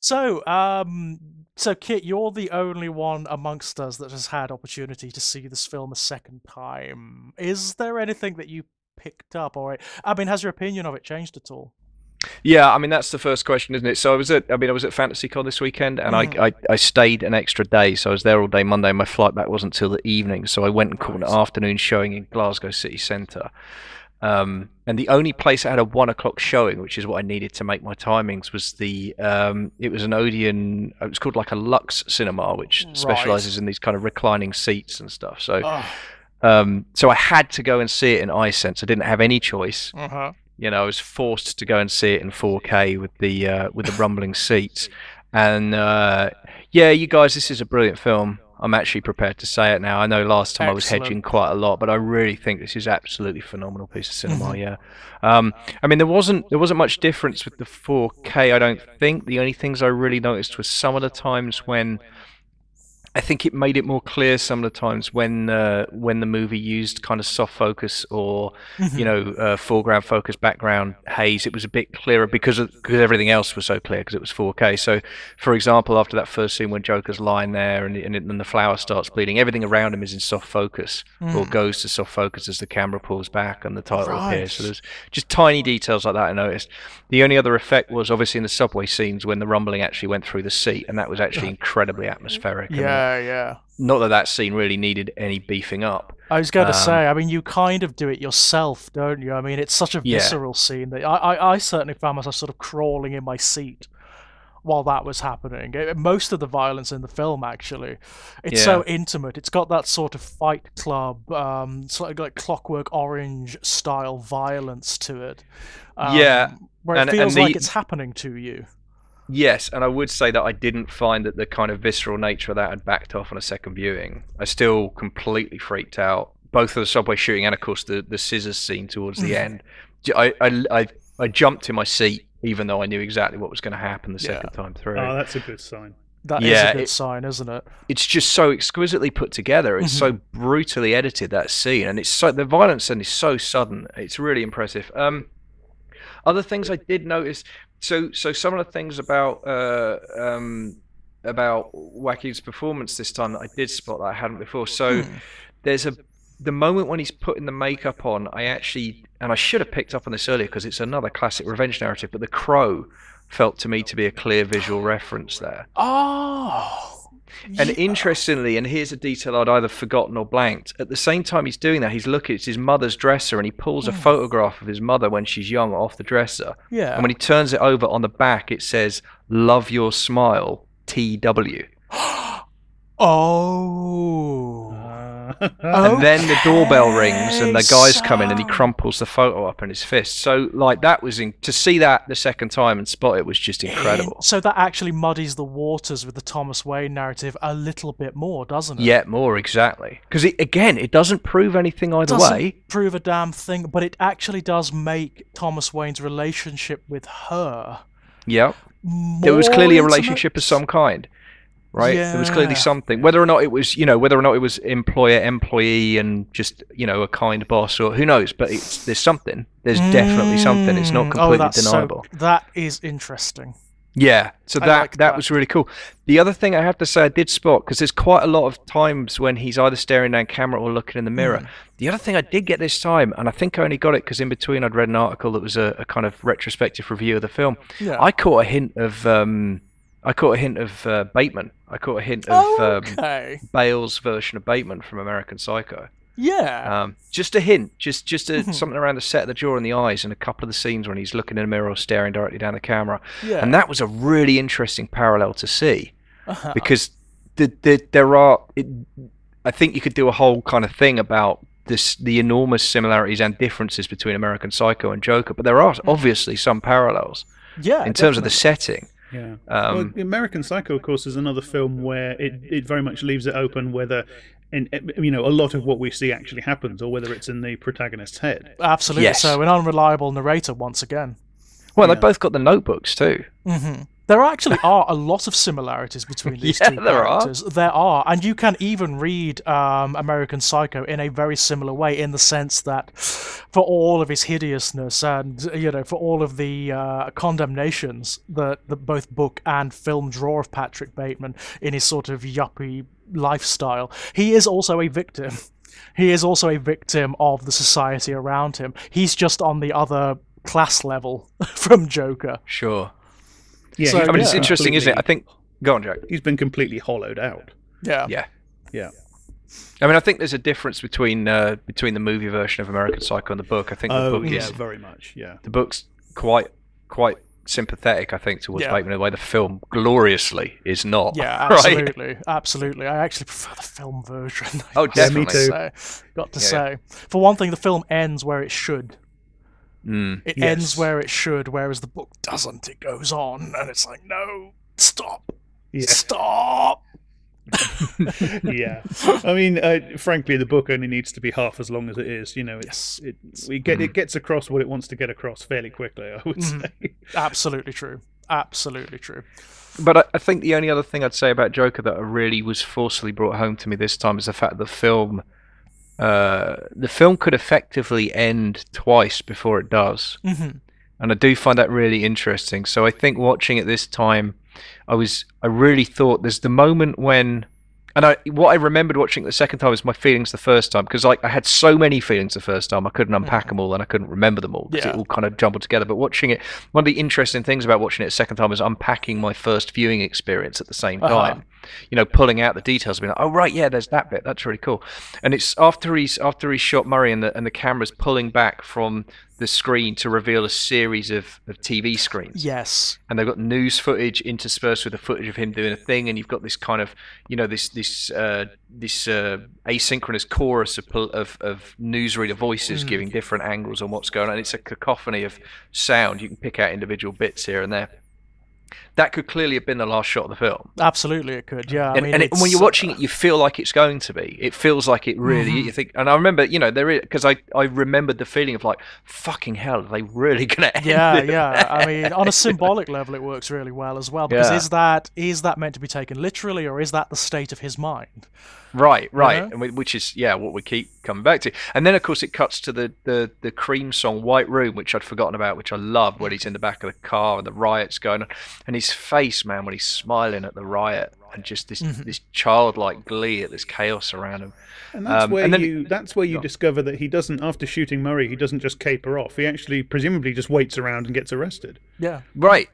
So Kit, you're the only one amongst us that has had opportunity to see this film a second time. Is there anything that you picked up, or I mean, has your opinion of it changed at all? Yeah, I mean that's the first question, isn't it? So I was at FantasyCon this weekend, and Mhm. I stayed an extra day, so I was there all day Monday. My flight back wasn't till the evening, so I went and caught an Right. afternoon showing in Glasgow city centre. And the only place that had a 1 o'clock showing, which is what I needed to make my timings, was it was an Odeon. It was called like a Lux Cinema, which Right. specialises in these kind of reclining seats and stuff. Oh. So I had to go and see it in iSense. I didn't have any choice. Uh-huh. I was forced to go and see it in 4K with the rumbling seats. And yeah, you guys, this is a brilliant film. I'm actually prepared to say it now. I know last time I was Excellent. hedging quite a lot, but I really think this is absolutely phenomenal piece of cinema. Mhm. Yeah, I mean there wasn't much difference with the 4K. I don't think the only things I really noticed was some of the times when I think it made it more clear some of the times when the movie used kind of soft focus or Mhm. foreground focus, background haze. It was a bit clearer because everything else was so clear because it was 4K. So, for example, after that first scene when Joker's lying there and the flower starts bleeding, everything around him is in soft focus or Mm. goes to soft focus as the camera pulls back and the title appears. So Right. there's just tiny details like that I noticed. The only other effect was obviously in the subway scenes when the rumbling actually went through the seat, and that was actually incredibly atmospheric. And Yeah, yeah. not that that scene really needed any beefing up. I was going to Um, say, I mean, you kind of do it yourself, don't you? I mean, it's such a yeah, visceral scene that I certainly found myself sort of crawling in my seat while that was happening. Most of the violence in the film, actually, it's yeah, so intimate. It's got that sort of Fight Club, sort of like Clockwork Orange style violence to it, yeah, where it and feels like the it's happening to you. yes, and I would say that I didn't find that the kind of visceral nature of that had backed off on a second viewing. I still completely freaked out, both for the subway shooting and of course the scissors scene towards the end. I jumped in my seat even though I knew exactly what was going to happen the Yeah, second time through. Oh, that's a good sign. that is a Yeah, good sign, isn't it? it's just so exquisitely put together. It's so Mhm. brutally edited, that scene, and it's so the violence and is so sudden. It's really impressive. Other things I did notice. So some of the things about Joaquin's performance this time that I did spot that I hadn't before. So Hmm. there's a the moment when he's putting the makeup on. I should have picked up on this earlier because it's another classic revenge narrative. But the Crow felt to me to be a clear visual reference there. Oh, And yeah. interestingly, and here's a detail I'd either forgotten or blanked, at the same time he's doing that, he's looking, it's his mother's dresser, and he pulls a Hmm. photograph of his mother when she's young off the dresser. And Yeah. when he turns it over on the back, it says, "Love your smile, TW." Oh. And then the doorbell rings and Okay, the guys come in and he so crumples the photo up in his fist. So, like, that was to see that the second time and spot it was just incredible. so that actually muddies the waters with the Thomas Wayne narrative a little bit more, doesn't it? Yet more, exactly. Because, again, it doesn't prove anything either Doesn't way. prove a damn thing, but it actually does make Thomas Wayne's relationship with her Yeah. There was more clearly a intimate. relationship of some kind, right? There was clearly Yeah. something. Whether or not it was employer employee and just a kind boss, or who knows, but there's something. There's definitely something. It's not Oh, completely deniable. that is interesting. Yeah, so I that like that that. was really cool. The other thing I have to say I did spot, because there's quite a lot of times when he's either staring down camera or looking in the mirror. Mm. The other thing I did get this time, and I think I only got it because in between I'd read an article that was a kind of retrospective review of the film. Yeah. I caught a hint of Bateman. I caught a hint of Oh, okay. Bale's version of Bateman from American Psycho. Yeah. Just a hint, something around the set of the jaw and the eyes, and a couple of the scenes when he's looking in a mirror or staring directly down the camera, and Yeah. that was a really interesting parallel to see Uh-huh. because there are. I think you could do a whole kind of thing about the enormous similarities and differences between American Psycho and Joker, but there are obviously some parallels Yeah, in terms of the definitely. setting. Yeah. Well, Um, American Psycho, of course, is another film where it very much leaves it open whether, a lot of what we see actually happens, or whether it's in the protagonist's head. Absolutely. yes. So an unreliable narrator once again. Well, they Yeah. both got the notebooks too. Hmm. There actually are a lot of similarities between these two characters. There are, and you can even read American Psycho in a very similar way, in the sense that, for all of his hideousness and for all of the condemnations that both book and film draw of Patrick Bateman in his sort of yuppie lifestyle, he is also a victim. He is also a victim of the society around him. He's just on the other class level from Joker. Sure. Yeah, So, I mean, it's interesting, isn't it? I think. Go on, Jack. He's been completely hollowed out. Yeah. Yeah. I mean, I think there's a difference between the movie version of American Psycho and the book. I think the book is very much. Yeah. the book's quite sympathetic, I think, towards Bateman in a way the film gloriously is not. Yeah, right? absolutely, absolutely. I actually prefer the film version. Oh, definitely. Me too. Got to say, for one thing, the film ends where it should. It Yes. ends where it should, whereas the book doesn't. It goes on, and it's like, no, stop, stop. Yeah. I mean, frankly, the book only needs to be half as long as it is. It gets across what it wants to get across fairly quickly, I would say. Absolutely true. Absolutely true. But I think the only other thing I'd say about Joker that really was forcefully brought home to me this time is the fact that the film could effectively end twice before it does. Mm-hmm. And I do find that really interesting. So I think watching it this time, I really thought there's the moment when, what I remembered watching it the second time was my feelings the first time, because I had so many feelings the first time I couldn't unpack them all and I couldn't remember them all because it all kind of jumbled together. But watching it, one of the interesting things about watching it a second time is unpacking my first viewing experience at the same time. Pulling out the details, being like, oh right, yeah, there's that bit. That's really cool. And it's after he's shot Murray and the camera's pulling back from the screen to reveal a series of TV screens. Yes. And they've got news footage interspersed with the footage of him doing a thing, and you've got this kind of, this asynchronous chorus of newsreader voices giving different angles on what's going on. It's a cacophony of sound. You can pick out individual bits here and there. That could clearly have been the last shot of the film. Absolutely, it could. Yeah, And when you're watching it, you feel like it's going to be. It feels like it really. You think, and I remember, there is, because I remembered the feeling of like, fucking hell, are they really going to end it? Yeah. I mean, on a symbolic level, it works really well as well. Because is that meant to be taken literally, or is that the state of his mind? Right, and which is what we keep coming back to. And then of course it cuts to the Cream song "White Room," which I'd forgotten about, which I love, when he's in the back of the car and the riot's going on, and his face, man, when he's smiling at the riot and just this childlike glee at this chaos around him. And that's where you discover that he doesn't, after shooting Murray, he doesn't just caper off. He actually presumably just waits around and gets arrested. Yeah. Right.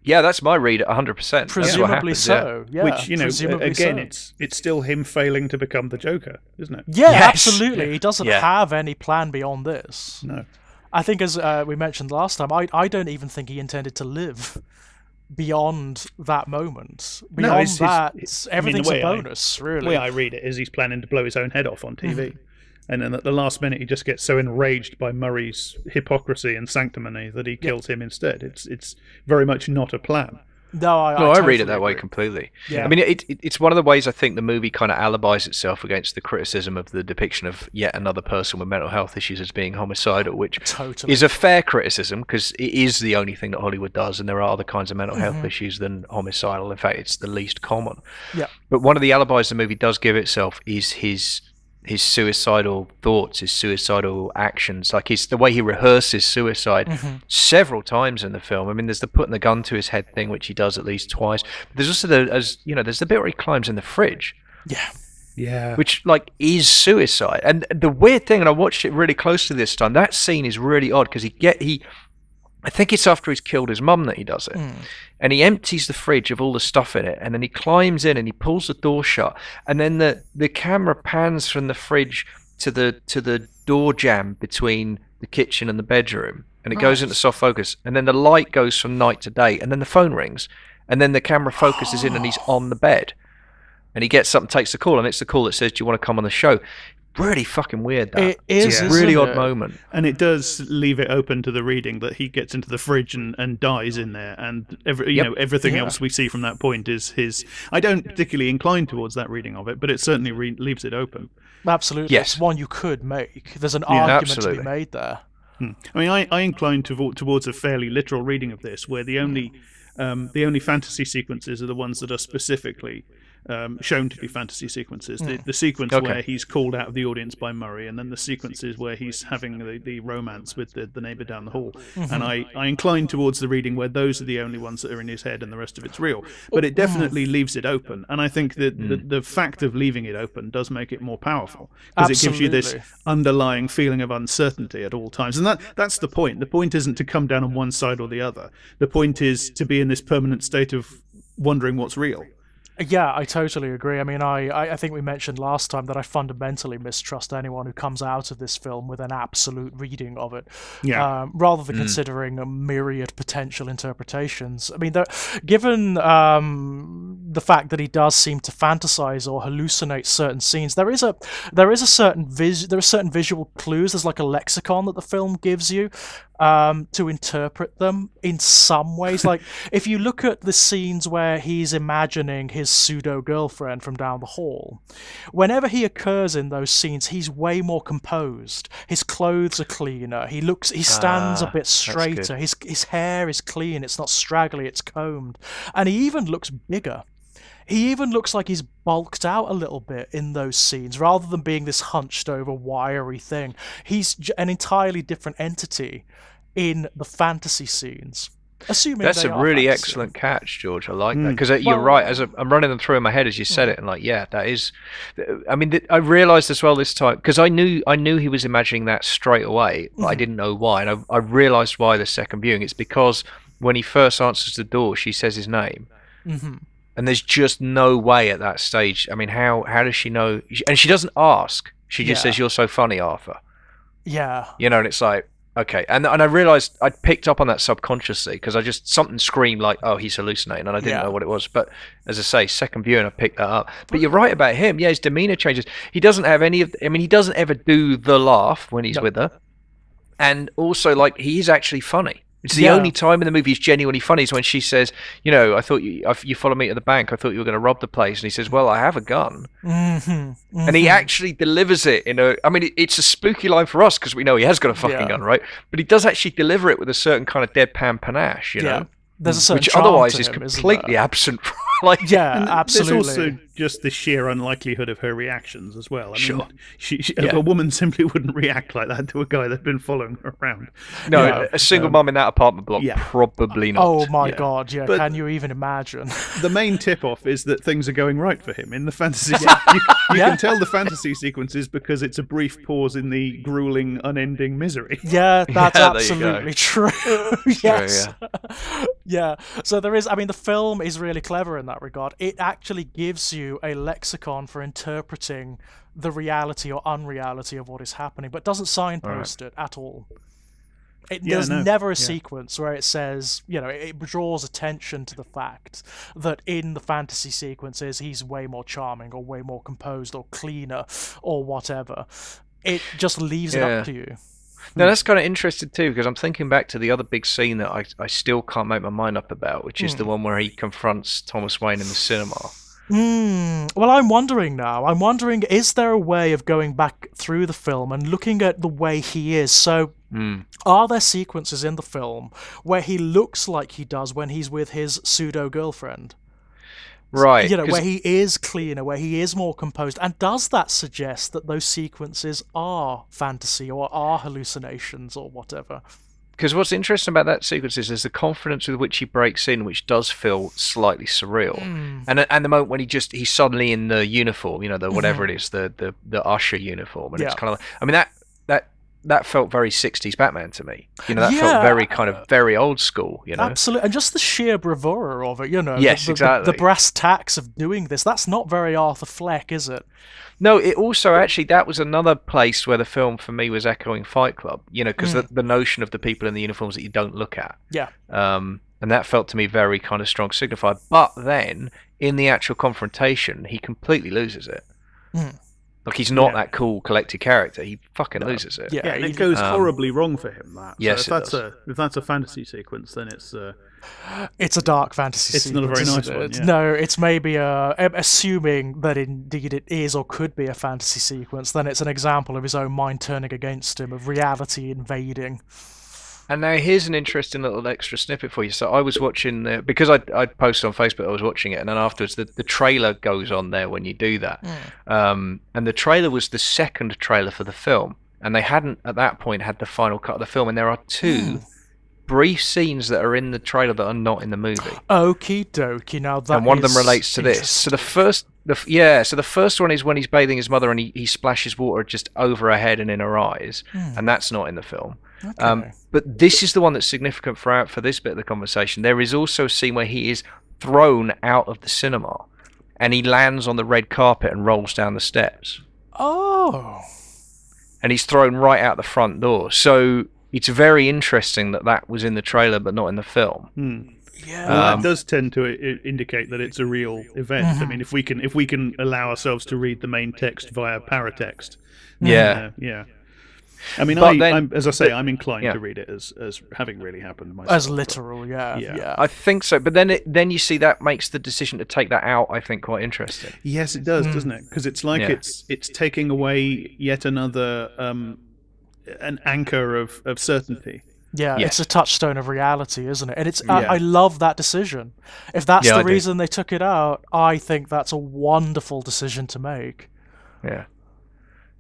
Yeah, that's my read at 100%. Presumably so. Yeah. Which, again, it's still him failing to become the Joker, isn't it? Yeah, Yes. Absolutely. He doesn't have any plan beyond this. No. I think, as we mentioned last time, I don't even think he intended to live beyond that moment. Beyond everything's a bonus, really. The way I read it is he's planning to blow his own head off on TV. And then at the last minute, he just gets so enraged by Murray's hypocrisy and sanctimony that he kills him instead. It's very much not a plan. No, I totally read it that agree. way completely. Yeah. I mean, it's one of the ways I think the movie kind of alibis itself against the criticism of the depiction of yet another person with mental health issues as being homicidal, which is a fair criticism because it is the only thing that Hollywood does, and there are other kinds of mental health issues than homicidal. In fact, it's the least common. Yeah. But one of the alibis the movie does give itself is his suicidal thoughts, his suicidal actions, like the way he rehearses suicide several times in the film. I mean, there's the putting the gun to his head thing, which he does at least twice. But there's also there's the bit where he climbs in the fridge. Yeah. Which is suicide. And the weird thing, and I watched it really closely this time, that scene is really odd because I think it's after he's killed his mum that he does it. And he empties the fridge of all the stuff in it, and then he climbs in and he pulls the door shut, and then the camera pans from the fridge to the door jamb between the kitchen and the bedroom, and it goes into soft focus, and then the light goes from night to day, and then the phone rings, and then the camera focuses in and he's on the bed, and he gets up and takes the call, and it's the call that says, "Do you want to come on the show?" Really fucking weird, that. It is, It's a really isn't odd it? moment. And it does leave it open to the reading that he gets into the fridge and dies in there, and everything else we see from that point is his. I don't particularly incline towards that reading of it, but it certainly leaves it open. Absolutely. Yes. It's one you could make. There's an argument to absolutely. be made there. I mean, I incline towards a fairly literal reading of this, where the only fantasy sequences are the ones that are specifically shown to be fantasy sequences. The sequence where he's called out of the audience by Murray, and then the sequences where he's having the romance with the neighbour down the hall. And I incline towards the reading where those are the only ones that are in his head and the rest of it's real. But it definitely leaves it open. And I think that the fact of leaving it open does make it more powerful, because it gives you this underlying feeling of uncertainty at all times. And that's the point. The point isn't to come down on one side or the other. The point is to be in this permanent state of wondering what's real. Yeah, I totally agree. I mean, I think we mentioned last time that I fundamentally mistrust anyone who comes out of this film with an absolute reading of it, rather than considering a myriad potential interpretations. I mean, given the fact that he does seem to fantasize or hallucinate certain scenes, there are certain visual clues. There's like a lexicon that the film gives you to interpret them in some ways. Like, if you look at the scenes where he's imagining his pseudo-girlfriend from down the hall, whenever he occurs in those scenes, he's way more composed. His clothes are cleaner. He stands a bit straighter. His hair is clean. It's not straggly. It's combed. And he even looks bigger. He even looks like he's bulked out a little bit in those scenes, rather than being this hunched over, wiry thing. He's an entirely different entity in the fantasy scenes. Assuming that's a really fantasy. Excellent catch, George. I like that, because you're right. I'm running them through in my head as you said it, and like, yeah, that is. I mean, I realised as well this time, because I knew he was imagining that straight away, but I didn't know why, and I realised why the second viewing. It's because when he first answers the door, she says his name. And there's just no way at that stage. I mean, how does she know? And she doesn't ask. She just says, "You're so funny, Arthur." Yeah. You know, and it's like, okay. And I realised I'd picked up on that subconsciously, because something screamed like, "Oh, he's hallucinating," and I didn't know what it was. But as I say, second viewing, I picked that up. But you're right about him. Yeah, his demeanour changes. He doesn't have any of. I mean, he doesn't ever do the laugh when he's with her, and also like he's actually funny. It's the only time in the movie he's genuinely funny is when she says, you know, I thought you followed me to the bank. I thought you were going to rob the place. And he says, well, I have a gun. And he actually delivers it in a... I mean, it's a spooky line for us because we know he has got a fucking gun, right? But he does actually deliver it with a certain kind of deadpan panache, you know? There's a certain which charm otherwise to is him, completely absent. Like, absolutely. There's also just the sheer unlikelihood of her reactions as well. I mean, she, Yeah. a woman simply wouldn't react like that to a guy that's been following her around. No, a single mum in that apartment block, probably not. Oh my God, yeah. But can you even imagine? The main tip-off is that things are going right for him in the fantasy. You can tell the fantasy sequences because it's a brief pause in the grueling, unending misery. Yeah, that's Yeah, there you absolutely go. true. Yes. True, Yeah. So there is, I mean, the film is really clever in that regard. It actually gives you a lexicon for interpreting the reality or unreality of what is happening, but doesn't signpost it at all. There's never a sequence where it says, you know, it draws attention to the fact that in the fantasy sequences he's way more charming or way more composed or cleaner or whatever. It just leaves it up to you. No, that's kind of interesting too, because I'm thinking back to the other big scene that I still can't make my mind up about, which is the one where he confronts Thomas Wayne in the cinema. Well, I'm wondering now. I'm wondering, is there a way of going back through the film and looking at the way he is? So, are there sequences in the film where he looks like he does when he's with his pseudo-girlfriend? Right. You know, where he is cleaner, where he is more composed. And does that suggest that those sequences are fantasy or are hallucinations or whatever? Because what's interesting about that sequence is there's the confidence with which he breaks in, which does feel slightly surreal. And the moment when he's suddenly in the uniform, you know, the whatever it is, the usher uniform, and it's kind of like, I mean, that felt very 60s Batman to me. You know, that felt very kind of very old school, you know. Absolutely. And just the sheer bravura of it, you know. Yes, exactly. The brass tacks of doing this. That's not very Arthur Fleck, is it? No, it also actually, that was another place where the film for me was echoing Fight Club, you know, because the notion of the people in the uniforms that you don't look at. Yeah. And that felt to me very kind of strong signified. But then, in the actual confrontation, he completely loses it. Like, he's not that cool, collected character. He fucking loses it. Yeah, and it goes horribly wrong for him. That. Yes, so if that's a fantasy sequence, then it's a dark fantasy sequence. It's not a very nice one. Yeah. No, it's maybe assuming that indeed it is or could be a fantasy sequence. Then it's an example of his own mind turning against him, of reality invading. And now here's an interesting little extra snippet for you. So I was watching because I posted on Facebook, I was watching it, and then afterwards the trailer goes on there when you do that. And the trailer was the second trailer for the film, and they hadn't at that point had the final cut of the film, and there are two brief scenes that are in the trailer that are not in the movie. Okie dokie, now that and one of them relates to this. So the first one is when he's bathing his mother and he splashes water just over her head and in her eyes, and that's not in the film. Okay. But this is the one that's significant for this bit of the conversation. There is also a scene where he is thrown out of the cinema and he lands on the red carpet and rolls down the steps. Oh. And he's thrown right out the front door. So it's very interesting that was in the trailer but not in the film. Yeah, well, that does tend to indicate that it's a real event. I mean, if we can allow ourselves to read the main text via paratext, yeah. I mean, as I say, I'm inclined to read it as having really happened myself. As literal, yeah. I think so. But then you see that makes the decision to take that out, I think, quite interesting. Yes, it does, doesn't it? Because it's like it's taking away yet another an anchor of certainty. Yeah, it's a touchstone of reality, isn't it? And it's I love that decision. If that's the reason they took it out, I think that's a wonderful decision to make. Yeah.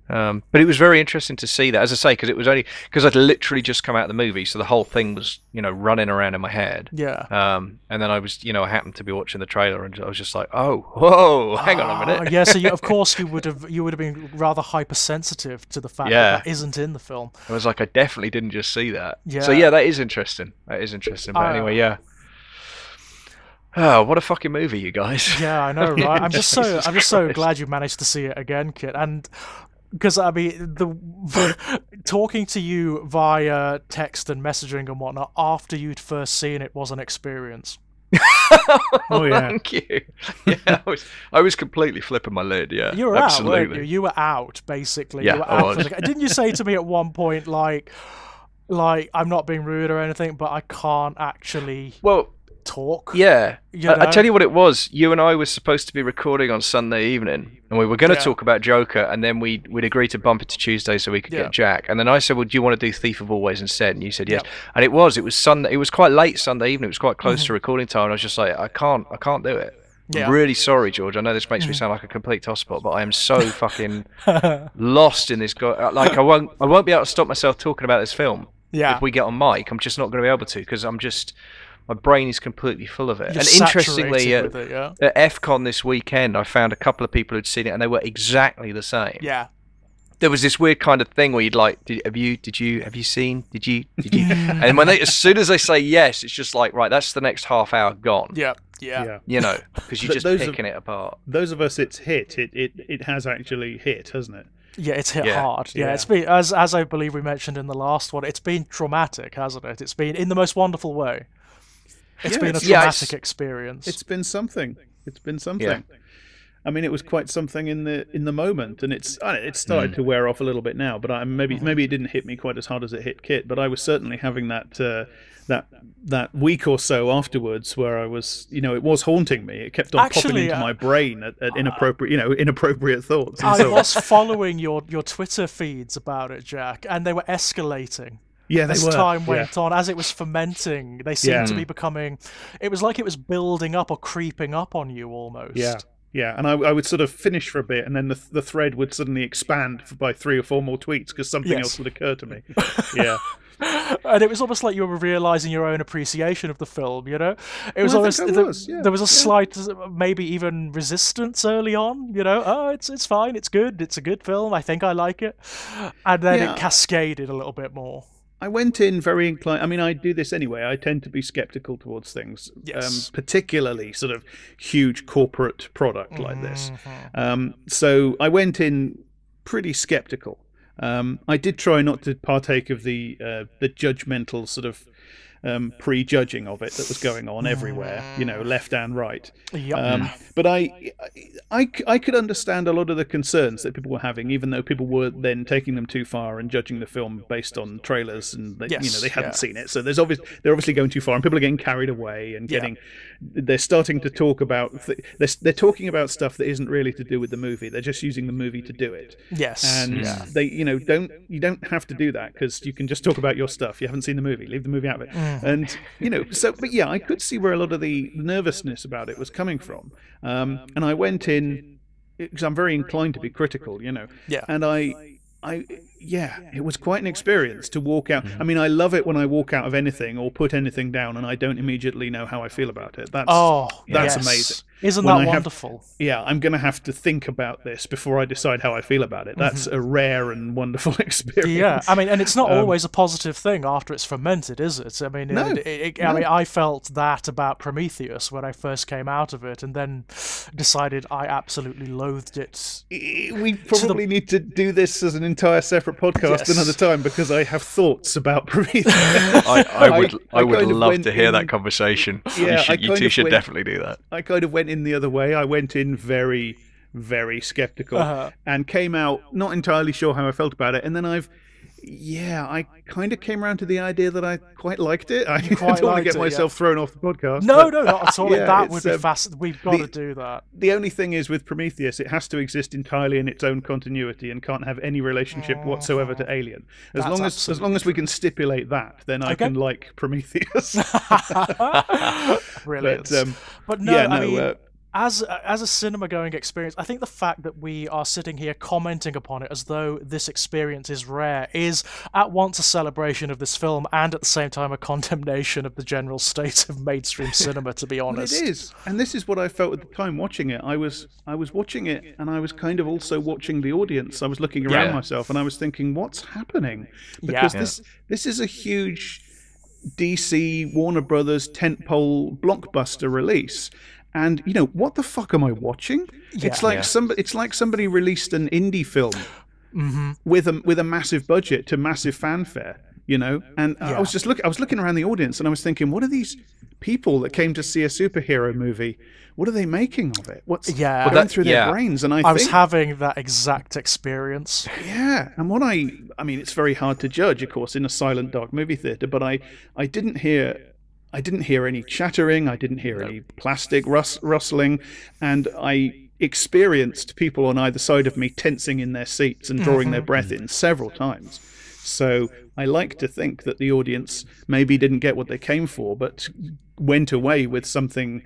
But it was very interesting to see that, as I say, because it was only because I'd literally just come out of the movie, so the whole thing was, running around in my head. Yeah. And then I was, I happened to be watching the trailer, and I was just like, oh, whoa, hang on a minute. Yeah. So of course you would have been rather hypersensitive to the fact that isn't in the film. I was like, I definitely didn't just see that. Yeah. So that is interesting. That is interesting. But anyway, yeah. Oh, what a fucking movie, you guys! Yeah, I know, right? I'm just so glad you managed to see it again, Kit, and. Because, I mean, talking to you via text and messaging and whatnot after you'd first seen it was an experience. Oh, yeah. Thank you. Yeah, I was completely flipping my lid, yeah. You were absolutely. out, weren't you? You were out, basically. Yeah, you were I was. Didn't you say to me at one point, like, I'm not being rude or anything, but I can't actually... talk. Yeah, I tell you what it was. You and I were supposed to be recording on Sunday evening, and we were going to talk about Joker, and then we'd agreed to bump it to Tuesday so we could get Jack. And then I said, "Well, do you want to do Thief of Always instead?" And you said yes. And it was Sunday. It was quite late Sunday evening. It was quite close to recording time. And I was just like, I can't do it. I'm really sorry, George. I know this makes me sound like a complete tosspot, but I am so fucking lost in this guy. Like I won't be able to stop myself talking about this film. Yeah. If we get on mic, I'm just not going to be able to because my brain is completely full of it. You're and interestingly, with it, at FCon this weekend, I found a couple of people who'd seen it, and they were exactly the same. Yeah. There was this weird kind of thing where you'd like, have you seen? Did you? And as soon as they say yes, it's just like, right, that's the next half hour gone. Yeah. Because you're just picking it apart. Those of us it's hit. It has actually hit, hasn't it? Yeah, it's hit hard. Yeah, it's been as I believe we mentioned in the last one. It's been traumatic, hasn't it? It's been in the most wonderful way. It's been a traumatic experience. It's been something. Yeah. I mean, it was quite something in the moment, and it's started to wear off a little bit now. But maybe it didn't hit me quite as hard as it hit Kit. But I was certainly having that week or so afterwards where I was, it was haunting me. It kept on popping into my brain at inappropriate thoughts. I was following your Twitter feeds about it, Jack, and they were escalating. Yeah, as time went on, as it was fermenting, they seemed to be becoming. It was like it was building up or creeping up on you almost. Yeah, and I would sort of finish for a bit, and then the thread would suddenly expand by 3 or 4 more tweets because something else would occur to me. Yeah. And it was almost like you were realizing your own appreciation of the film. It was there was a slight, maybe even resistance early on. It's fine, it's good, it's a good film. I think I like it, and then it cascaded a little bit more. I went in very inclined. I mean, I do this anyway. I tend to be skeptical towards things, particularly sort of huge corporate product like this. So I went in pretty skeptical. I did try not to partake of the judgmental sort of prejudging of it that was going on everywhere, left and right. Yep. But I could understand a lot of the concerns that people were having, even though people were then taking them too far and judging the film based on trailers, and they hadn't seen it. So they're obviously going too far, and people are getting carried away and they're starting to talk about they're talking about stuff that isn't really to do with the movie. They're just using the movie to do it. Yes. And they you don't have to do that, because you can just talk about your stuff. You haven't seen the movie, leave the movie out of it. And but I could see where a lot of the nervousness about it was coming from. And I went in because I'm very inclined to be critical, and it was quite an experience to walk out. I mean, I love it when I walk out of anything or put anything down and I don't immediately know how I feel about it. That's amazing. Isn't that wonderful? I'm going to have to think about this before I decide how I feel about it. That's a rare and wonderful experience. Yeah, I mean, and it's not always a positive thing after it's fermented, is it? I mean, no. I mean, I felt that about Prometheus when I first came out of it, and then decided I absolutely loathed it. We probably need to do this as an entire separate podcast another time, because I have thoughts about Prometheus. I would love to hear that conversation. Yeah, you two should definitely do that. I kind of went in the other way. I went in very, very skeptical and came out not entirely sure how I felt about it. And then I kind of came around to the idea that I quite liked it. I don't want to get myself thrown off the podcast. No, not at all. That would be fast. We've got to do that. The only thing is with Prometheus, it has to exist entirely in its own continuity and can't have any relationship whatsoever to Alien. As long as we can stipulate that, then I can like Prometheus. Brilliant. But no, I mean, as a cinema-going experience, I think the fact that we are sitting here commenting upon it as though this experience is rare is at once a celebration of this film and at the same time a condemnation of the general state of mainstream cinema, to be honest. Well, it is. And this is what I felt at the time watching it. I was watching it, and I was kind of also watching the audience. I was looking around myself, and I was thinking, what's happening? Because this is a huge DC Warner Brothers tentpole blockbuster release. And what the fuck am I watching? It's like somebody released an indie film with a massive budget to massive fanfare, And I was looking around the audience, and I was thinking, what are these people that came to see a superhero movie? What are they making of it? What's going through their brains? And I was having that exact experience. Yeah, and I mean, it's very hard to judge, of course, in a silent, dark movie theater, but I didn't hear any chattering. I didn't hear any plastic rustling, and I experienced people on either side of me tensing in their seats and drawing their breath in several times. So I like to think that the audience maybe didn't get what they came for, but went away with something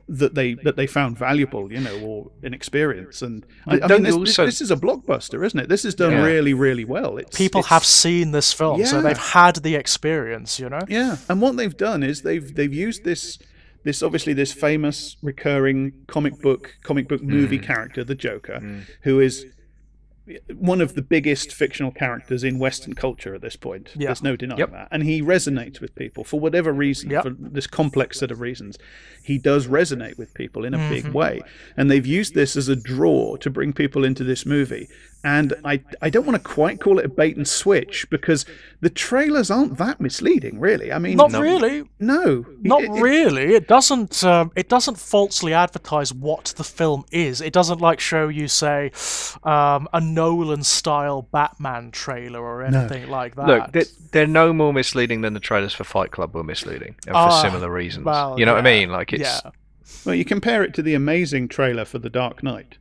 that they found valuable, or an experience. And I mean, this is a blockbuster, isn't it? This is done really, really well. People have seen this film, so they've had the experience, Yeah, and what they've done is they've used this obviously this famous recurring comic book movie character, the Joker, who is one of the biggest fictional characters in Western culture at this point. There's no denying that. And he resonates with people for whatever reason, for this complex set of reasons. He does resonate with people in a big way. And they've used this as a draw to bring people into this movie. And I don't want to quite call it a bait and switch, because the trailers aren't that misleading, really. I mean, not really. No, not really. It doesn't falsely advertise what the film is. It doesn't show you, say, a Nolan-style Batman trailer or anything like that. Look, they're no more misleading than the trailers for Fight Club were misleading, and for similar reasons. Well, you know what I mean? Well, you compare it to the amazing trailer for The Dark Knight.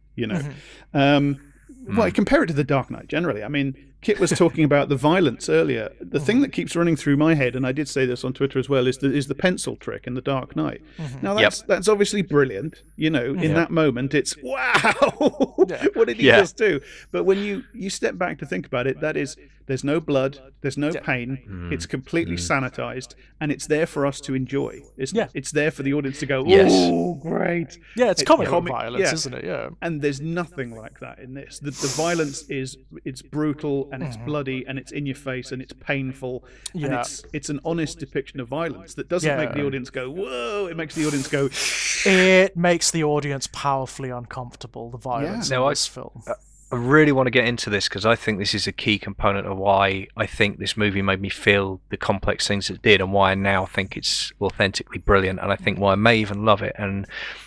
Well, I compare it to The Dark Knight generally. I mean, Kit was talking about the violence earlier. The thing that keeps running through my head, and I did say this on Twitter as well, is the pencil trick in The Dark Knight. Now, that's obviously brilliant. In that moment, it's, wow, what did he just do? But when you step back to think about it, there's no blood, there's no pain, it's completely sanitized, and it's there for us to enjoy. It's there for the audience to go, oh, great. Yeah, it's comic violence, isn't it? Yeah. And there's nothing like that in this. The violence it's brutal, and it's bloody, and it's in your face, and it's painful, and it's an honest depiction of violence that doesn't make the audience go, whoa, it makes the audience go... It makes the audience powerfully uncomfortable, the violence in this film. I really want to get into this because I think this is a key component of why I think this movie made me feel the complex things it did, and why I now think it's authentically brilliant, and I think why I may even love it. And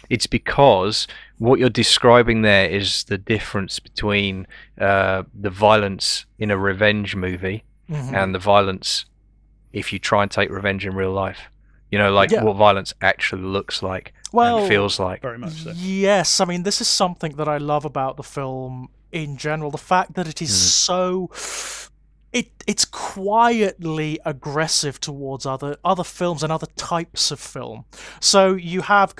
it's because what you're describing there is the difference between the violence in a revenge movie and the violence if you try and take revenge in real life. You know, like what violence actually looks like and feels like. Very much so. Yes, I mean, this is something that I love about the film in general. The fact that it is so... It's quietly aggressive towards other films and other types of film. So you have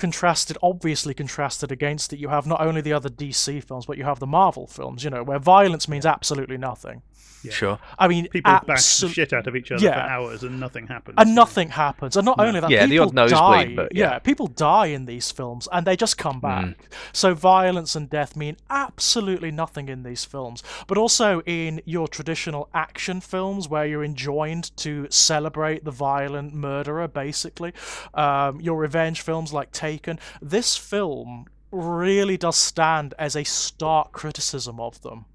obviously contrasted against it, you have not only the other DC films, but you have the Marvel films, you know, where violence means absolutely nothing. Yeah. Sure. I mean, people bash the shit out of each other for hours and nothing happens. And nothing happens. And not only that, people the odd nosebleed, die. But People die in these films and they just come back. So violence and death mean absolutely nothing in these films. But also in your traditional action films where you're enjoined to celebrate the violent murderer, basically. Your revenge films like Taken. This film really does stand as a stark criticism of them.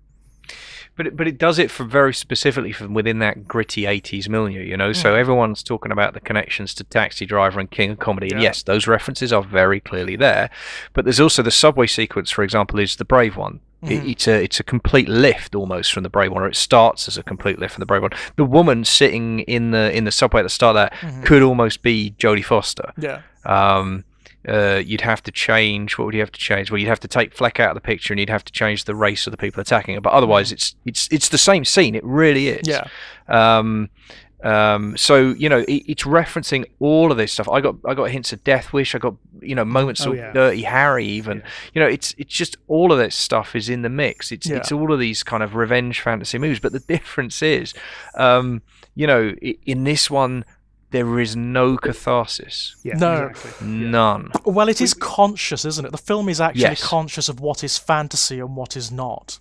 But it does it for very specifically from within that gritty 80s milieu, you know. So everyone's talking about the connections to Taxi Driver and King of Comedy, and yes, those references are very clearly there. But there's also the subway sequence, for example, is the Brave one. It's a complete lift almost from the Brave one, or it starts as a complete lift from the Brave one. The woman sitting in the subway at the start of that could almost be Jodie Foster. Yeah. You'd have to change. What would you have to change? Well, you'd have to take Fleck out of the picture, and you'd have to change the race of the people attacking it. But otherwise, it's the same scene. It really is. Yeah. So you know, it's referencing all of this stuff. I got hints of Death Wish. I got moments of Dirty Harry. Even it's just all of this stuff is in the mix. It's all of these kind of revenge fantasy movies. But the difference is, in this one, there is no catharsis. Yeah, no. Exactly. None. Well, it is conscious, isn't it? The film is actually conscious of what is fantasy and what is not.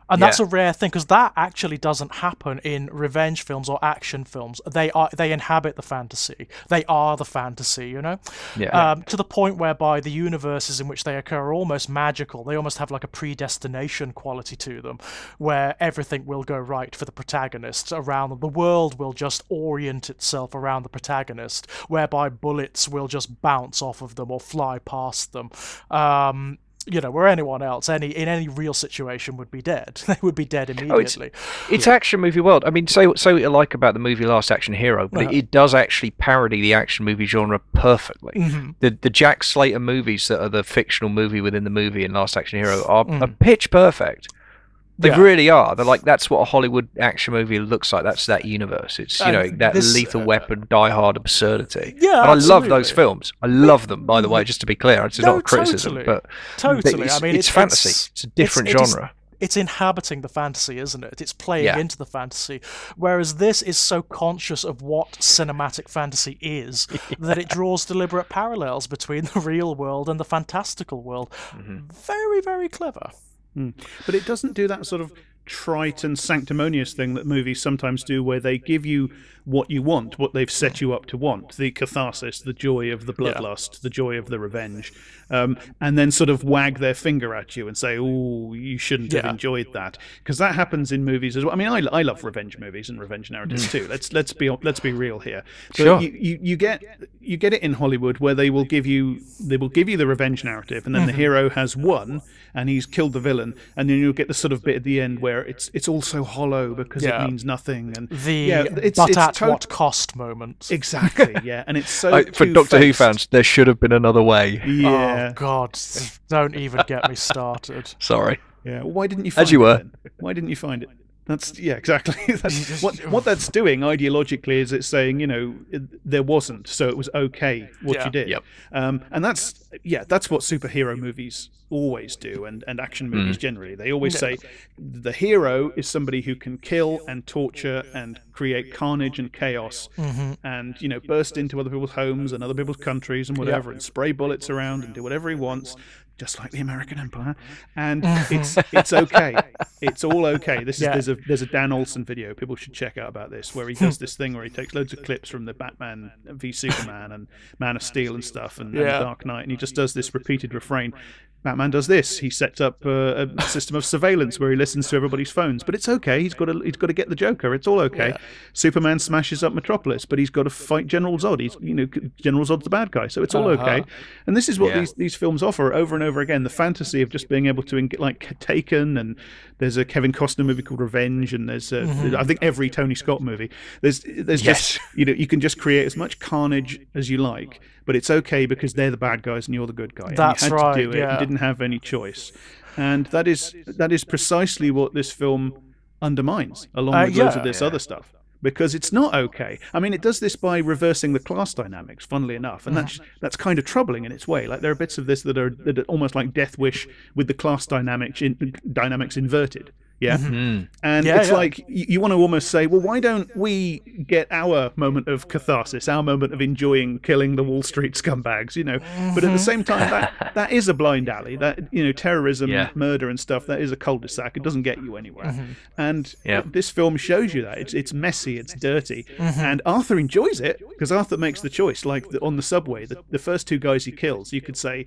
And that's a rare thing, because that actually doesn't happen in revenge films or action films. They inhabit the fantasy. They are the fantasy, you know? To the point whereby the universes in which they occur are almost magical. They almost have like a predestination quality to them, where everything will go right for the protagonist around them. The world will just orient itself around the protagonist, whereby bullets will just bounce off of them or fly past them. Where anyone else, in any real situation, would be dead. They would be dead immediately. It's action movie world. I mean, say what you like about the movie Last Action Hero, but it does actually parody the action movie genre perfectly. The Jack Slater movies that are the fictional movie within the movie in Last Action Hero are pitch perfect. They really are. They're like, that's what a Hollywood action movie looks like. That's that universe. It's that Lethal Weapon, Die Hard absurdity. Yeah, and I love those films. I love them, by the way, just to be clear. It's not a criticism, but totally. I mean, it's fantasy. It's a different genre. It's inhabiting the fantasy, isn't it? It's playing into the fantasy. Whereas this is so conscious of what cinematic fantasy is that it draws deliberate parallels between the real world and the fantastical world. Very, very clever. But it doesn't do that sort of trite and sanctimonious thing that movies sometimes do, where they give you what you want, what they've set you up to want, the catharsis, the joy of the bloodlust, the joy of the revenge, and then sort of wag their finger at you and say, "Oh, you shouldn't have enjoyed that," because that happens in movies as well. I mean, I love revenge movies and revenge narratives too. Let's be real here. But sure. you get it in Hollywood where they will give you the revenge narrative, and then the hero has won and he's killed the villain, and then you'll get the sort of bit at the end where it's all so hollow because it means nothing, and it's at what cost moments. Exactly, yeah, and it's so for Doctor Who fans, there should have been another way. Yeah. Oh God, don't even get me started. Sorry. Yeah, why didn't you find As you were. Why didn't you find it? That's exactly. That's, what that's doing ideologically is it's saying, there wasn't, so it was okay what you did. Yep. And that's what superhero movies always do, and action movies generally. They always say the hero is somebody who can kill and torture and create carnage and chaos, and burst into other people's homes and other people's countries and whatever, and spray bullets around and do whatever he wants, just like the American Empire, and it's okay. It's all okay. There's a Dan Olsen video people should check out about this, where he does this thing where he takes loads of clips from the Batman v Superman and Man of Steel and stuff, and Dark Knight, and he just does this repeated refrain. Batman does this. He sets up a system of surveillance where he listens to everybody's phones. But it's okay. He's got to get the Joker. It's all okay. Yeah. Superman smashes up Metropolis, but he's got to fight General Zod. General Zod's the bad guy, so it's all okay. And this is what these films offer over and over again: the fantasy of just being able to Taken, and there's a Kevin Costner movie called Revenge, and there's I think every Tony Scott movie. There's just you can just create as much carnage as you like. But it's okay because they're the bad guys and you're the good guy. That's and you had right. to do it. You didn't have any choice, and that is precisely what this film undermines, along with loads of this other stuff. Because it's not okay. I mean, it does this by reversing the class dynamics, funnily enough, and that's kind of troubling in its way. Like there are bits of this that are almost like Death Wish with the class dynamics inverted. Yeah, and it's like you want to almost say, well, why don't we get our moment of catharsis, our moment of enjoying killing the Wall Street scumbags, But at the same time, that is a blind alley. That terrorism, murder, and stuff. That is a cul-de-sac. It doesn't get you anywhere. And this film shows you that it's messy, it's dirty, and Arthur enjoys it because Arthur makes the choice. Like on the subway, the first two guys he kills, you could say,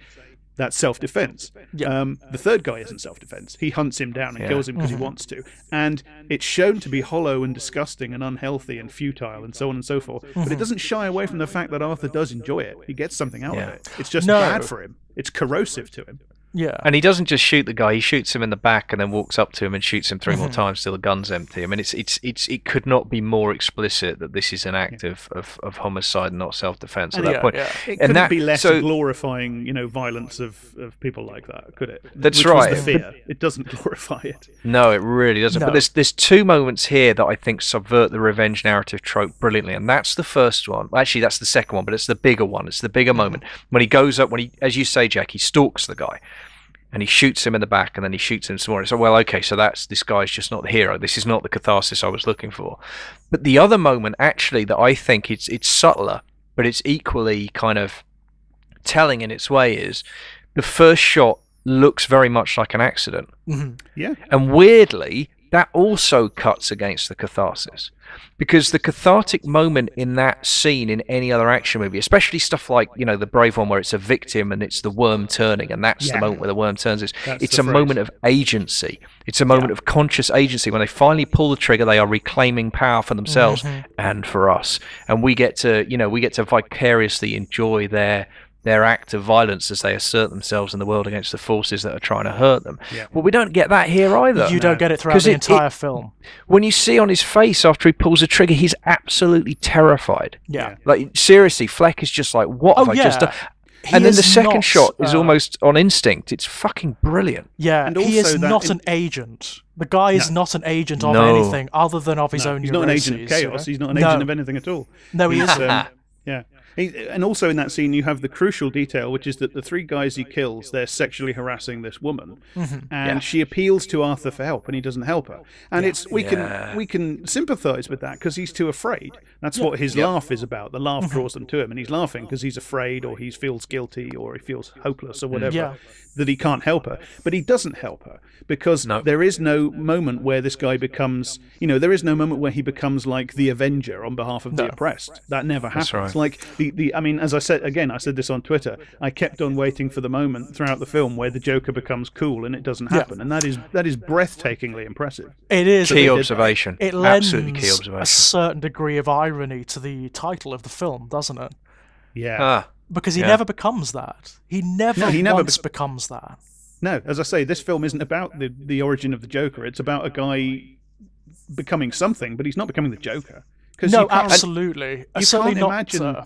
that's self-defense. The third guy isn't self-defense. He hunts him down and kills him because he wants to. And it's shown to be hollow and disgusting and unhealthy and futile and so on and so forth. But it doesn't shy away from the fact that Arthur does enjoy it. He gets something out of it. It's just bad for him. It's corrosive to him. Yeah. And he doesn't just shoot the guy, he shoots him in the back and then walks up to him and shoots him 3 more times till the gun's empty. I mean, it could not be more explicit that this is an act of homicide and not self-defense at that point. Yeah. It couldn't be less glorifying, violence of people like that, could it? That's Which right. was the fear. It doesn't glorify it. No, it really doesn't. No. But there's 2 moments here that I think subvert the revenge narrative trope brilliantly, and that's the first one. Actually, that's the second one, but it's the bigger one. It's the bigger moment when he goes up, as you say, Jack, he stalks the guy. And he shoots him in the back, and then he shoots him some more. So, well, okay, so this guy's just not the hero. This is not the catharsis I was looking for. But the other moment, actually, that I think it's subtler, but it's equally kind of telling in its way, is the first shot looks very much like an accident. Yeah. And weirdly, that also cuts against the catharsis. Because the cathartic moment in that scene in any other action movie, especially stuff like, the Brave one where it's a victim and it's the worm turning, and that's the moment where the worm turns, it's a moment of agency. It's a moment of conscious agency. When they finally pull the trigger, they are reclaiming power for themselves and for us. And we get to vicariously enjoy their act of violence as they assert themselves in the world against the forces that are trying to hurt them. Well, we don't get that here either. You don't get it throughout the entire film. When you see on his face after he pulls the trigger, he's absolutely terrified. Yeah. Like, seriously, Fleck is just like, what have I just done? And then the second shot is almost on instinct. It's fucking brilliant. Yeah, and he is not an agent. The guy is not an agent of anything other than of his own He's neuroses. not an agent of chaos. He's not an agent of anything at all. No, he isn't. Yeah. And also in that scene, you have the crucial detail, which is that the 3 guys he kills, they're sexually harassing this woman, and she appeals to Arthur for help, and he doesn't help her. And we can sympathise with that because he's too afraid. That's what his laugh is about. The laugh draws them to him, and he's laughing because he's afraid, or he feels guilty, or he feels hopeless, or whatever, that he can't help her. But he doesn't help her because there is no moment where this guy becomes, there is no moment where he becomes like the Avenger on behalf of the oppressed. That never happens. Right. Like I mean, as I said this on Twitter, I kept on waiting for the moment throughout the film where the Joker becomes cool, and it doesn't happen, and that is breathtakingly impressive. It is key observation. It lends absolutely key observation. A certain degree of irony to the title of the film, doesn't it? Yeah. Because he never becomes that. He never becomes that. No, as I say, this film isn't about the origin of the Joker. It's about a guy becoming something, but he's not becoming the Joker. No, absolutely. You Certainly can't not. imagine.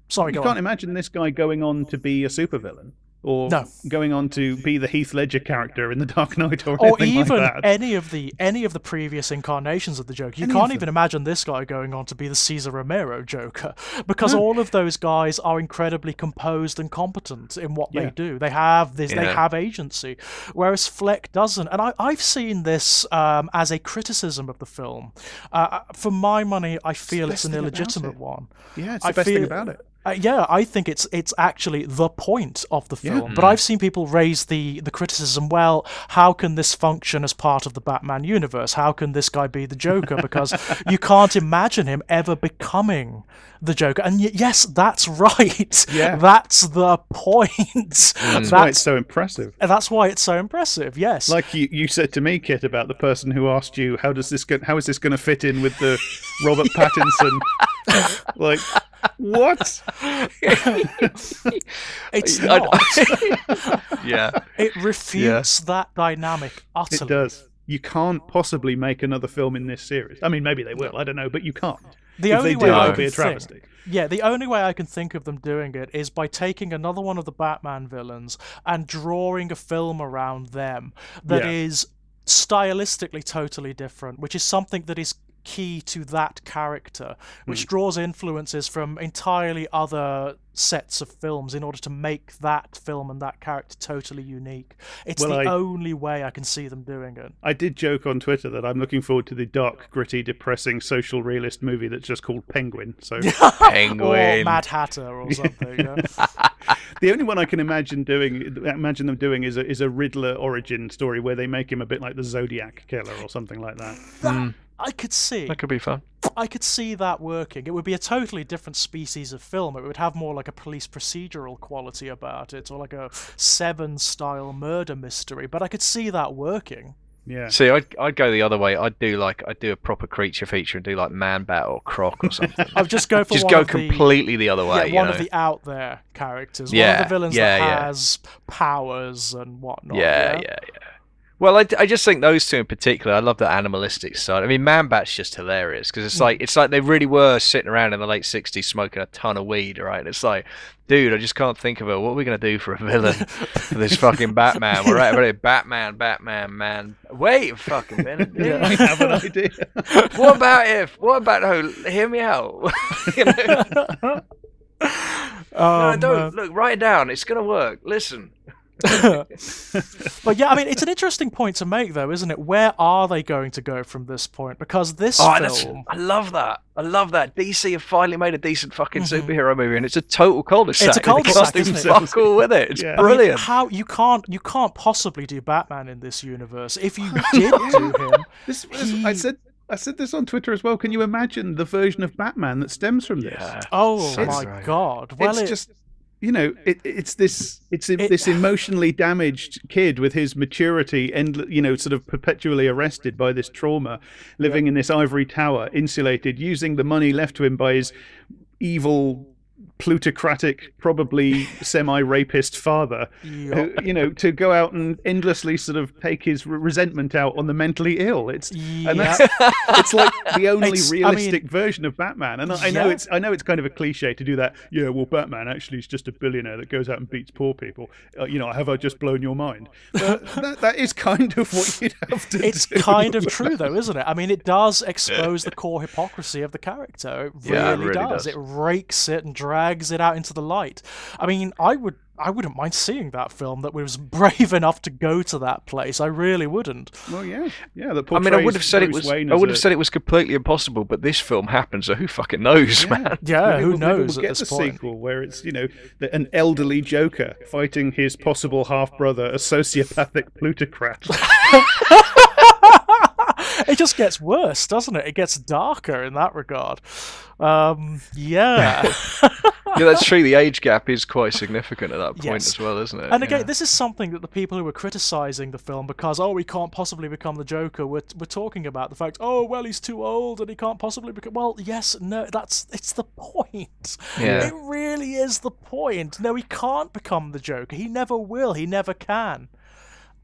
Sorry, you can't imagine this guy going on to be a supervillain, or going on to be the Heath Ledger character in The Dark Knight, or anything even like that. any of the previous incarnations of the Joker. You can't even imagine this guy going on to be the Cesar Romero Joker, because all of those guys are incredibly composed and competent in what they do. They have they have agency, whereas Fleck doesn't. And I've seen this as a criticism of the film. For my money, I feel it's an illegitimate one. Yeah, it's the best thing about it. I think it's actually the point of the film. But I've seen people raise the criticism, well, how can this function as part of the Batman universe? How can this guy be the Joker? Because you can't imagine him ever becoming the Joker. And yes, that's right. Yeah. That's the point. That's why it's so impressive. That's why it's so impressive, yes. Like you said to me, Kit, about the person who asked you, how is this going to fit in with the Robert Pattinson? Like, what? It's not. Yeah. It refutes that dynamic utterly. It does. You can't possibly make another film in this series. I mean, maybe they will. I don't know, but you can't. The if only they way do, I it'll be a can travesty. think, the only way I can think of them doing it is by taking another one of the Batman villains and drawing a film around them that is stylistically totally different, which is something that is key to that character, which draws influences from entirely other sets of films in order to make that film and that character totally unique. It's the only way I can see them doing it. I did joke on Twitter that I'm looking forward to the dark, gritty, depressing social realist movie that's just called Penguin. So Penguin, or Mad Hatter, or something. The only one I can imagine them doing is a Riddler origin story where they make him a bit like the Zodiac killer or something like that. I could see. That could be fun. I could see that working. It would be a totally different species of film. It would have more like a police procedural quality about it, or like a Seven-style murder mystery. But I could see that working. Yeah. See, I'd go the other way. I'd do a proper creature feature and do like Man Bat or Croc or something. I'd just go for completely the other way. Yeah, one of the out there characters. One of the villains that has powers and whatnot. Yeah. Well, I just think those two in particular. I love the animalistic side. I mean, Man Bat's just hilarious because it's like they really were sitting around in the late '60s smoking a ton of weed, right? And it's like, dude, I just can't think of it. What are we gonna do for a villain for this fucking Batman? We're right, Batman, man. Wait a fucking minute, dude. I have an idea. What about hear me out? Don't look. Write it down. It's gonna work. Listen. But yeah, I mean, it's an interesting point to make, though, isn't it? Where are they going to go from this point? Because this film... I love that. DC have finally made a decent fucking superhero movie, and it's a total cul-de-sac. It's a cul-de-sac, isn't it? Fuck all with it. It's brilliant. I mean, you can't possibly do Batman in this universe. If you did do him... I said this on Twitter as well. Can you imagine the version of Batman that stems from this? Oh, my God. Well, it's just... You know, it's this emotionally damaged kid with his maturity sort of perpetually arrested by this trauma, living in this ivory tower, insulated, using the money left to him by his evil, plutocratic, probably semi-rapist father, who, to go out and endlessly sort of take his resentment out on the mentally ill. It's like the only realistic version of Batman. And I know it's kind of a cliche to do that. Yeah, well, Batman actually is just a billionaire that goes out and beats poor people. Have I just blown your mind? But that is kind of what you'd have to do. It's kind of true, though, isn't it? I mean, it does expose the core hypocrisy of the character. It really does. It rakes it and drags it out into the light. I mean, I wouldn't mind seeing that film that was brave enough to go to that place. I really wouldn't. Well, yeah. I mean, I would have said it was completely impossible, but this film happened, so who fucking knows, man? Yeah, who knows? We'll get the sequel where it's an elderly Joker fighting his possible half brother, a sociopathic plutocrat. It just gets worse, doesn't it? It gets darker in that regard. Yeah, that's true. The age gap is quite significant at that point as well, isn't it? And again, this is something that the people who were criticising the film because, we can't possibly become the Joker, we're talking about the fact, he's too old and he can't possibly become... Well, yes, no, it's the point. Yeah. It really is the point. No, he can't become the Joker. He never will. He never can.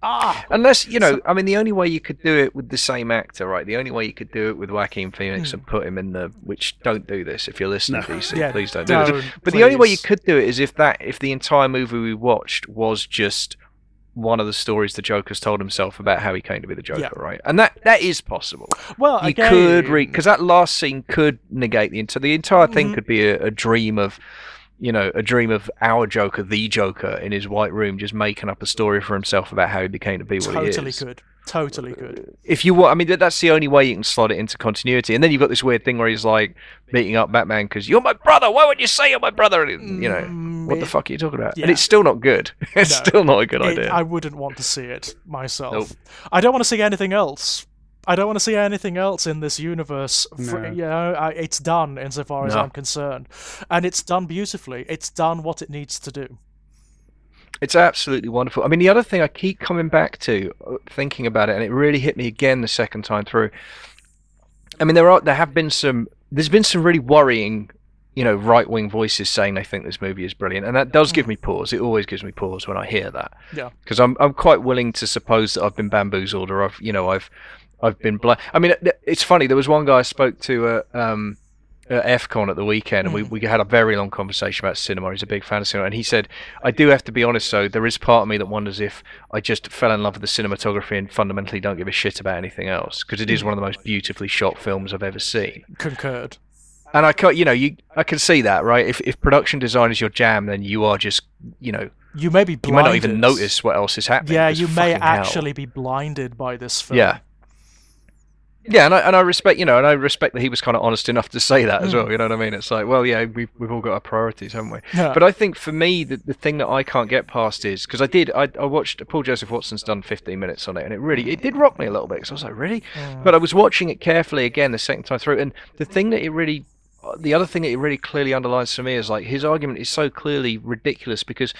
Unless, I mean, the only way you could do it with the same actor, right? The only way you could do it with Joaquin Phoenix and put him in which don't do this. If you're listening, DC, please don't do this. But the only way you could do it is if the entire movie we watched was just one of the stories the Joker's told himself about how he came to be the Joker, right? And that is possible. Well, you could read, because that last scene could negate the entire thing could be a dream of a dream of our Joker, the Joker, in his white room, just making up a story for himself about how he became to be what he is. Totally could. If you want, I mean, that's the only way you can slot it into continuity. And then you've got this weird thing where he's like beating up Batman because you're my brother. Why would you say you're my brother? What the fuck are you talking about? Yeah. And it's still not good. It's still not a good idea. I wouldn't want to see it myself. Nope. I don't want to see anything else. I don't want to see anything else in this universe. No. It's done insofar as I'm concerned, and it's done beautifully. It's done what it needs to do. It's absolutely wonderful. I mean, the other thing I keep coming back to, thinking about it, and it really hit me again the second time through. I mean, there's been some really worrying, right-wing voices saying they think this movie is brilliant, and that does give me pause. It always gives me pause when I hear that. Yeah. Because I'm quite willing to suppose that I've been bamboozled, or I've been blind. I mean, it's funny. There was one guy I spoke to at FCon at the weekend, and we had a very long conversation about cinema. He's a big fan of cinema, and he said, I do have to be honest, though, there is part of me that wonders if I just fell in love with the cinematography and fundamentally don't give a shit about anything else, because it is one of the most beautifully shot films I've ever seen. Concurred. And I can see that, right? If production design is your jam, then you are just, you may be blinded. You might not even notice what else is happening. Yeah, you may actually be blinded by this film. Yeah. Yeah, and I respect, I respect that he was kind of honest enough to say that as well. You know what I mean? It's like, well, yeah, we've all got our priorities, haven't we? Yeah. But I think for me, the thing that I can't get past is because I watched Paul Joseph Watson's done 15 minutes on it, and it did rock me a little bit because I was like, really? But I was watching it carefully again the second time through, and the other thing that it really clearly underlines for me is like his argument is so clearly ridiculous because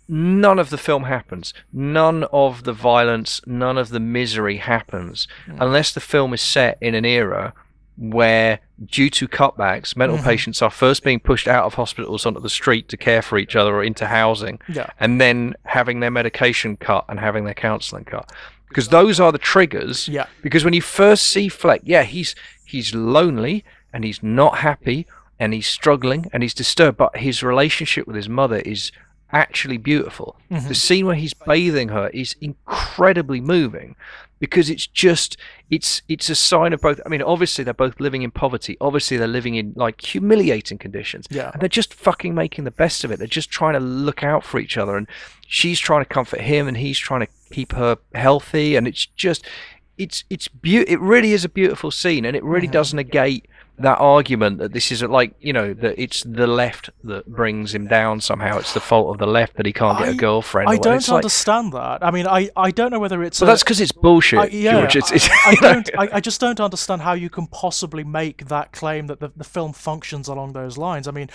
none of the film happens, none of the violence, none of the misery happens unless the film is set in an era where, due to cutbacks, mental patients are first being pushed out of hospitals onto the street to care for each other or into housing, and then having their medication cut and having their counselling cut. Because those are the triggers. Yeah. Because when you first see Fleck, he's lonely, and he's not happy, and he's struggling, and he's disturbed, but his relationship with his mother is actually beautiful. The scene where he's bathing her is incredibly moving, because it's a sign of both. I mean, obviously they're both living in poverty. Obviously they're living in like humiliating conditions. Yeah. And they're just fucking making the best of it. They're just trying to look out for each other, and she's trying to comfort him, and he's trying to keep her healthy, and it's just, it really is a beautiful scene, and it really does negate that argument that this is like, that it's the left that brings him down somehow. It's the fault of the left that he can't get a girlfriend. I don't understand that. I mean, I don't know whether it's. Well, that's because it's bullshit, George. I just don't understand how you can possibly make that claim that the film functions along those lines. I mean,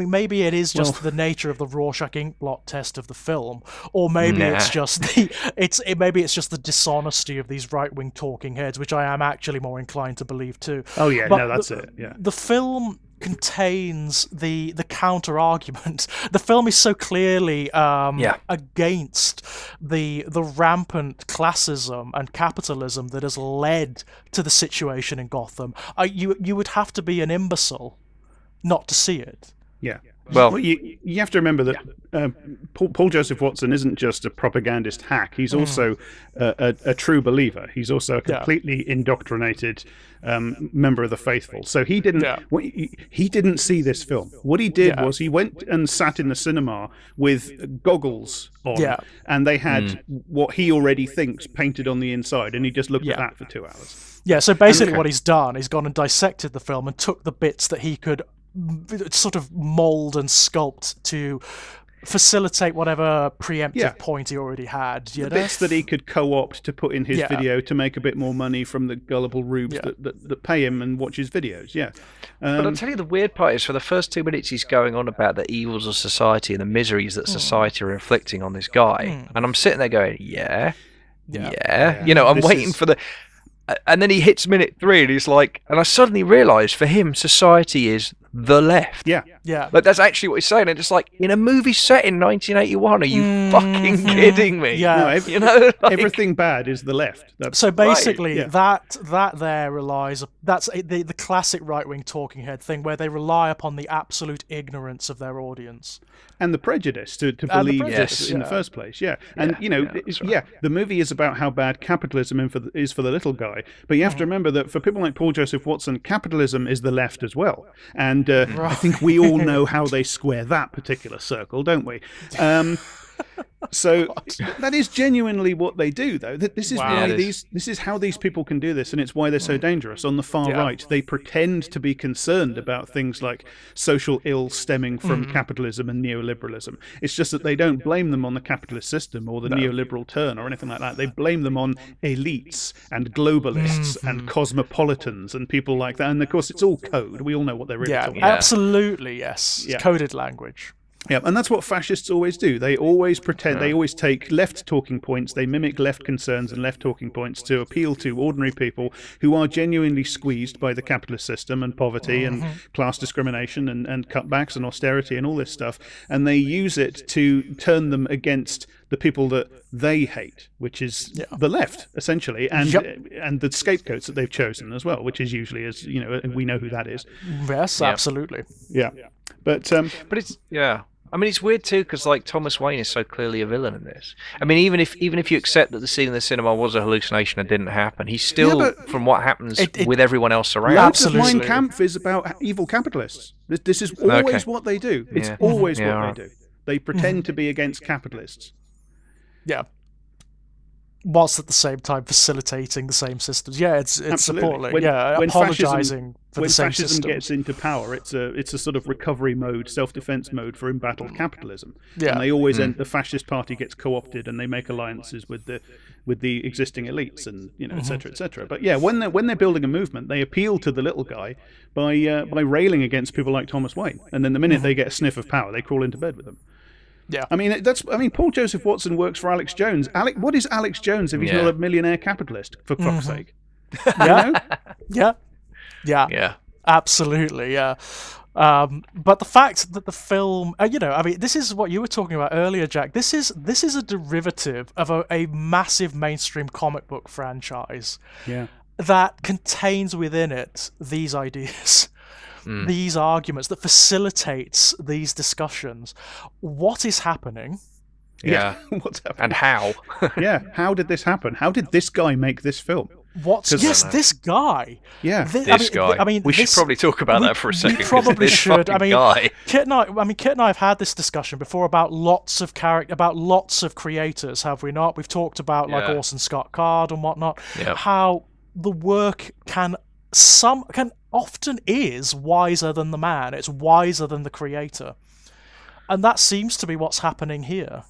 maybe it is just the nature of the Rorschach inkblot test of the film, or maybe it's just maybe it's just the dishonesty of these right-wing talking heads, which I am actually more inclined to believe too. Oh yeah. No, that's it. Yeah. The film contains the counter argument. The film is so clearly against the rampant classism and capitalism that has led to the situation in Gotham. You would have to be an imbecile not to see it. Yeah. Well, you have to remember that Paul Joseph Watson isn't just a propagandist hack. He's also a true believer. He's also a completely indoctrinated member of the faithful. So he didn't see this film. What he did was he went and sat in the cinema with goggles on, and they had what he already thinks painted on the inside, and he just looked at that for 2 hours. Yeah, so basically what he's done, he's gone and dissected the film and took the bits that he could sort of mold and sculpt to facilitate whatever preemptive point he already had. The bits that he could co-opt to put in his video to make a bit more money from the gullible rubes that pay him and watch his videos. But I'll tell you, the weird part is for the first 2 minutes he's going on about the evils of society and the miseries that society are inflicting on this guy, and I'm sitting there going, I'm waiting for the. And then he hits minute 3 and he's like, and I suddenly realised for him, society is the left. Yeah. Like that's actually what he's saying. And it's like, in a movie set in 1981, are you fucking kidding me? Yeah. Everything bad is the left. So basically, that there relies. That's the classic right-wing talking head thing, where they rely upon the absolute ignorance of their audience and the prejudice to believe this in the first place. And the movie is about how bad capitalism is for the little guy. But you have to remember that for people like Paul Joseph Watson, capitalism is the left as well. And And I think we all know how they square that particular circle, don't we? So that is genuinely what they do, though. This is why this is how these people can do this, and it's why they're so dangerous. On the far right, they pretend to be concerned about things like social ills stemming from capitalism and neoliberalism. It's just that they don't blame them on the capitalist system or the neoliberal turn or anything like that. They blame them on elites and globalists and cosmopolitans and people like that. And of course, it's all code. We all know what they're really talking about. Absolutely, yes. It's coded language. Yeah, and that's what fascists always do. They always pretend, they always take left talking points, they mimic left concerns and left talking points to appeal to ordinary people who are genuinely squeezed by the capitalist system and poverty and class discrimination and cutbacks and austerity and all this stuff. And they use it to turn them against the people that they hate, which is the left, essentially, and the scapegoats that they've chosen as well, which is usually, as you know, we know who that is. Yes, absolutely. Yeah. But it's I mean, it's weird too because like Thomas Wayne is so clearly a villain in this. I mean, even if you accept that the scene in the cinema was a hallucination and didn't happen, he's still from what happens with everyone else around. Absolutely. Mein Kampf is about evil capitalists. This is always what they do. It's always what they do. They pretend to be against capitalists. Yeah. Whilst at the same time facilitating the same systems. Yeah, it's appalling. When apologising for the same systems. When fascism gets into power, it's a sort of recovery mode, self-defense mode for embattled capitalism. Yeah. And they always end. The fascist party gets co-opted, and they make alliances with the existing elites, and et cetera, et cetera. But yeah, when they're building a movement, they appeal to the little guy by railing against people like Thomas Wayne, and then the minute they get a sniff of power, they crawl into bed with them. Yeah, I mean, Paul Joseph Watson works for Alex Jones. What is Alex Jones if he's not a millionaire capitalist? For fuck's sake. Yeah, absolutely. Yeah, but the fact that the film, I mean, this is what you were talking about earlier, Jack. This is a derivative of a massive mainstream comic book franchise. Yeah, that contains within it these ideas. These arguments that facilitates these discussions. What is happening? Yeah. What's happening? And how? How did this happen? How did this guy make this film? This guy. Yeah, this guy. I mean, we should probably talk about that for a second. We probably should. I mean, guy. Kit and I have had this discussion before about lots of creators, have we not? We've talked about like Orson Scott Card and whatnot. Yep. How the work can often is wiser than the man. It's wiser than the creator. And that seems to be what's happening here.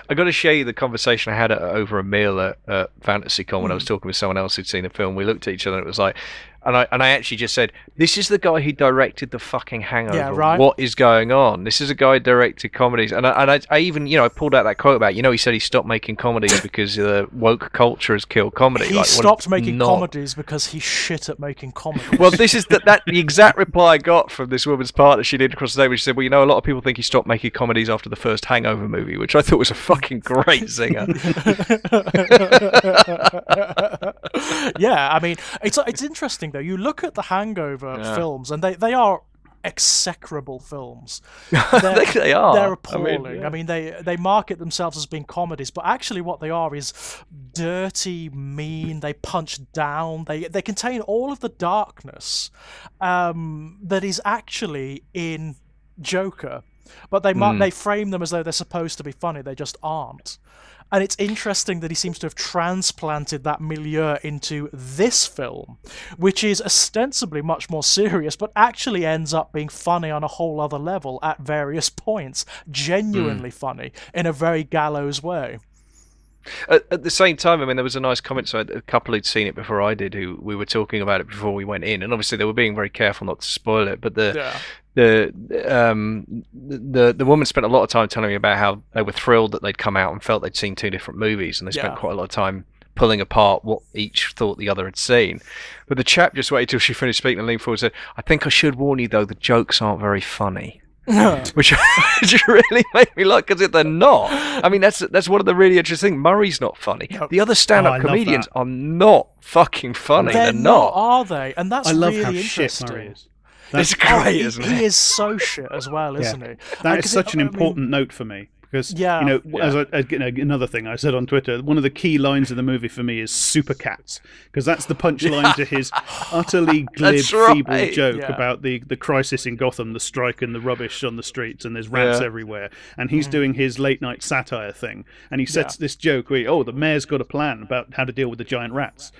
I got to share you the conversation I had over a meal at FantasyCon when I was talking with someone else who'd seen the film. We looked at each other and it was like, and I actually just said, this is the guy who directed the fucking Hangover. Yeah, right. What is going on? This is a guy who directed comedies. And I even, I pulled out that quote about, he said he stopped making comedies because the woke culture has killed comedy. He stopped making comedies because he's shit at making comedies. Well, this is the exact reply I got from this woman's partner. She did across the table. She said, well, a lot of people think he stopped making comedies after the first Hangover movie, which I thought was a fucking great zinger. Yeah, I mean, it's interesting though. You look at the Hangover films, and they are execrable films. I think they are. They're appalling. I mean, they market themselves as being comedies, but actually what they are is dirty, mean. They punch down. They contain all of the darkness that is actually in Joker, but they frame them as though they're supposed to be funny. They just aren't. And it's interesting that he seems to have transplanted that milieu into this film, which is ostensibly much more serious, but actually ends up being funny on a whole other level at various points. Genuinely funny, in a very gallows way. At the same time, I mean, there was a nice comment. So a couple who'd seen it before I did, who we were talking about it before we went in, and obviously they were being very careful not to spoil it. But the woman spent a lot of time telling me about how they were thrilled that they'd come out and felt they'd seen two different movies, and they spent quite a lot of time pulling apart what each thought the other had seen. But the chap just waited till she finished speaking and leaned forward and said, "I think I should warn you though, the jokes aren't very funny." Which really made me laugh because they're not. I mean, that's one of the really interesting things. Murray's not funny. The other stand-up comedians are not fucking funny. They're not, are they? And that's really interesting. Shit Murray is. It's great, isn't it? He is so shit as well, isn't he? That is such an important note for me. Because another thing I said on Twitter, one of the key lines in the movie for me is "super cats," because that's the punchline to his utterly glib, feeble joke about the crisis in Gotham, the strike and the rubbish on the streets, and there's rats everywhere. And he's doing his late night satire thing, and he sets this joke where, the mayor's got a plan about how to deal with the giant rats.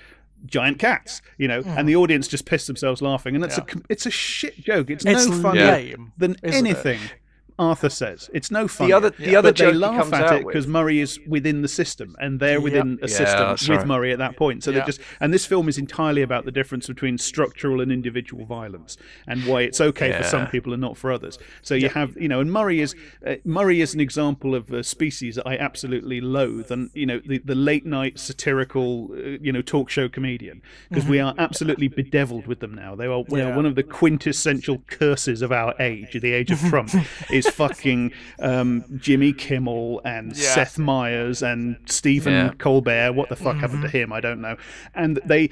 Giant cats, and the audience just piss themselves laughing, and it's a shit joke. It's no funnier than anything Arthur says. It's no fun. The other joke they laugh at it because Murray is within the system, and they're within a system with Murray at that point. So and this film is entirely about the difference between structural and individual violence, and why it's okay for some people and not for others. So you have, and Murray is an example of a species that I absolutely loathe, and the late night satirical, talk show comedian, because we are absolutely bedeviled with them now. They are one of the quintessential curses of our age, the age of Trump, is fucking Jimmy Kimmel and Seth Meyers and Stephen Colbert. What the fuck happened to him? I don't know. And they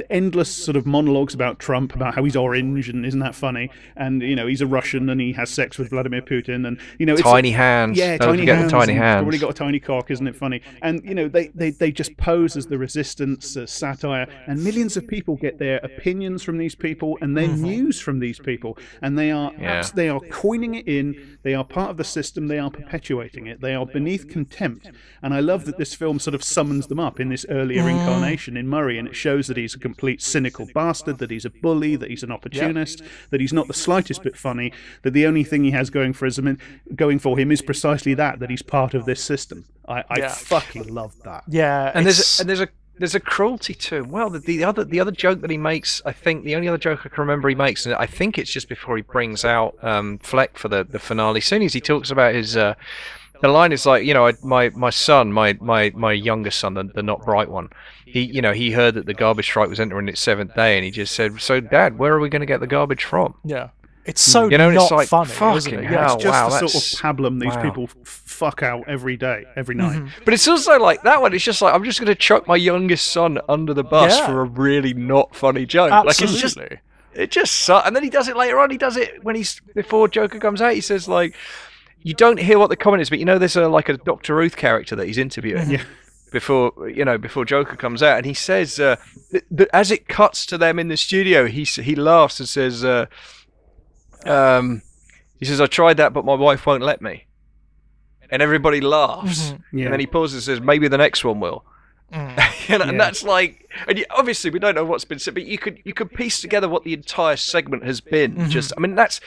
endless sort of monologues about Trump, about how he's orange and isn't that funny? And he's a Russian and he has sex with Vladimir Putin, and it's tiny hands. Yeah, tiny hands. Probably got a tiny cock, isn't it funny? And they just pose as the resistance, satire, and millions of people get their opinions from these people and their news from these people, and they are coining it in. They are part of the system. They are perpetuating it. They are beneath contempt. And I love that this film sort of summons them up in this earlier incarnation in Murray, and it shows that he's a complete cynical bastard, that he's a bully, that he's an opportunist, that he's not the slightest bit funny, that the only thing he has going for him is precisely that he's part of this system. I fucking love that. Yeah, and there's a cruelty to him. Well, the other joke that he makes, I think the only other joke I can remember he makes, and I think it's just before he brings out Fleck for the finale scene, is he talks about his. The line is like, my son, my younger son, the not bright one. He heard that the garbage strike was entering its 7th day, and he just said, "So, Dad, where are we going to get the garbage from?" Yeah. It's so not it's like, funny, isn't it? Yeah, it's just the sort of pablum these people fuck out every day, every night. But it's also like that one. It's just like, I'm just going to chuck my youngest son under the bus for a really not funny joke. Absolutely. It just sucks. And then he does it later on. He does it before Joker comes out. He says like, you don't hear what the comment is, but there's a Dr. Ruth character that he's interviewing. Yeah. Before Joker comes out, and he says as it cuts to them in the studio, he laughs and says. He says, "I tried that, but my wife won't let me," and everybody laughs. And then he pauses and says, "Maybe the next one will." And that's like, and obviously we don't know what's been said, but you could piece together what the entire segment has been. That's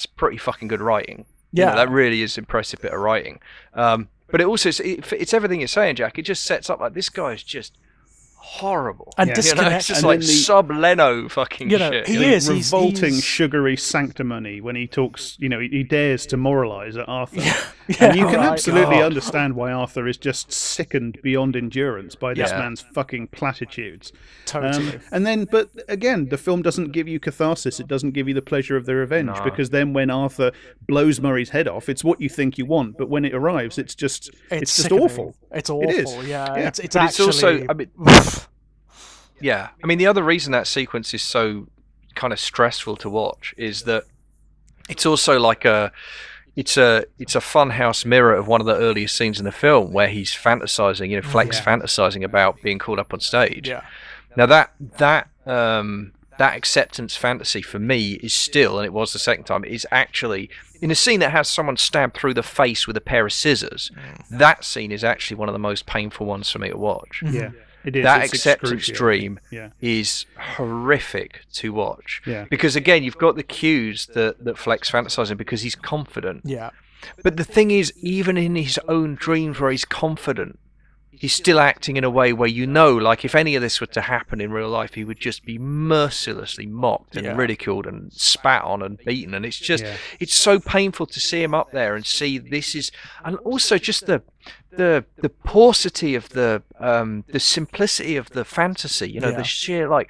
pretty fucking good writing. Yeah, that really is impressive bit of writing. But it also it's everything you're saying, Jack. It just sets up like this guy is just horrible and disconnected. It's just like sub-Leno fucking shit. He is revolting, sugary sanctimony when he talks. He dares to moralise at Arthur, and you can absolutely understand why Arthur is just sickened beyond endurance by this man's fucking platitudes. Totally. But again, the film doesn't give you catharsis. It doesn't give you the pleasure of the revenge, because then when Arthur blows Murray's head off, it's what you think you want, but when it arrives, it's just awful. It's awful. It is. Yeah. It's but actually. It's also. I mean, the other reason that sequence is so kind of stressful to watch is that it's also like it's a funhouse mirror of one of the earliest scenes in the film where he's fantasizing, Fleck's fantasizing about being called up on stage. Yeah. Now that acceptance fantasy for me is still, and it was the second time, is actually in a scene that has someone stabbed through the face with a pair of scissors. That scene is actually one of the most painful ones for me to watch. Yeah. It is. That acceptance dream is horrific to watch. Yeah. Because again, you've got the cues that Fleck's fantasizing because he's confident. Yeah. But the thing is, even in his own dreams where he's confident, he's still acting in a way where like if any of this were to happen in real life, he would just be mercilessly mocked and ridiculed and spat on and beaten. And it's just, it's so painful to see him up there and see this is, and also just the paucity of the simplicity of the fantasy, the sheer like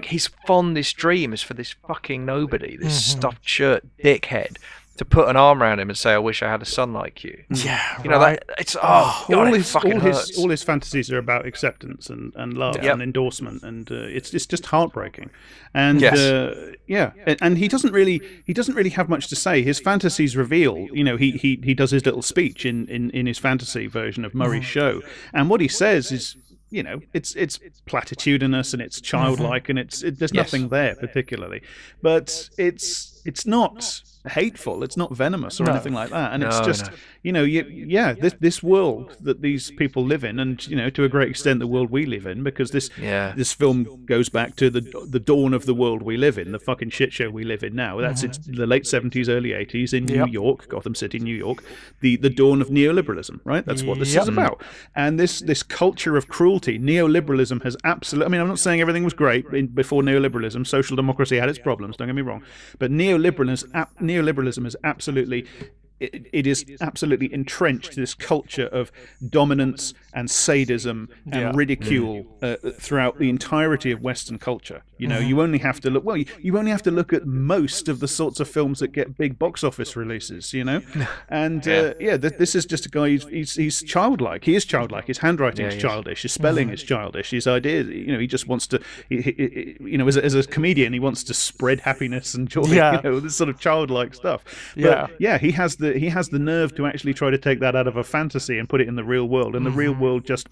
his fondest dream is for this fucking nobody, this stuffed shirt dickhead to put an arm around him and say, "I wish I had a son like you." Yeah, you know that it's all his fantasies are about acceptance and love and endorsement, and it's just heartbreaking. And and he doesn't really have much to say. His fantasies reveal, you know, he does his little speech in his fantasy version of Murray's show, and what he says is, you know, it's platitudinous and it's childlike and there's nothing there particularly, but it's not hateful, it's not venomous or anything like that, and it's just you know, this world that these people live in, and you know, to a great extent the world we live in, because this film goes back to the dawn of the world we live in, the fucking shit show we live in now. That's it's the late 70s, early 80s in New York, Gotham City, New York, the dawn of neoliberalism, right? That's what this is about. And this culture of cruelty, neoliberalism has absolutely, I mean, I'm not saying everything was great before neoliberalism. Social democracy had its problems, don't get me wrong, but neoliberalism is absolutely, it is absolutely entrenched this culture of dominance and sadism and ridicule throughout the entirety of Western culture. You know, you only have to look. Well, you only have to look at most of the sorts of films that get big box office releases. You know, and this is just a guy. He's childlike. He is childlike. His handwriting is childish. His spelling is childish. His ideas. You know, he just wants to. You know, as a comedian, he wants to spread happiness and joy. Yeah. You know, this sort of childlike stuff. But he has the nerve to actually try to take that out of a fantasy and put it in the real world, and the real world just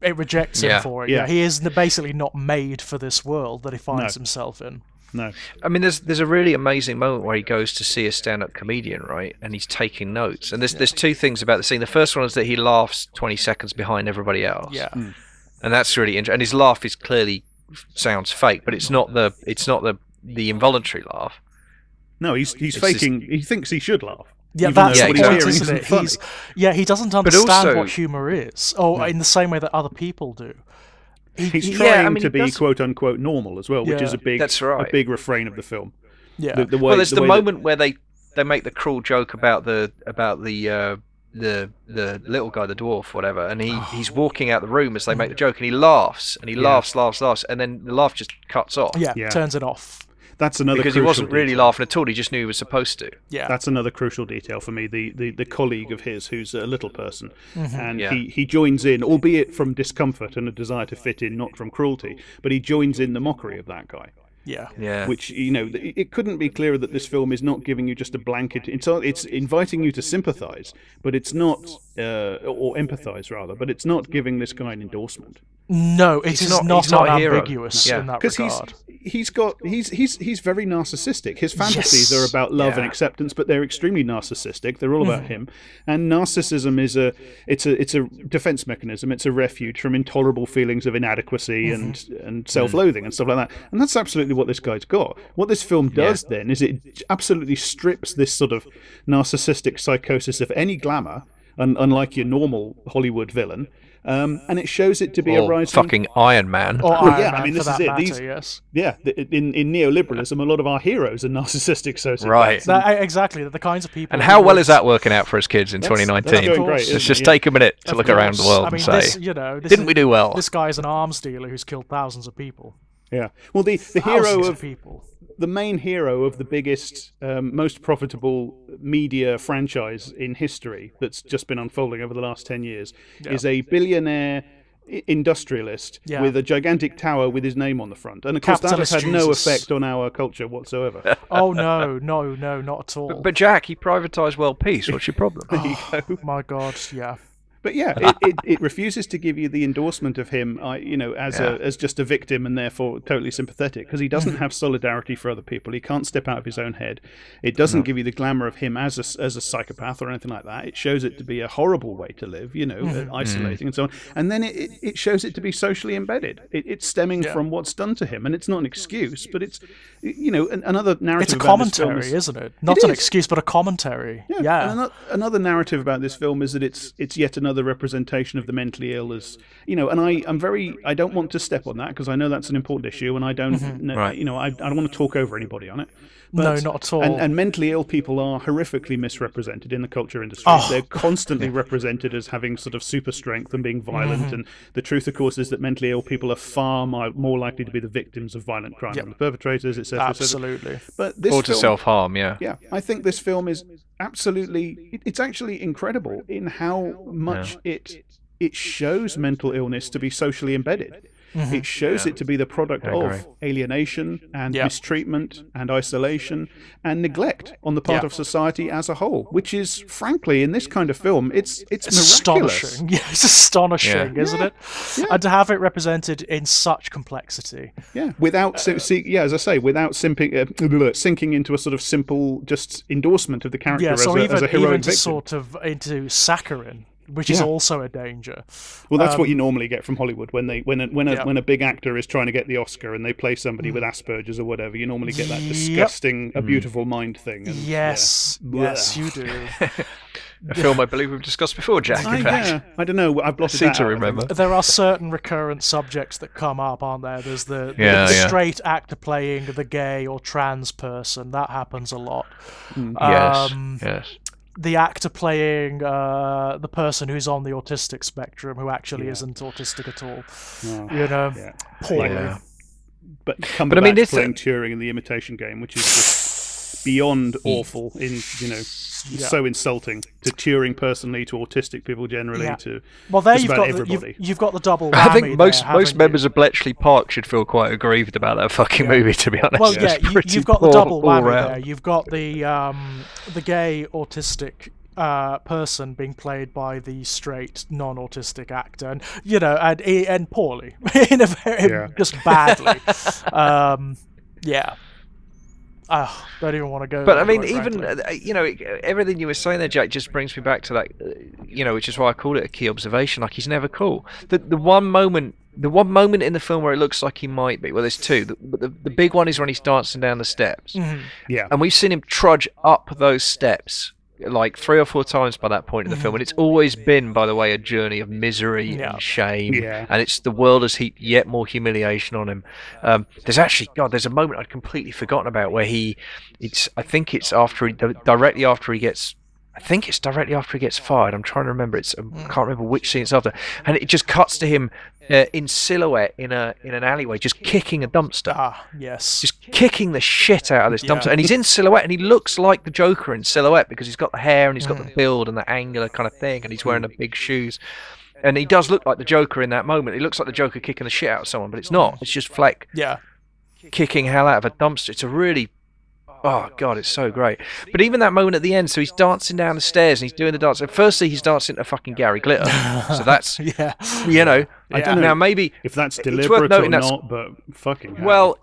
it rejects him for it. He is basically not made for this world that he finds himself in. No, I mean, there's a really amazing moment where he goes to see a stand-up comedian, right, and he's taking notes. And there's two things about the scene. The first one is that he laughs 20 seconds behind everybody else. Yeah, and that's really interesting. And his laugh is clearly sounds fake, but it's not the involuntary laugh. No, he's faking. He thinks he should laugh. Yeah, that's the point, isn't it? He doesn't understand what humour is, in the same way that other people do. He's trying to be quote unquote normal as well, which is a big refrain of the film. Yeah. There's the moment where they make the cruel joke about the little guy, the dwarf, whatever, and he's walking out the room as they make the joke, and he laughs, and he laughs, and then the laugh just cuts off. Yeah, turns it off. That's another because he wasn't really laughing at all. He just knew he was supposed to. Yeah, that's another crucial detail for me. The colleague of his who's a little person, and he joins in, albeit from discomfort and a desire to fit in, not from cruelty, but he joins in the mockery of that guy. Yeah. Which, you know, it couldn't be clearer that this film is not giving you just a blanket. It's inviting you to sympathise, but it's not, or empathise rather, but it's not giving this guy an endorsement. No, it's not ambiguous in that regard. He's very narcissistic. His fantasies are about love and acceptance, but they're extremely narcissistic. They're all about him. And narcissism is a defense mechanism. It's a refuge from intolerable feelings of inadequacy and self-loathing and stuff like that. And that's absolutely what this guy's got. What this film does then is it absolutely strips this sort of narcissistic psychosis of any glamour, unlike your normal Hollywood villain. And it shows it to be a rising fucking Iron Man. Or Iron Man, I mean, this is it. In neoliberalism, a lot of our heroes are narcissistic sociopaths. Right. Exactly. The kinds of people. And how well is that working out for us kids in 2019? That's going great, Let's just take a minute to look around the world and say, didn't we do well? This guy's an arms dealer who's killed thousands of people. Yeah. Well, the hero of people. The main hero of the biggest, most profitable media franchise in history that's just been unfolding over the last 10 years is a billionaire industrialist with a gigantic tower with his name on the front. And of course that has had no effect on our culture whatsoever. Oh, no, not at all. But Jack, he privatised world peace. What's your problem? There you go. My God, yeah. But it refuses to give you the endorsement of him, as just a victim and therefore totally sympathetic, because he doesn't have solidarity for other people. He can't step out of his own head. It doesn't give you the glamour of him as a psychopath or anything like that. It shows it to be a horrible way to live, isolating and so on. And then it shows it to be socially embedded. It's stemming from what's done to him, and it's not an excuse, but it's another narrative. It's a commentary, isn't it? Not an excuse, but a commentary. Yeah. And another narrative about this film is that it's yet another another representation of the mentally ill as, and I don't want to step on that because I know that's an important issue, and I don't, I don't want to talk over anybody on it. But, no, not at all. And mentally ill people are horrifically misrepresented in the culture industry. They're constantly represented as having sort of super strength and being violent. And the truth, of course, is that mentally ill people are far more likely to be the victims of violent crime than the perpetrators, etc. Absolutely. But this or to self-harm, Yeah, I think this film is absolutely... It's actually incredible in how much it shows mental illness to be socially embedded. It shows it to be the product of alienation and mistreatment and isolation and neglect on the part of society as a whole, which is, frankly, in this kind of film, it's miraculous. Astonishing. Yeah, it's astonishing, isn't it? Yeah. And to have it represented in such complexity. Yeah, without, as I say, without sinking into a sort of simple just endorsement of the character as a heroic even victim. Sort of into saccharine, which is also a danger. Well, that's what you normally get from Hollywood when a big actor is trying to get the Oscar and they play somebody with Asperger's or whatever. You normally get that disgusting, A Beautiful Mind thing. And, yes, you do. A film I believe we've discussed before, Jack. I don't know. I've blotted that out. To remember. There are certain recurrent subjects that come up, aren't there? There's the straight actor playing the gay or trans person. That happens a lot. Yes. The actor playing the person who's on the autistic spectrum, who actually isn't autistic at all. Poorly. But Cumberbatch playing Turing in The Imitation Game, which is just beyond awful. So insulting to Turing personally, to autistic people generally, to everybody. You've got the double whammy. I think most members of Bletchley Park should feel quite aggrieved about that fucking movie, to be honest. Well, you've got the double whammy there. You've got the gay autistic person being played by the straight non-autistic actor, and poorly, in a very just badly. Don't even want to go. But I mean, even everything you were saying there, Jack, just brings me back to that. Which is why I called it a key observation. Like, he's never cool. The one moment in the film where it looks like he might be. Well, there's two. The big one is when he's dancing down the steps. Yeah. And we've seen him trudge up those steps like 3 or 4 times by that point in the film, and it's always been, by the way, a journey of misery and shame, and it's the world has heaped yet more humiliation on him. There's a moment I'd completely forgotten about where directly after he gets fired. I'm trying to remember. I can't remember which scene it's after, and it just cuts to him in silhouette in an alleyway, just kicking a dumpster. Just kicking the shit out of this dumpster, and he's in silhouette, and he looks like the Joker in silhouette because he's got the hair and he's got the build and the angular kind of thing, and he's wearing the big shoes, and he does look like the Joker in that moment. He looks like the Joker kicking the shit out of someone, but it's not. It's just Fleck kicking hell out of a dumpster. It's a really... Oh, God, it's so great. But even that moment at the end, so he's dancing down the stairs and he's doing the dance. And firstly, he's dancing to fucking Gary Glitter. So that's, I don't know. Now, maybe if that's deliberate or not, but fucking hell. Well,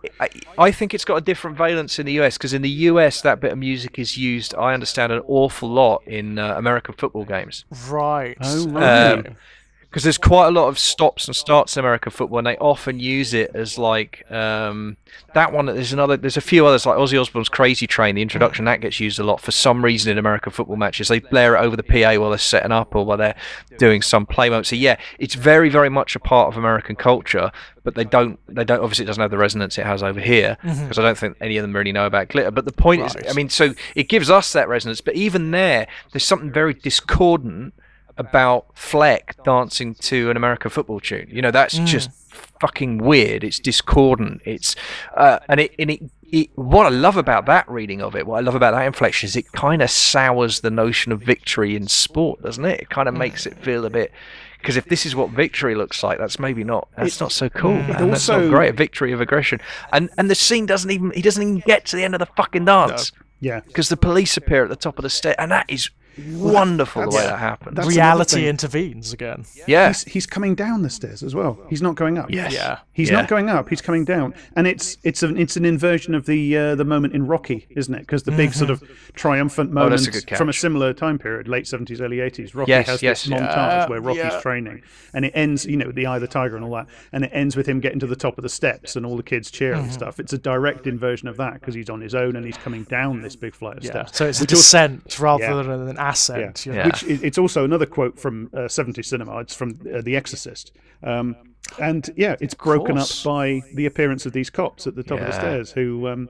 I think it's got a different valence in the US, because in the US, that bit of music is used, I understand, an awful lot in American football games. Right. Oh, right. Because there's quite a lot of stops and starts in American football, and they often use it as like that one. There's a few others, like Ozzy Osbourne's "Crazy Train." The introduction that gets used a lot for some reason in American football matches. They blare it over the PA while they're setting up or while they're doing some play moment. So yeah, it's very, very much a part of American culture, but they don't. Obviously, it doesn't have the resonance it has over here, because I don't think any of them really know about glitter. But the point is, I mean, so it gives us that resonance, but even there's something very discordant about Fleck dancing to an American football tune. That's just fucking weird. It's discordant. It's what I love about that reading of it, what I love about that inflection, is it kind of sours the notion of victory in sport, doesn't it? It kind of makes it feel a bit, because if this is what victory looks like, that's maybe not. That's not so cool. That's not great. A victory of aggression, and the scene doesn't even get to the end of the fucking dance. No. Yeah, because the police appear at the top of the stairs, and that is wonderful the way that happens. Reality intervenes again. Yeah, he's coming down the stairs as well. He's not going up. Yes. Yeah. He's not going up; he's coming down, and it's an inversion of the moment in Rocky, isn't it? Because the big sort of triumphant moment from a similar time period, late 70s, early 80s. Rocky has this montage where Rocky's training, and it ends, the Eye of the Tiger and all that, and it ends with him getting to the top of the steps and all the kids cheer and stuff. It's a direct inversion of that because he's on his own and he's coming down this big flight of steps. So it's a descent rather than an ascent. Which it's also another quote from 70s cinema. It's from The Exorcist. And it's broken up by the appearance of these cops at the top of the stairs. Who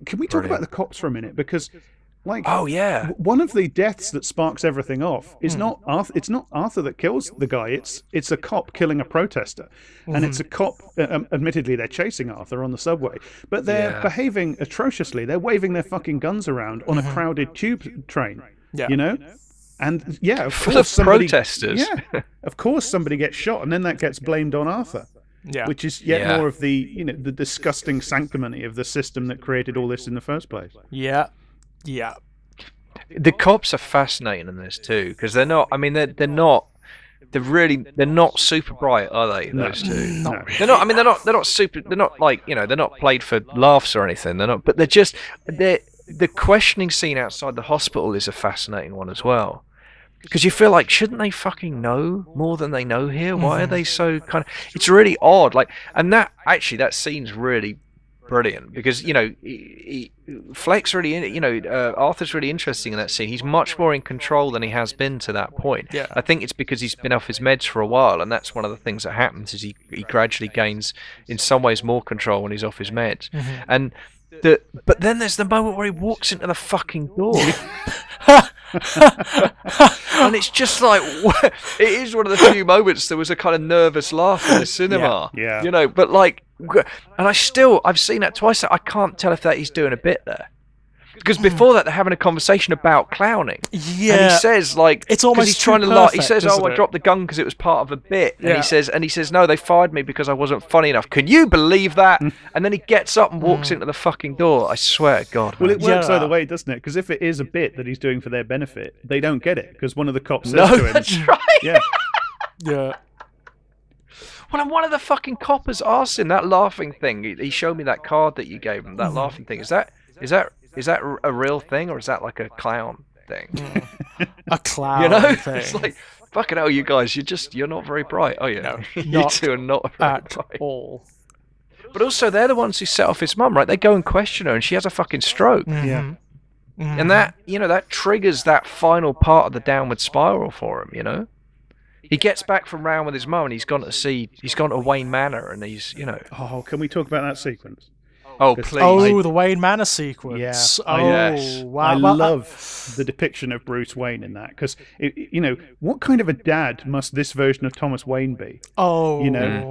can we talk about the cops for a minute? Because, one of the deaths that sparks everything off is not Arthur. It's not Arthur that kills the guy. It's a cop killing a protester, and it's a cop. Admittedly, they're chasing Arthur on the subway, but they're behaving atrociously. They're waving their fucking guns around on a crowded tube train. And of course, protesters. Of course, somebody gets shot, and then that gets blamed on Arthur. Which is yet more of the the disgusting sanctimony of the system that created all this in the first place. Yeah. The cops are fascinating in this too because they're not. I mean, they're not. They're not super bright, are they? Those two. Not really. They're not. I mean, they're not super. They're not like they're not played for laughs or anything. They're not. But they're just. The questioning scene outside the hospital is a fascinating one as well. Because you feel like, shouldn't they fucking know more than they know here? Why are they so kind of... It's really odd. And that scene's really brilliant. Because, Fleck's really... Arthur's really interesting in that scene. He's much more in control than he has been to that point. Yeah. I think it's because he's been off his meds for a while, and that's one of the things that happens, is he gradually gains, in some ways, more control when he's off his meds. And... But then there's the moment where he walks into the fucking door. And it's just like, it is one of the few moments there was a kind of nervous laugh in the cinema. But and I've seen that twice. I can't tell if that he's doing a bit there. Because before that, they're having a conversation about clowning. Yeah. And he says, it's almost he's trying to lie. He says, I dropped the gun because it was part of a bit. And he says, no, they fired me because I wasn't funny enough. Can you believe that? And then he gets up and walks into the fucking door. I swear to God. Well, it works either way, doesn't it? Because if it is a bit that he's doing for their benefit, they don't get it. Because one of the cops says to him... that's right. Yeah. Yeah. Well, and one of the fucking coppers asked him that laughing thing. He showed me that card that you gave him, that laughing thing. Is that a real thing, or is that like a clown thing? A clown thing. It's like, fucking hell, you guys, you're not very bright, are you? No, you two are not very at bright. all. But also, they're the ones who set off his mum, right? They go and question her, and she has a fucking stroke. Yeah. And that, that triggers that final part of the downward spiral for him, He gets back from round with his mum, and he's gone to Wayne Manor, and he's, Oh, can we talk about that sequence? Oh, please. Oh, the Wayne Manor sequence. Yeah. Wow. I love the depiction of Bruce Wayne in that. Because, what kind of a dad must this version of Thomas Wayne be? Oh,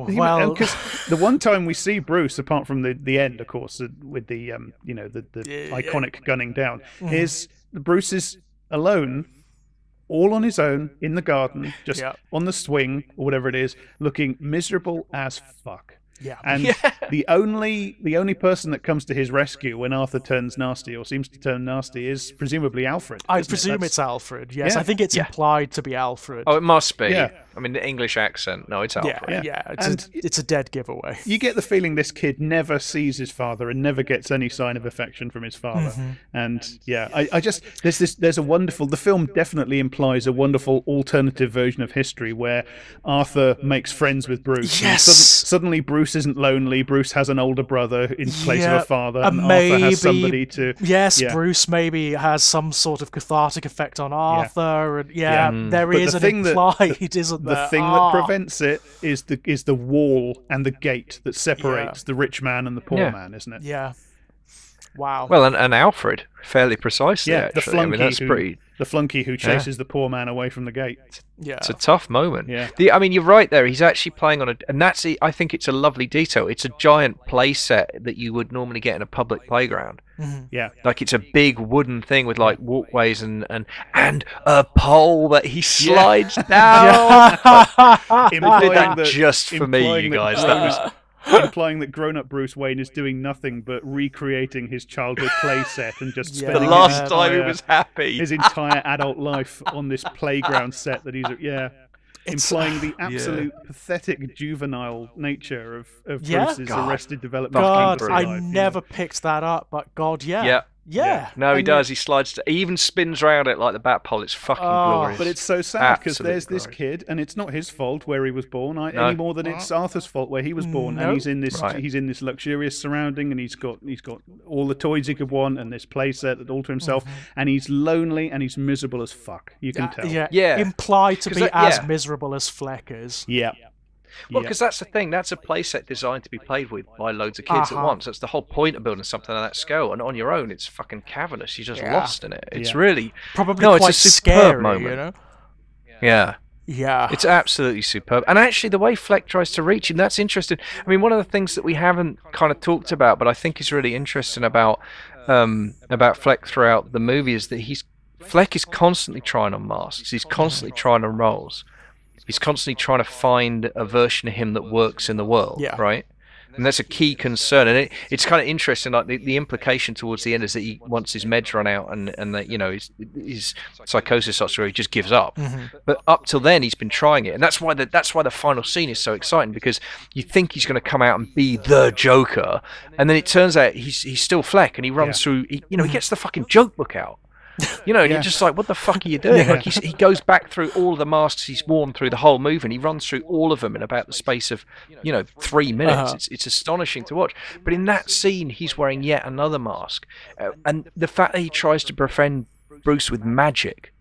well. Because the one time we see Bruce, apart from the end, of course, with the, iconic gunning down, is Bruce is alone, all on his own, in the garden, just on the swing, or whatever it is, looking miserable as fuck. Yeah. And the only person that comes to his rescue when Arthur turns nasty, or seems to turn nasty, is presumably Alfred. I presume it's Alfred, yes. Yeah. I think it's implied to be Alfred. Oh, it must be. Yeah. I mean, the English accent. No, it's Alfred. It's a dead giveaway. You get the feeling this kid never sees his father and never gets any sign of affection from his father. And I just there's a wonderful. The film definitely implies a wonderful alternative version of history where Arthur makes friends with Bruce. Yes. Suddenly Bruce isn't lonely. Bruce has an older brother in place of a father, and Arthur has somebody to. Yes, Bruce maybe has some sort of cathartic effect on Arthur, and there But is the an thing implied, isn't there? The thing that prevents it is the wall and the gate that separates the rich man and the poor man, isn't it? Yeah. Wow. Well, and Alfred, fairly precisely, actually. The flunky that's pretty... The flunky who chases the poor man away from the gate. Yeah. It's a tough moment. Yeah. I mean, you're right there. He's actually playing on and I think it's a lovely detail. It's a giant play set that you would normally get in a public playground. Yeah. Like, it's a big wooden thing with, like, walkways and a pole that he slides down. Implying that just for me, you guys. That was... implying that grown-up Bruce Wayne is doing nothing but recreating his childhood play set and just spending the last time he was happy. His entire adult life on this playground set that he's... Yeah. implying the absolute pathetic juvenile nature of Bruce's Arrested Development. God, I life, never picked that up, but God, Yeah. No, he does. He slides. He even spins around it like the bat pole. It's fucking glorious. But it's so sad because there's this kid, and it's not his fault where he was born any more than it's Arthur's fault where he was born. And he's in this luxurious surrounding, and he's got all the toys he could want, and this playset all to himself, and he's lonely and he's miserable as fuck. You can tell. Yeah. Implied to be as miserable as Fleck is. Yeah. Well, because that's the thing. That's a playset designed to be played with by loads of kids at once. That's the whole point of building something on that scale. And on your own, it's fucking cavernous. You're just lost in it. It's really probably quite it's a scary moment. You know? Yeah. It's absolutely superb. And actually, the way Fleck tries to reach him, that's interesting. I mean, one of the things that we haven't kind of talked about, but I think is really interesting about Fleck throughout the movie is that Fleck is constantly trying on masks. He's constantly trying on roles. He's constantly trying to find a version of him that works in the world, right? And that's a key concern. And it's kind of interesting, like the implication towards the end is that he wants his meds run out and that, his psychosis starts where he just gives up. But up till then, he's been trying it. And that's why the final scene is so exciting, because you think he's going to come out and be the Joker. And then it turns out he's still Fleck, and he runs through, he gets the fucking joke book out. And you're just like, what the fuck are you doing? Like he goes back through all of the masks he's worn through the whole movie, and he runs through all of them in about the space of 3 minutes. It's astonishing to watch. But in that scene, he's wearing yet another mask, and the fact that he tries to befriend Bruce with magic.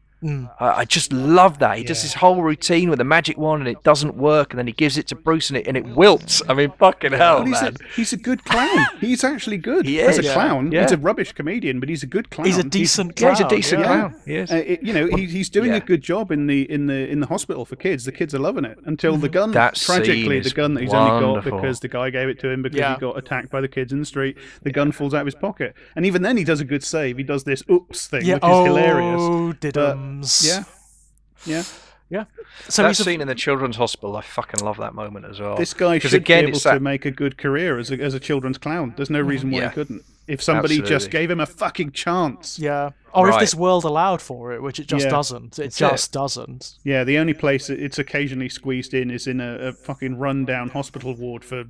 I just love that. He does this whole routine with a magic wand, and it doesn't work, and then he gives it to Bruce, and it wilts. I mean, fucking hell, man. He's a good clown. He's actually good as a clown. He's a rubbish comedian, but he's a good clown. He's a decent clown. He's a decent clown. He is. He's doing a good job in the hospital for kids. The kids are loving it until the gun. Tragically, the gun that he's only got because the guy gave it to him because he got attacked by the kids in the street. The gun falls out of his pocket, and even then he does a good save. He does this oops thing, which is hilarious. Yeah. So that scene in the children's hospital, I fucking love that moment as well. This guy should be able to make a good career as a children's clown. There's no reason why he couldn't. If somebody just gave him a fucking chance. Yeah. Or if this world allowed for it, which it just doesn't. It just doesn't. Yeah, the only place it's occasionally squeezed in is in a fucking rundown hospital ward for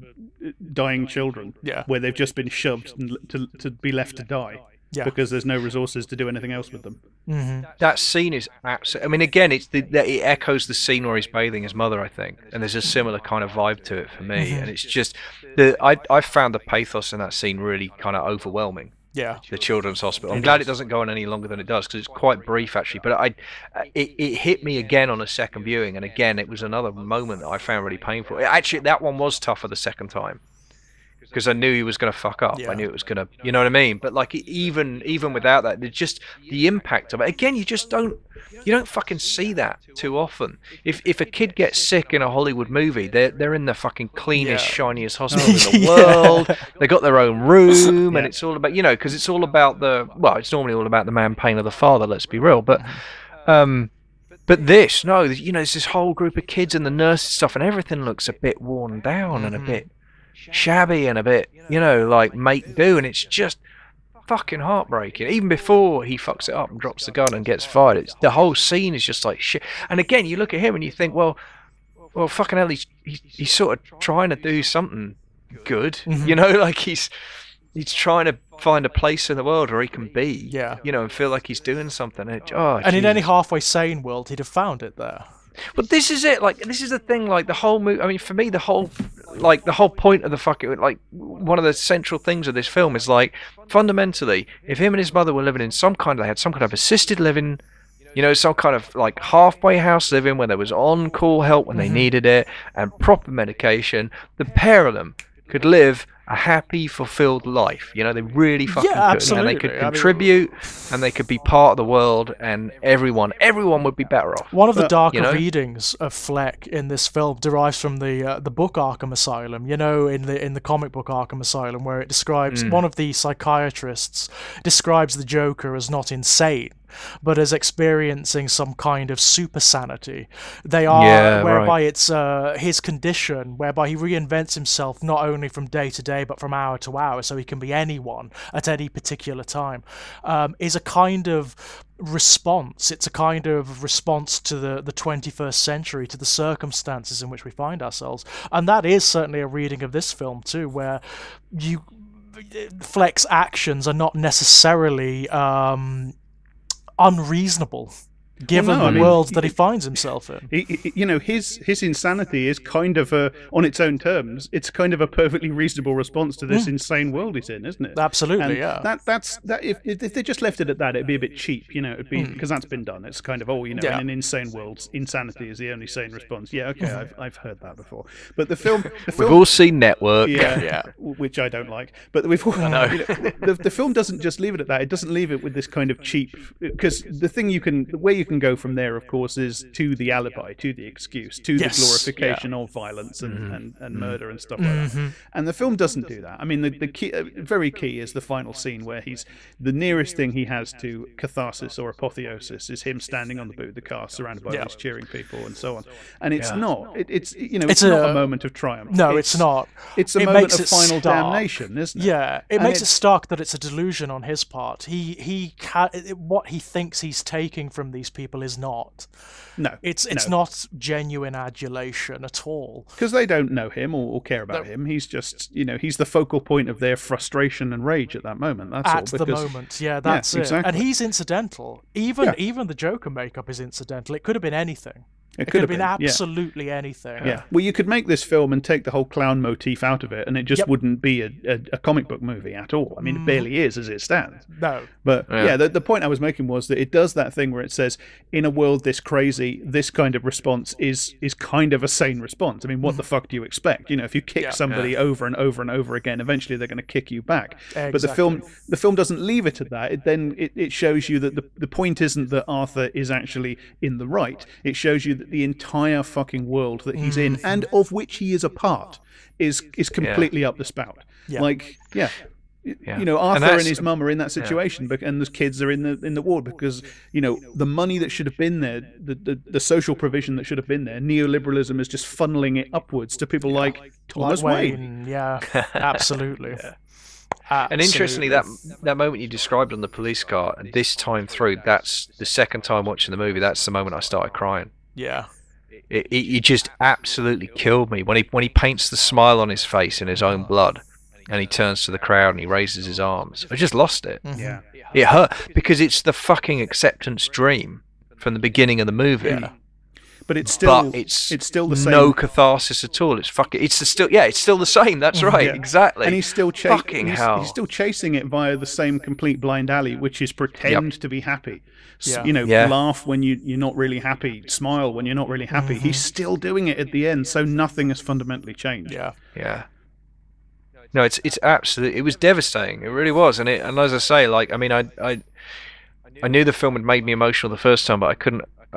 dying children. Yeah. Where they've just been shoved to be left to die. Yeah. Because there's no resources to do anything else with them. That scene is absolutely. I mean, again, it echoes the scene where he's bathing his mother, I think, and there's a similar kind of vibe to it for me. And it's just I found the pathos in that scene really kind of overwhelming. Yeah, the children's hospital. I'm glad it doesn't go on any longer than it does, because it's quite brief actually. But it hit me again on a second viewing, and again, it was another moment that I found really painful. Actually, that one was tougher the second time, because I knew he was going to fuck up. I knew it was going to, you know what I mean? But like even without that, just the impact of it. Again, you don't fucking see that too often. If a kid gets sick in a Hollywood movie, they're in the fucking cleanest, shiniest hospital in the world. They got their own room, and it's all about, because it's all about it's normally all about the man pain of the father. Let's be real, but this, no, there's this whole group of kids and the nurse and stuff, and everything looks a bit worn down and a bit shabby and a bit, like make do, and it's just fucking heartbreaking. Even before he fucks it up and drops the gun and gets fired, the whole scene is just like shit. And again, you look at him and you think, well, fucking hell, he's sort of trying to do something good, like he's trying to find a place in the world where he can be, and feel like he's doing something. And in any halfway sane world, he'd have found it there. But this is it. Like, this is the thing. Like, the whole movie. I mean, for me, the whole point of the fucking, like, one of the central things of this film is, like, fundamentally, if him and his mother were living in they had some kind of assisted living, some kind of like halfway house living where there was on-call help when they needed it and proper medication, the pair of them could live a happy, fulfilled life. They really fucking could. Absolutely. And they could contribute, and they could be part of the world, and everyone would be better off. One of the darker readings of Fleck in this film derives from the book Arkham Asylum. In the comic book Arkham Asylum, where it describes one of the psychiatrists describes the Joker as not insane, but as experiencing some kind of super sanity. They are, whereby it's his condition, whereby he reinvents himself not only from day to day, but from hour to hour, so he can be anyone at any particular time, is a kind of response. It's a kind of response to the 21st century, to the circumstances in which we find ourselves. And that is certainly a reading of this film too, where Fleck's actions are not necessarily unreasonable, given the world that he finds himself in. His insanity is kind of on its own terms. It's kind of a perfectly reasonable response to this insane world he's in, isn't it? Absolutely, and That's if they just left it at that, it'd be a bit cheap, it'd be because that's been done. It's kind of in an insane world, insanity is the only sane response. Yeah, okay, I've heard that before. But the film, we've all seen Network, which I don't like. But we've all, the film doesn't just leave it at that. It doesn't leave it with this kind of cheap, because the way you can go from there, of course, is to the alibi, to the excuse, to the glorification of violence and murder and stuff like that. And the film doesn't do that. I mean, the key, very key is the final scene where the nearest thing he has to catharsis or apotheosis is him standing on the boot of the car, surrounded by all these cheering people and so on. And it's not. It's not a moment of triumph. No, it's not. It's a moment of final damnation, isn't it? Yeah, it makes it stark that it's a delusion on his part. What he thinks he's taking from these people is not. No, it's not genuine adulation at all. Because they don't know him or care about him. He's just, he's the focal point of their frustration and rage at that moment. That's all. At the moment, that's it. Exactly. And he's incidental. Even the Joker makeup is incidental. It could have been anything. It could have been absolutely anything. Yeah. Well, you could make this film and take the whole clown motif out of it, and it just wouldn't be a comic book movie at all. I mean, it barely is as it stands. No. But the point I was making was that it does that thing where it says, in a world this crazy, this kind of response is kind of a sane response. I mean, what the fuck do you expect? If you kick somebody over and over and over again, eventually they're going to kick you back. Exactly. But the film doesn't leave it at that. It shows you that the point isn't that Arthur is actually in the right. It shows you that the entire fucking world that he's in and of which he is a part is completely up the spout. Arthur and his mum are in that situation, and the kids are in the ward because the money that should have been there, the social provision that should have been there, neoliberalism is just funneling it upwards to people like Thomas Wayne. Yeah, absolutely. And interestingly, that moment you described on the police car, and this time through, that's the second time watching the movie, that's the moment I started crying. Yeah. It just absolutely killed me when he paints the smile on his face in his own blood, and he turns to the crowd and he raises his arms. I just lost it. Yeah, it hurt because it's the fucking acceptance dream from the beginning of the movie. Yeah. But it's still the same. No catharsis at all. It's still the same. That's right, exactly. And he's still he's still chasing it via the same complete blind alley, which is pretend to be happy. Laugh when you're not really happy, smile when you're not really happy. He's still doing it at the end, so nothing has fundamentally changed. Yeah. No, it's absolutely. It was devastating. It really was, and as I say, I knew the film had made me emotional the first time, but I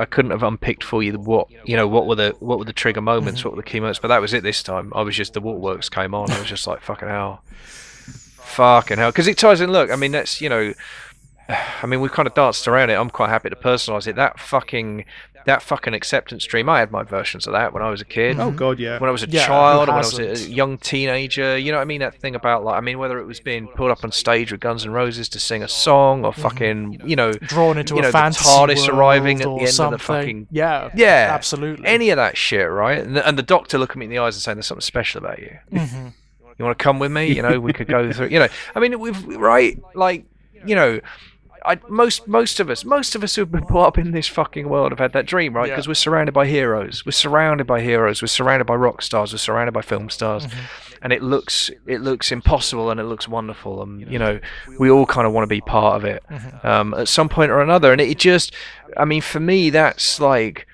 couldn't have unpicked for you what were the trigger moments, what were the key moments. But that was it this time. I was just, the waterworks came on. I was just like, fucking hell, because it ties in. Look, I mean, that's we've kind of danced around it. I'm quite happy to personalise it. That fucking acceptance dream. I had my versions of that when I was a kid. Oh God, yeah. When I was a child, when I was a young teenager. You know what I mean? That thing about whether it was being pulled up on stage with Guns N' Roses to sing a song, or fucking drawn into a fantasy the TARDIS world arriving at or the end something. of the fucking absolutely. Any of that shit, right? And the doctor looking me in the eyes and saying, "There's something special about you. You want to come with me? We could go through." Most of us who've been brought up in this fucking world have had that dream, right? Because we're surrounded by heroes, we're surrounded by rock stars, we're surrounded by film stars, and it looks impossible and it looks wonderful, and we all kind of want to be part of it at some point or another. And it just, for me, that's like.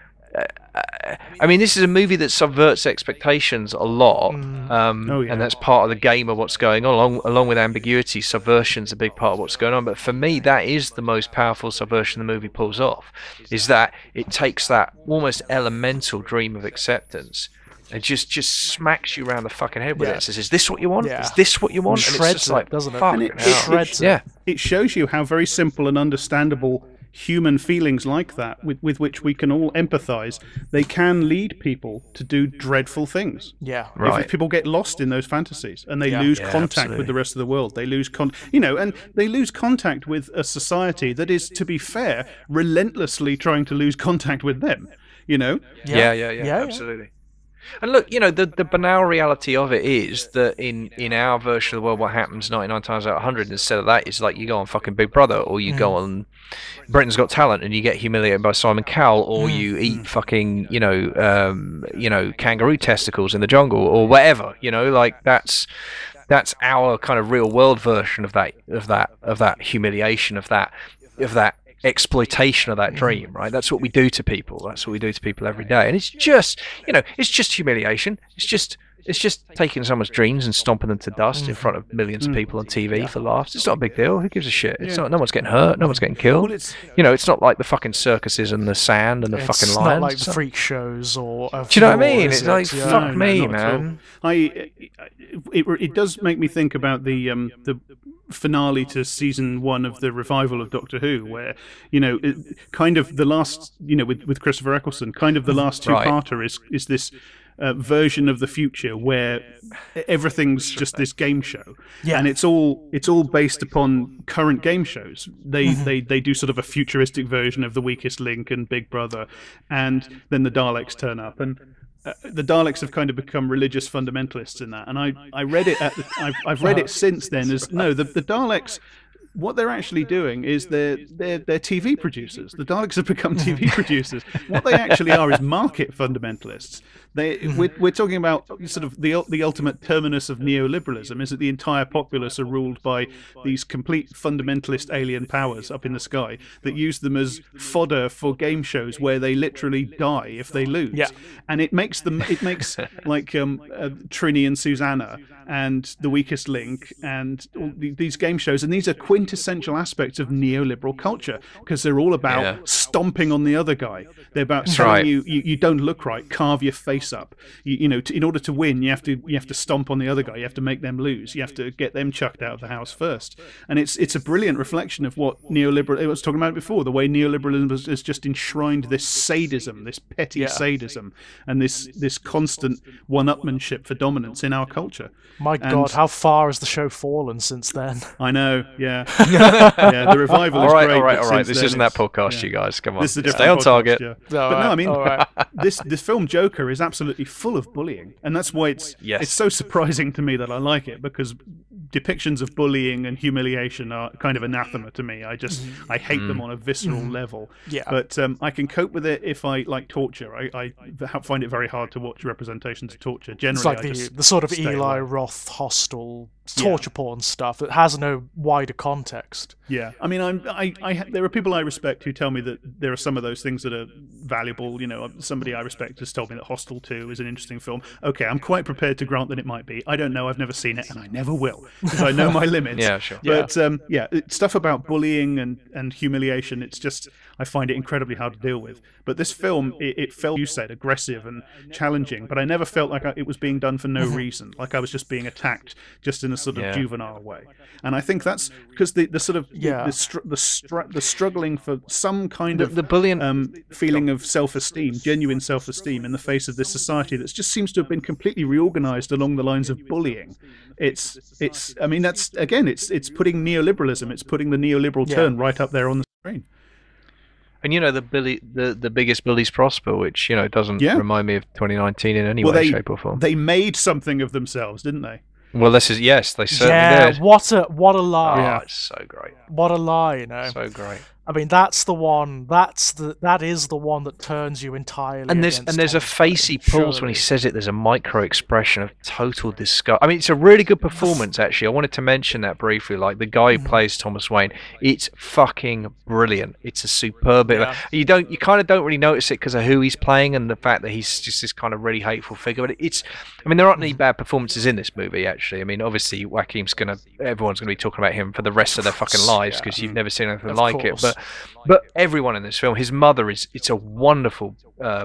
This is a movie that subverts expectations a lot, and that's part of the game of what's going on. Along with ambiguity, subversion's a big part of what's going on. But for me, that is the most powerful subversion the movie pulls off, is that it takes that almost elemental dream of acceptance and just smacks you around the fucking head with it. It says, "Is this what you want? Is this what you want?" And it's just like, doesn't it? Fucking it shreds it. It shows you how very simple and understandable human feelings like that with which we can all empathize, they can lead people to do dreadful things. Yeah. If people get lost in those fantasies and they lose contact with the rest of the world, they lose and they lose contact with a society that is, to be fair, relentlessly trying to lose contact with them. Yeah, absolutely. And look, the banal reality of it is that in our version of the world, what happens 99 times out of 100 instead of that is like you go on fucking Big Brother, or you go on Britain's Got Talent and you get humiliated by Simon Cowell, or you eat fucking kangaroo testicles in the jungle, or whatever. Like that's our kind of real world version of that humiliation, of that exploitation of that dream, right? That's what we do to people. That's what we do to people every day. And it's just, it's just humiliation. It's just taking someone's dreams and stomping them to dust in front of millions of people on TV for laughs. It's not a big deal. Who gives a shit? It's not. No one's getting hurt. No one's getting killed. Well, it's not like the fucking circuses and the sand and the fucking lions. It's not like the freak shows or. Do you know what I mean? It's like fuck me, man. It does make me think about the finale to season 1 of the revival of Doctor Who, where kind of the last, with Christopher Eccleston, kind of the last two-parter is this version of the future where everything's just this game show, and it's all based upon current game shows. They do sort of a futuristic version of The Weakest Link and Big Brother, and then the Daleks turn up, and the Daleks have kind of become religious fundamentalists in that. And I read it I've read it since then as the Daleks. What they're actually doing is they're TV producers. The Daleks have become TV producers. What they actually are is market fundamentalists. We're talking about sort of the ultimate terminus of neoliberalism is that the entire populace are ruled by these complete fundamentalist alien powers up in the sky that use them as fodder for game shows where they literally die if they lose. Yeah. And it makes like Trini and Susanna and The Weakest Link and all these game shows, and these are quintessential aspects of neoliberal culture because they're all about stomping on the other guy. They're about telling you don't look right, carve your face up. In order to win, you have to stomp on the other guy. You have to make them lose. You have to get them chucked out of the house first. And it's a brilliant reflection of what neoliberal. I was talking about it before, the way neoliberalism has just enshrined this sadism, this petty sadism, and this constant one-upmanship for dominance in our culture. My God, how far has the show fallen since then? I know, yeah. The revival is great. All right. This isn't that podcast, you guys. Come on, this is a stay on target. Yeah. But no, I mean, this film Joker is absolutely full of bullying, and that's why it's so surprising to me that I like it, because depictions of bullying and humiliation are kind of anathema to me. I hate them on a visceral level. Yeah. But I can cope with it if I like torture. I find it very hard to watch representations of torture. Generally, it's like the sort of Eli Roth hostile torture porn stuff that has no wider context. Yeah, I mean, there are people I respect who tell me that there are some of those things that are valuable. Somebody I respect has told me that Hostel 2 is an interesting film. Okay, I'm quite prepared to grant that it might be. I don't know, I've never seen it, and I never will, because I know my limits. Yeah, sure. But stuff about bullying and humiliation, it's just, I find it incredibly hard to deal with. But this film, it felt, you said, aggressive and challenging, but I never felt like it was being done for no reason, like I was just being attacked just in a sort of juvenile way. And I think that's because the sort of the struggling for some kind of the bullying feeling of self-esteem, genuine self-esteem in the face of this society that just seems to have been completely reorganized along the lines of bullying. I mean, that's again, it's putting neoliberalism, it's putting the neoliberal turn right up there on the screen. And the biggest bullies prosper, which doesn't remind me of 2019 in any way, shape, or form. They made something of themselves, didn't they? Well, they certainly did. What a lie! Yeah, it's so great. What a lie, So great. I mean, that's the one. That is the one that turns you entirely. And there's a face he pulls when he says it. There's a micro expression of total disgust. I mean, it's a really good performance. Actually, I wanted to mention that briefly. Like the guy who plays Thomas Wayne, it's fucking brilliant. It's a superb bit. Yeah. You kind of don't really notice it because of who he's playing and the fact that he's just this kind of really hateful figure. But I mean, there aren't any bad performances in this movie. Actually, I mean, obviously, everyone's gonna be talking about him for the rest of their fucking lives because you've never seen anything like it. But but everyone in this film, his mother it's a wonderful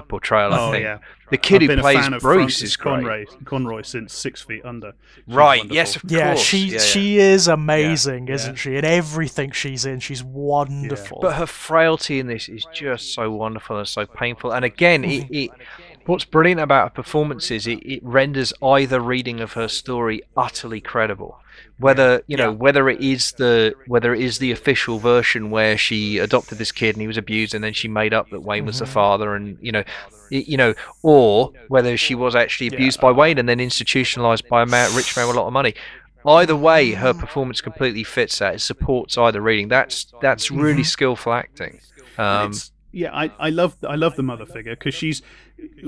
portrayal. I think the kid who plays Bruce is great. Conroy since 6 Feet Under. Right? Yes, of course. She is amazing, isn't she? In everything she's in, she's wonderful. But her frailty in this is just so wonderful and so painful. And again, what's brilliant about her performance is it renders either reading of her story utterly credible. Whether whether it is the official version where she adopted this kid and he was abused, and then she made up that Wayne was the father, and or whether she was actually abused by Wayne and then institutionalized by a rich man with a lot of money. Either way, her performance completely fits that. It supports either reading. That's really skillful acting. I love the mother figure, because she's,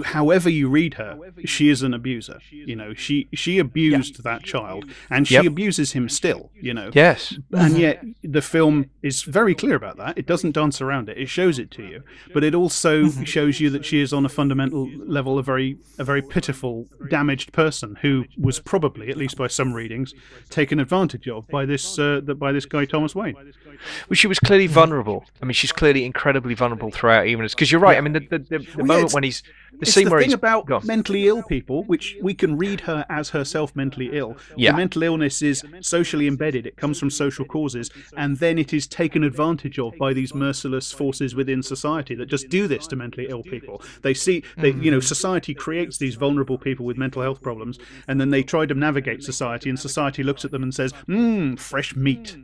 however you read her, she is an abuser. She abused that child, and she abuses him still. Yes, and yet the film is very clear about that. It doesn't dance around it. It shows it to you, but it also shows you that she is on a fundamental level a very pitiful, damaged person who was probably, at least by some readings, taken advantage of by this guy Thomas Wayne. Well, she was clearly vulnerable. I mean, she's clearly incredibly vulnerable throughout, even because you're right. I mean, the moment when he's thing about mentally ill people, which we can read her as herself mentally ill. The mental illness is socially embedded. It comes from social causes, and then it is taken advantage of by these merciless forces within society that just do this to mentally ill people. They see, society creates these vulnerable people with mental health problems, and then they try to navigate society, and society looks at them and says, fresh meat.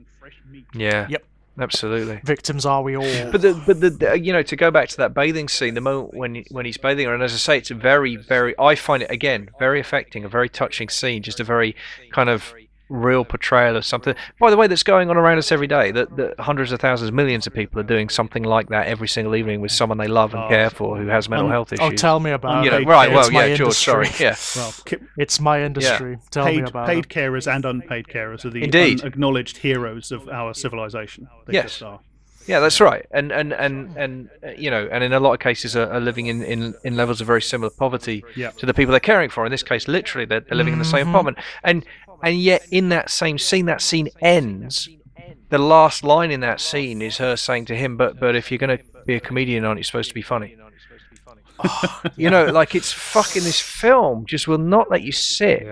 Yeah. Yep. Absolutely. Victims are we all. But to go back to that bathing scene, the moment when he's bathing her, and as I say, it's a very, very, I find it again very affecting, a very touching scene, just a very kind of real portrayal of something, by the way, that's going on around us every day, that hundreds of thousands, millions of people are doing something like that every single evening with someone they love and care for who has mental health issues. Oh, tell me about it. Right, well, yeah, George, sorry. Yeah. Well, it's my industry. Tell me about paid it. carers and unpaid carers are the unacknowledged heroes of our civilization. They just are. Yeah, that's right, and in a lot of cases are living in levels of very similar poverty to the people they're caring for. In this case, literally, they're living in the same apartment, and yet in that same scene, that scene ends. The last line in that scene is her saying to him, "But if you're going to be a comedian, aren't you supposed to be funny?" It's fucking, this film just will not let you sit.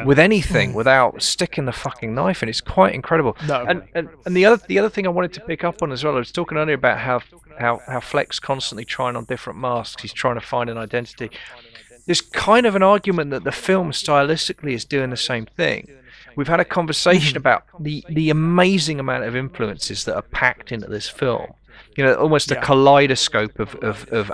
With anything without sticking the fucking knife in. It's quite incredible. No. And the other thing I wanted to pick up on as well, I was talking earlier about how Fleck's constantly trying on different masks. He's trying to find an identity. There's kind of an argument that the film stylistically is doing the same thing. We've had a conversation about the amazing amount of influences that are packed into this film. Almost a kaleidoscope of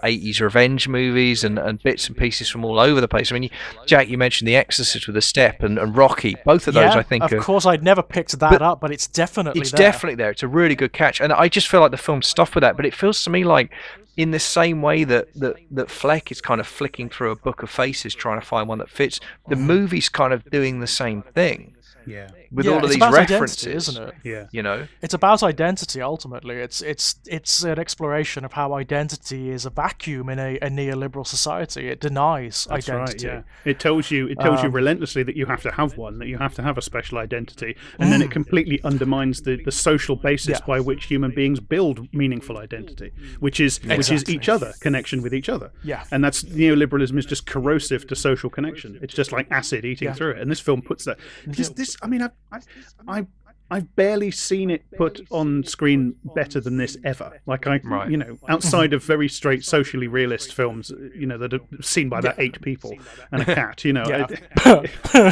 80s revenge movies and bits and pieces from all over the place. I mean, Jack, you mentioned The Exorcist with The Step and Rocky. Both of those, I think. Of course, I'd never picked that up, but it's definitely there. It's definitely there. It's a really good catch. And I just feel like the film's stuffed with that. But it feels to me like, in the same way that Fleck is kind of flicking through a book of faces trying to find one that fits, the movie's kind of doing the same thing. Yeah. With all of these references, isn't it? Yeah. It's about identity ultimately. It's an exploration of how identity is a vacuum in a neoliberal society. It denies identity. Right, yeah. It tells you relentlessly that you have to have one, that you have to have a special identity, and then it completely undermines the social basis by which human beings build meaningful identity, which is each other, connection with each other. Yeah. And that's, neoliberalism is just corrosive to social connection. It's just like acid eating through it. And this film puts that. I mean, I've barely seen it put on screen better than this ever. Outside of very straight socially realist films, that are seen by about 8 people and a cat, and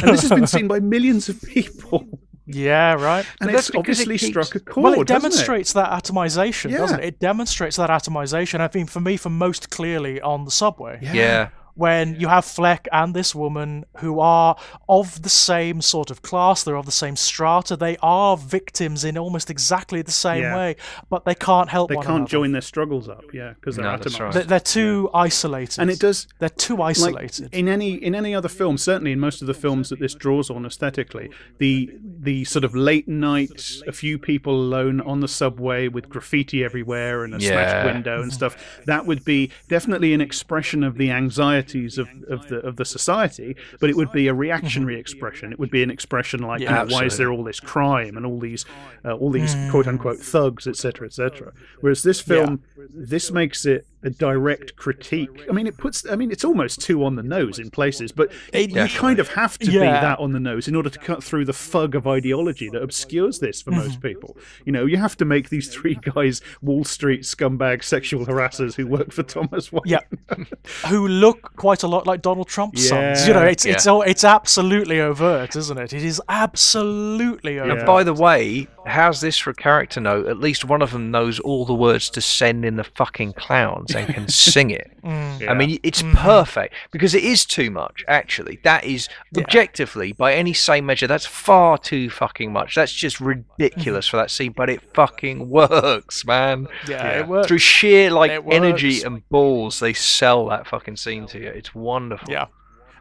this has been seen by millions of people. Yeah, right. And it's obviously struck a chord. Well, it demonstrates that atomization, doesn't it? It demonstrates that atomization. I think for me, most clearly on the subway. Yeah. When you have Fleck and this woman who are of the same sort of class, they're of the same strata, they are victims in almost exactly the same way, but they can't help one another. They can't join their struggles up, because they're atomized. Right. They're too isolated. And it does... They're too isolated. Like, in any other film, certainly in most of the films that this draws on aesthetically, the sort of late night, a few people alone on the subway with graffiti everywhere and a smashed window and stuff, that would be definitely an expression of the anxiety realities of the society, but it would be a reactionary expression. It would be an expression like, why is there all this crime and all these quote unquote thugs, etc., etc. Whereas this film, this makes it a direct critique. I mean, it's almost too on the nose in places, but you kind of have to be that on the nose in order to cut through the fug of ideology that obscures this for most people. You have to make these three guys Wall Street scumbag sexual harassers who work for Thomas Wayne. Yeah, who look quite a lot like Donald Trump's sons. It's absolutely overt, isn't it? It is absolutely overt. And by the way, how's this for a character note? At least one of them knows all the words to Send in the Fucking Clowns and can sing it. I mean, it's perfect, because it is too much, actually. That is, objectively, by any sane measure, that's far too fucking much. That's just ridiculous for that scene, but it fucking works, man. It works. Through sheer, energy and balls, they sell that fucking scene to you. It's wonderful. Yeah.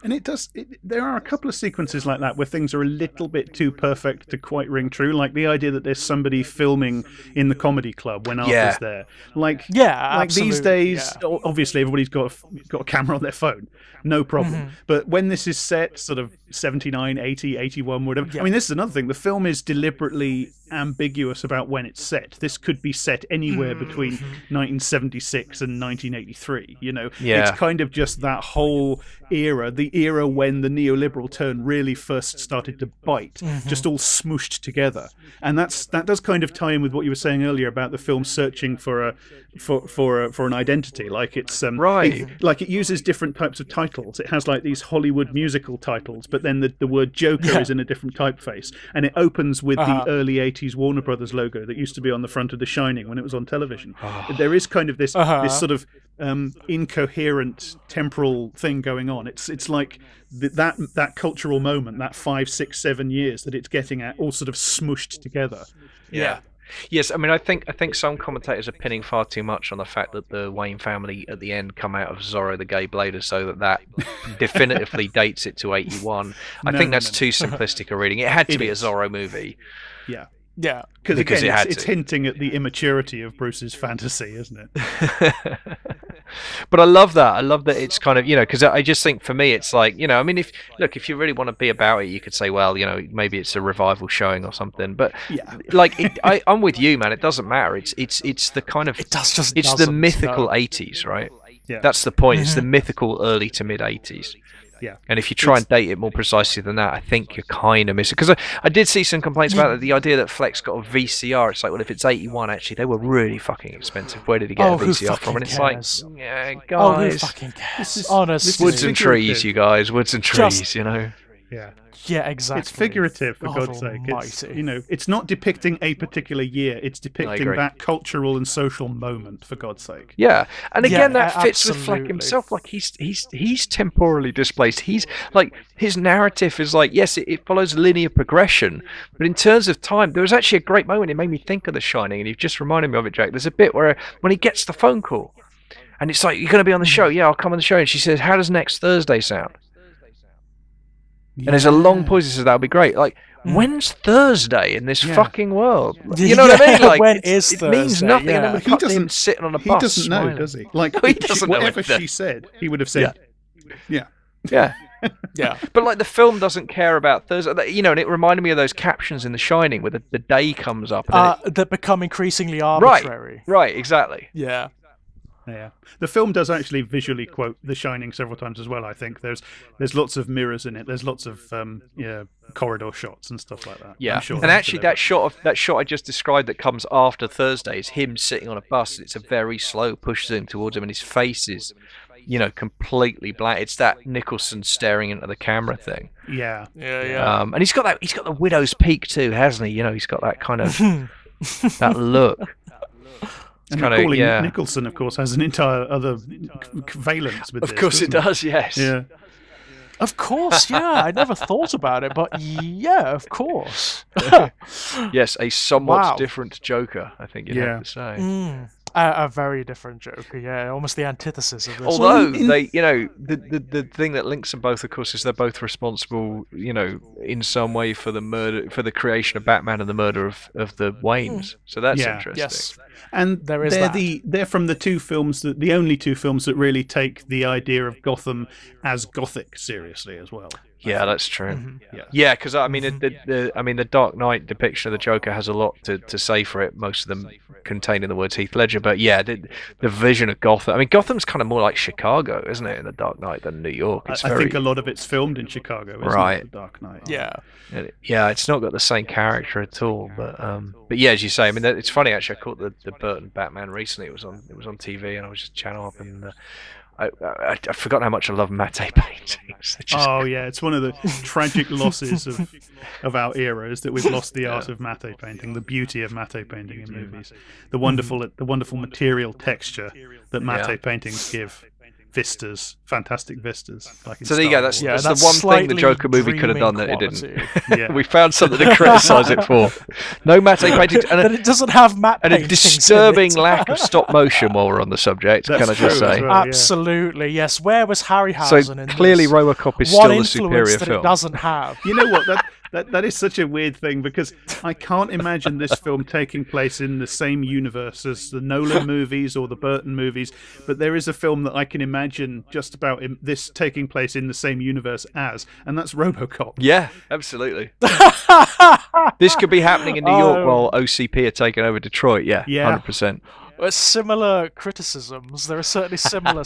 And it does. There are a couple of sequences like that where things are a little bit too perfect to quite ring true. Like the idea that there's somebody filming in the comedy club when Arthur's there. Like these days, obviously everybody's got a camera on their phone, no problem. But when this is set, sort of 79, 80, 81, whatever. I mean, this is another thing. The film is deliberately ambiguous about when it's set. This could be set anywhere between 1976 and 1983. It's kind of just that whole era, the era when the neoliberal turn really first started to bite, just all smooshed together. And that does kind of tie in with what you were saying earlier about the film searching for an identity. Like it's it uses different types of titles. It has like these Hollywood musical titles, but then the word Joker is in a different typeface, and it opens with the early 80s Warner Brothers logo that used to be on the front of The Shining when it was on television. There is kind of this sort of incoherent temporal thing going on. It's like that cultural moment, that 5, 6, 7 years that it's getting at, all sort of smooshed together. Yes, I mean, I think some commentators are pinning far too much on the fact that the Wayne family at the end come out of Zorro the Gay Blader, so that definitively dates it to 81. I think that's too simplistic a reading. It had to be a Zorro movie. Yeah, because it's hinting at the immaturity of Bruce's fantasy, isn't it? But I love that. I love that it's kind of, because I just think for me it's like, I mean, if you really want to be about it, you could say, well, maybe it's a revival showing or something. But I'm with you, man. It doesn't matter. It's the kind of it's the mythical 80s, right? Yeah, that's the point. It's the mythical early to mid 80s. Yeah. And if you try and date it more precisely than that, I think you're kind of missing. Because I did see some complaints about the idea that Flex got a VCR. It's like, well, if it's 81, actually, they were really fucking expensive. Where did he get a VCR from? And it's cares? Like, yeah, guys. Who fucking cares? Honestly. Woods and trees, you guys. Woods and trees, Yeah. Yeah, exactly. It's figurative, for God's sake. It's not depicting a particular year. It's depicting that cultural and social moment, for God's sake. Yeah, and again, that fits with Fleck himself. Like he's temporally displaced. He's like, his narrative is like, yes, it follows linear progression, but in terms of time, there was actually a great moment. It made me think of The Shining, and you've just reminded me of it, Jack. There's a bit where when he gets the phone call, and it's like, you're going to be on the show. Yeah, I'll come on the show. And she says, how does next Thursday sound? And there's a long pause. He says, that'll be great. Like, when's Thursday in this fucking world? You know what I mean? Like, when is Thursday? It means nothing. Yeah. And then he doesn't sitting on a bus. He doesn't know, does he? Like, he doesn't know whatever she said, he would have said, yeah. But like, the film doesn't care about Thursday. And it reminded me of those captions in The Shining where the day comes up. And that become increasingly arbitrary. Right, exactly. Yeah. Yeah, the film does actually visually quote The Shining several times as well. I think there's lots of mirrors in it. There's lots of corridor shots and stuff like that. Yeah, sure and actually that shot I just described that comes after Thursday is him sitting on a bus. It's a very slow push zoom towards him, and his face is, completely blank. It's that Nicholson staring into the camera thing. Yeah. And he's got the widow's peak too, hasn't he? He's got that kind of that look. And Macaulay Nicholson, of course, has an entire other valence with this. Of course it does, yes. Yeah. Of course, yeah. I never thought about it, but yeah, of course. Yes, a somewhat different Joker, I think you'd have to say. A very different Joker, yeah, almost the antithesis of this. Although they, the thing that links them both, of course, is they're both responsible, in some way for the murder, for the creation of Batman and the murder of the Waynes. So that's interesting. Yes. And they're from the two films the only two films that really take the idea of Gotham as gothic seriously as well. Yeah, that's true. Yeah, because the Dark Knight depiction of the Joker has a lot to say for it. Most of them containing the words Heath Ledger, but yeah, the vision of Gotham. I mean, Gotham's kind of more like Chicago, isn't it, in the Dark Knight than New York? I think a lot of it's filmed in Chicago, isn't right? It, the Dark Knight. Yeah. Yeah, it's not got the same character at all. But yeah, as you say, I mean, it's funny actually. I caught the Burton Batman recently. It was on TV, and I was just channel up and. I've forgotten how much I love matte paintings. It's one of the tragic losses of our era is that we've lost the art of matte painting, the beauty of matte painting in movies, the wonderful material texture that matte paintings give. Fantastic vistas. Like in so there you go. That's the one thing the Joker movie could have done that quality. It didn't. We found something to criticise it for. No matte paintings, and it doesn't have matte and a disturbing lack of stop motion. While we're on the subject, can I just say? Well, absolutely, yes. Where was Harryhausen in clearly, this? Robocop is still the superior that film. It doesn't have. You know what? That is such a weird thing because I can't imagine this film taking place in the same universe as the Nolan movies or the Burton movies, but there is a film that I can imagine just about this taking place in the same universe as, and that's Robocop. Yeah, absolutely. This could be happening in New York while OCP are taking over Detroit. Yeah, 100%. Similar criticisms. There are certainly similar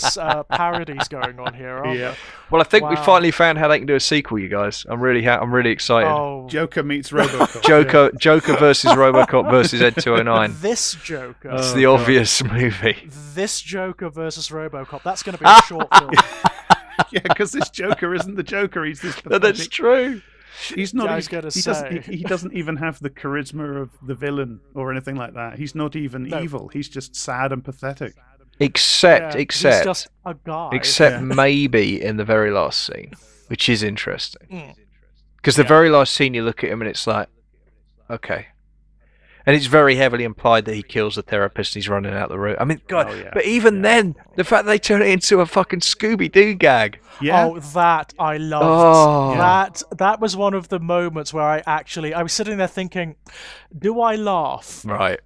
parodies going on here, aren't there? Well, I think we finally found how they can do a sequel, you guys. I'm really excited. Oh. Joker meets Robocop. Joker versus Robocop versus Ed 209. This Joker. It's the obvious movie. This Joker versus Robocop. That's going to be a short film. Yeah, because this Joker isn't the Joker. He's this. No, that's true. He's not. He doesn't even have the charisma of the villain or anything like that. He's not even evil. He's just sad and pathetic. Except he's just a guy. Except maybe in the very last scene, which is interesting. Because the very last scene, you look at him and it's like, okay. And it's very heavily implied that he kills the therapist and he's running out the room. I mean, God, but even then, the fact that they turn it into a fucking Scooby-Doo gag. Yeah. Oh, that I loved. That was one of the moments where I was sitting there thinking, do I laugh? Right.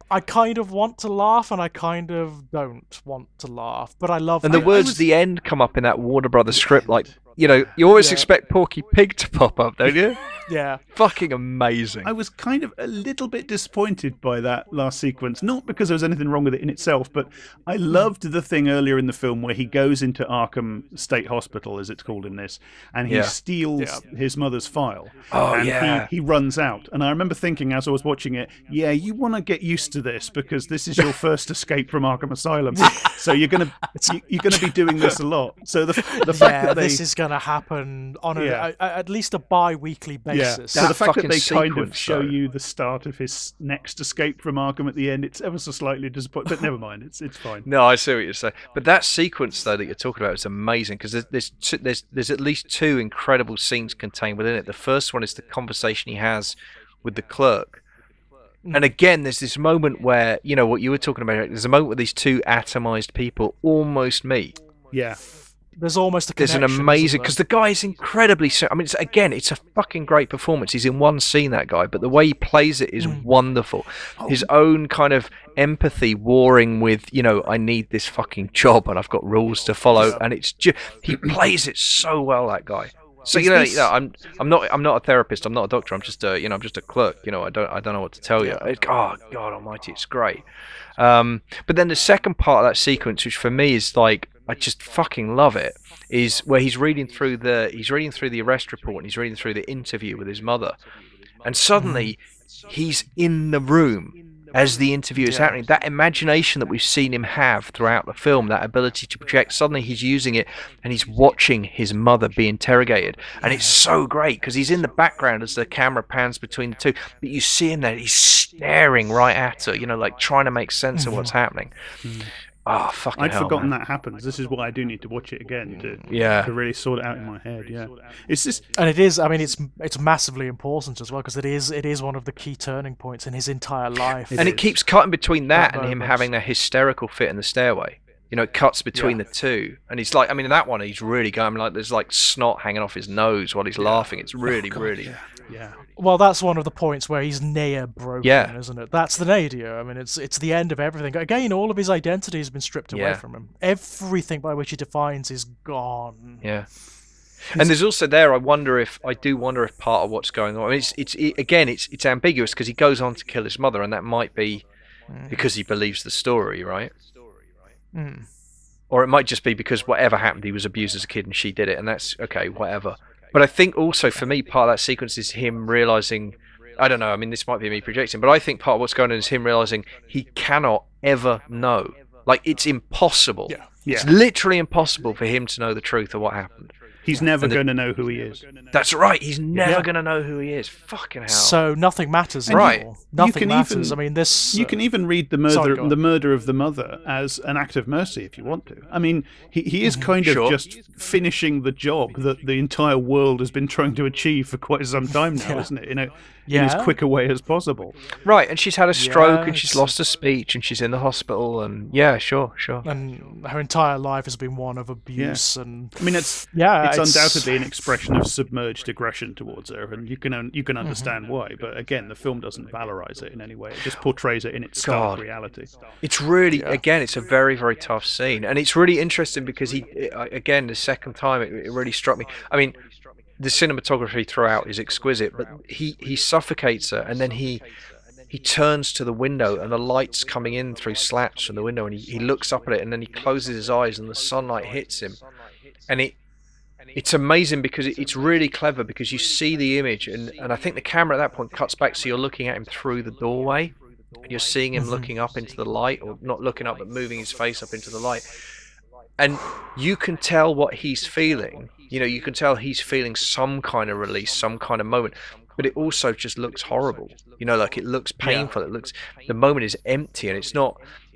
I kind of want to laugh and I kind of don't want to laugh, but I love. And the words "the end" come up in that Warner Brothers script, like you always expect Porky Pig to pop up, don't you? Yeah. Fucking amazing. I was kind of a little bit disappointed by that last sequence, not because there was anything wrong with it in itself, but I loved the thing earlier in the film where he goes into Arkham State Hospital, as it's called in this, and he steals his mother's file. And he runs out. And I remember thinking as I was watching it, you want to get used to this because this is your first escape from Arkham Asylum. So you're gonna be doing this a lot. So the fact that this is going to happen on at least a bi-weekly basis. So the fact that they kind of show you the start of his next escape from Arkham at the end, it's ever so slightly disappointing. But never mind, it's fine. No, I see what you're saying. But that sequence though that you're talking about is amazing because there's at least two incredible scenes contained within it. The first one is the conversation he has with the clerk. And again, there's this moment where, what you were talking about, there's a moment where these two atomized people almost meet. Yeah. There's almost a connection. There's an amazing... Because the guy is incredibly... I mean, it's a fucking great performance. He's in one scene, that guy, but the way he plays it is wonderful. His own kind of empathy warring with, I need this fucking job and I've got rules to follow. And it's just... He plays it so well, that guy. So I'm not a therapist. I'm not a doctor. I'm just a clerk. I don't know what to tell you. God Almighty, it's great. But then the second part of that sequence, which for me is like I just fucking love it, is where he's reading through the arrest report and he's reading through the interview with his mother, and suddenly he's in the room as the interview is happening. That imagination that we've seen him have throughout the film, that ability to project, suddenly he's using it and he's watching his mother be interrogated. And it's so great because he's in the background as the camera pans between the two, but you see him there, he's staring right at her, like trying to make sense of what's happening. Oh, fucking I'd hell, forgotten man. that happens. This is why I do need to watch it again Yeah. to really sort it out in my head. Yeah, it's just, And it is. I mean, it's massively important as well because it is one of the key turning points in his entire life. And it keeps cutting between that and him moment. having a hysterical fit in the stairway. You know, it cuts between the two, and he's like, I mean, in that one, he's really going like, there's like snot hanging off his nose while he's laughing. It's really, really. yeah. Well, that's one of the points where he's near broken, Yeah. isn't it? That's the nadir. I mean, it's the end of everything. Again, all of his identity has been stripped away from him. Everything by which he defines is gone. Yeah. And there's also there. I do wonder if part of what's going on. I mean, it's ambiguous because he goes on to kill his mother, and that might be because he believes the story, right? Mm. Or it might just be because whatever happened, he was abused as a kid and she did it, and that's okay, whatever. But I think also for me, part of that sequence is him realizing, I don't know, I mean, this might be me projecting, but I think part of what's going on is him realizing he cannot ever know. Like, it's impossible. Yeah. It's literally impossible for him to know the truth of what happened. He's never going to know who he is. That's right. He's never going to know who he is. Fucking hell. So nothing matters anymore. Nothing matters. I mean, this. You can even read the murder of the mother as an act of mercy if you want to. I mean, he is kind of just finishing the job that the entire world has been trying to achieve for quite some time now, isn't it? In as quick a way as possible. Right, and she's had a stroke and she's lost her speech and she's in the hospital and sure. And her entire life has been one of abuse and. I mean, it's undoubtedly an expression of submerged aggression towards her, and you can understand why. But again, the film doesn't valorize it in any way; it just portrays it in its stark reality. It's really, again, it's a very, very tough scene, and it's really interesting because again, the second time it really struck me. I mean, the cinematography throughout is exquisite, but he suffocates her, and then he turns to the window, and the light's coming in through slats from the window, and he looks up at it, and then he closes his eyes, and the sunlight hits him, and it's amazing because it's really clever because you see the image and I think the camera at that point cuts back so you're looking at him through the doorway and you're seeing him looking up into the light, or not looking up but moving his face up into the light, and you can tell what he's feeling. You can tell he's feeling some kind of release, some kind of moment, but it also just looks horrible. Like it looks painful. It looks, the moment is empty and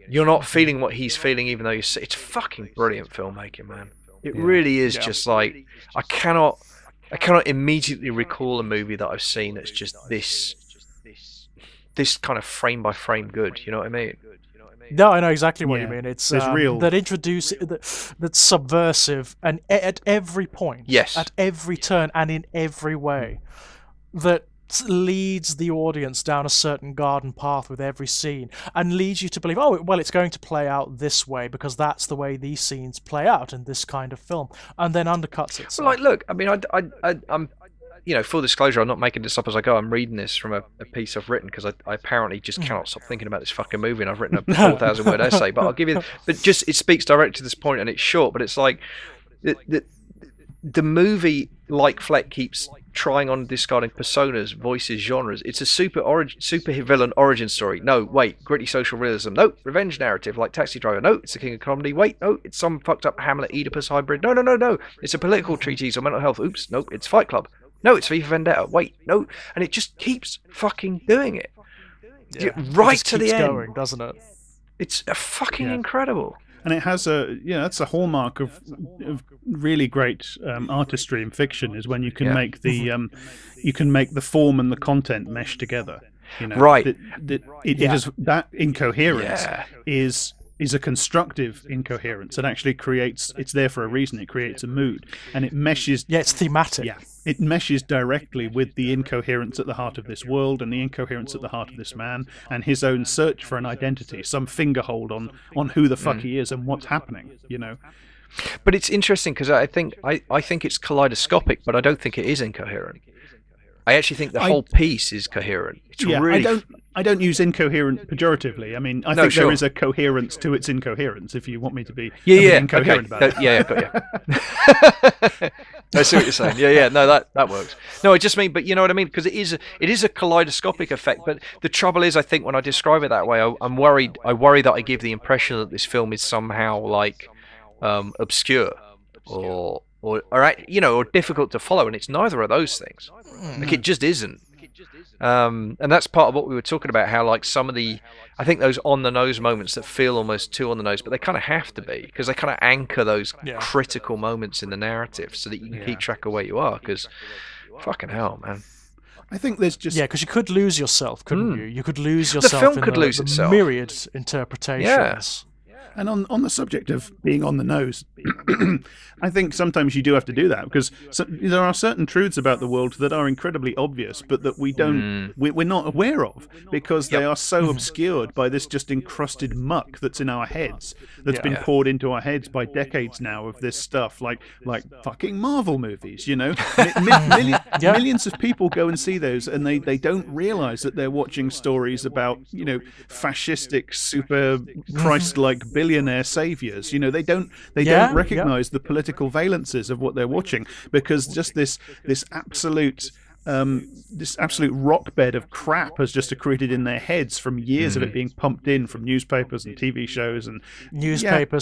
you're not feeling what he's feeling even though it's fucking brilliant filmmaking, man. It really is just like, I cannot immediately recall a movie that I've seen that's just this kind of frame by frame good. You know what I mean? No, I know exactly what you mean. It's real that's subversive and at every point, at every turn and in every way, that leads the audience down a certain garden path with every scene and leads you to believe, oh, well, it's going to play out this way because that's the way these scenes play out in this kind of film, and then undercuts it. Well, like, look, I mean, I'm full disclosure, I'm not making this up as I go. I'm reading this from a piece I've written because I apparently just cannot stop thinking about this fucking movie, and I've written a 4,000-word essay. But I'll give you, but just it speaks directly to this point, and it's short, but it's like the movie, like Fleck, keeps trying on discarding personas, voices, genres. It's a super villain origin story. No, wait, gritty social realism. No, revenge narrative like Taxi Driver. No, it's the king of comedy. Wait, no, it's some fucked up Hamlet Oedipus hybrid. No. It's a political treatise on mental health. Oops, nope, it's Fight Club. No, it's V for Vendetta. Wait, no, and it just keeps fucking doing it. Right to the end, going, doesn't it? It's fucking incredible. And it has that's a hallmark of really great artistry in fiction, is when you can make the form and the content mesh together. Right. It is that incoherence is a constructive incoherence. It actually creates. It's there for a reason. It creates a mood, and it meshes. Yeah, it's thematic. Yeah, it meshes directly with the incoherence at the heart of this world and the incoherence at the heart of this man and his own search for an identity, some fingerhold on who the fuck he is and what's happening. But it's interesting because I think it's kaleidoscopic, but I don't think it is incoherent. I actually think the whole piece is coherent. It's really. I don't use incoherent pejoratively. I mean, I think there is a coherence to its incoherence. If you want me to be incoherent about it. Yeah, got you. I see what you're saying. Yeah. No, that works. No, I just mean, but you know what I mean, because it is a kaleidoscopic effect. But the trouble is, I think when I describe it that way, I'm worried. I worry that I give the impression that this film is somehow like obscure or difficult to follow, and it's neither of those things. Like, it just isn't. And that's part of what we were talking about, how like some of the, I think those on the nose moments that feel almost too on the nose, but they kind of have to be, because they kind of anchor those critical moments in the narrative so that you can keep track of where you are, because fucking hell, man. I think there's just... Yeah, because you could lose yourself, couldn't you? You could lose yourself the film in could lose the itself. myriad interpretations. And on the subject of being on the nose, I think sometimes you do have to do that, because there are certain truths about the world that are incredibly obvious, but that we don't, we're not aware of, because they are so obscured by this just encrusted muck that's in our heads, that's been poured into our heads by decades now of this stuff, like fucking Marvel movies, you know? Millions of people go and see those, and they don't realize that they're watching stories about, you know, fascistic, super Christ-like billionaire saviors. You know, they don't recognize the political valences of what they're watching, because just this absolute rock bed of crap has just accreted in their heads from years of it being pumped in from newspapers and TV shows and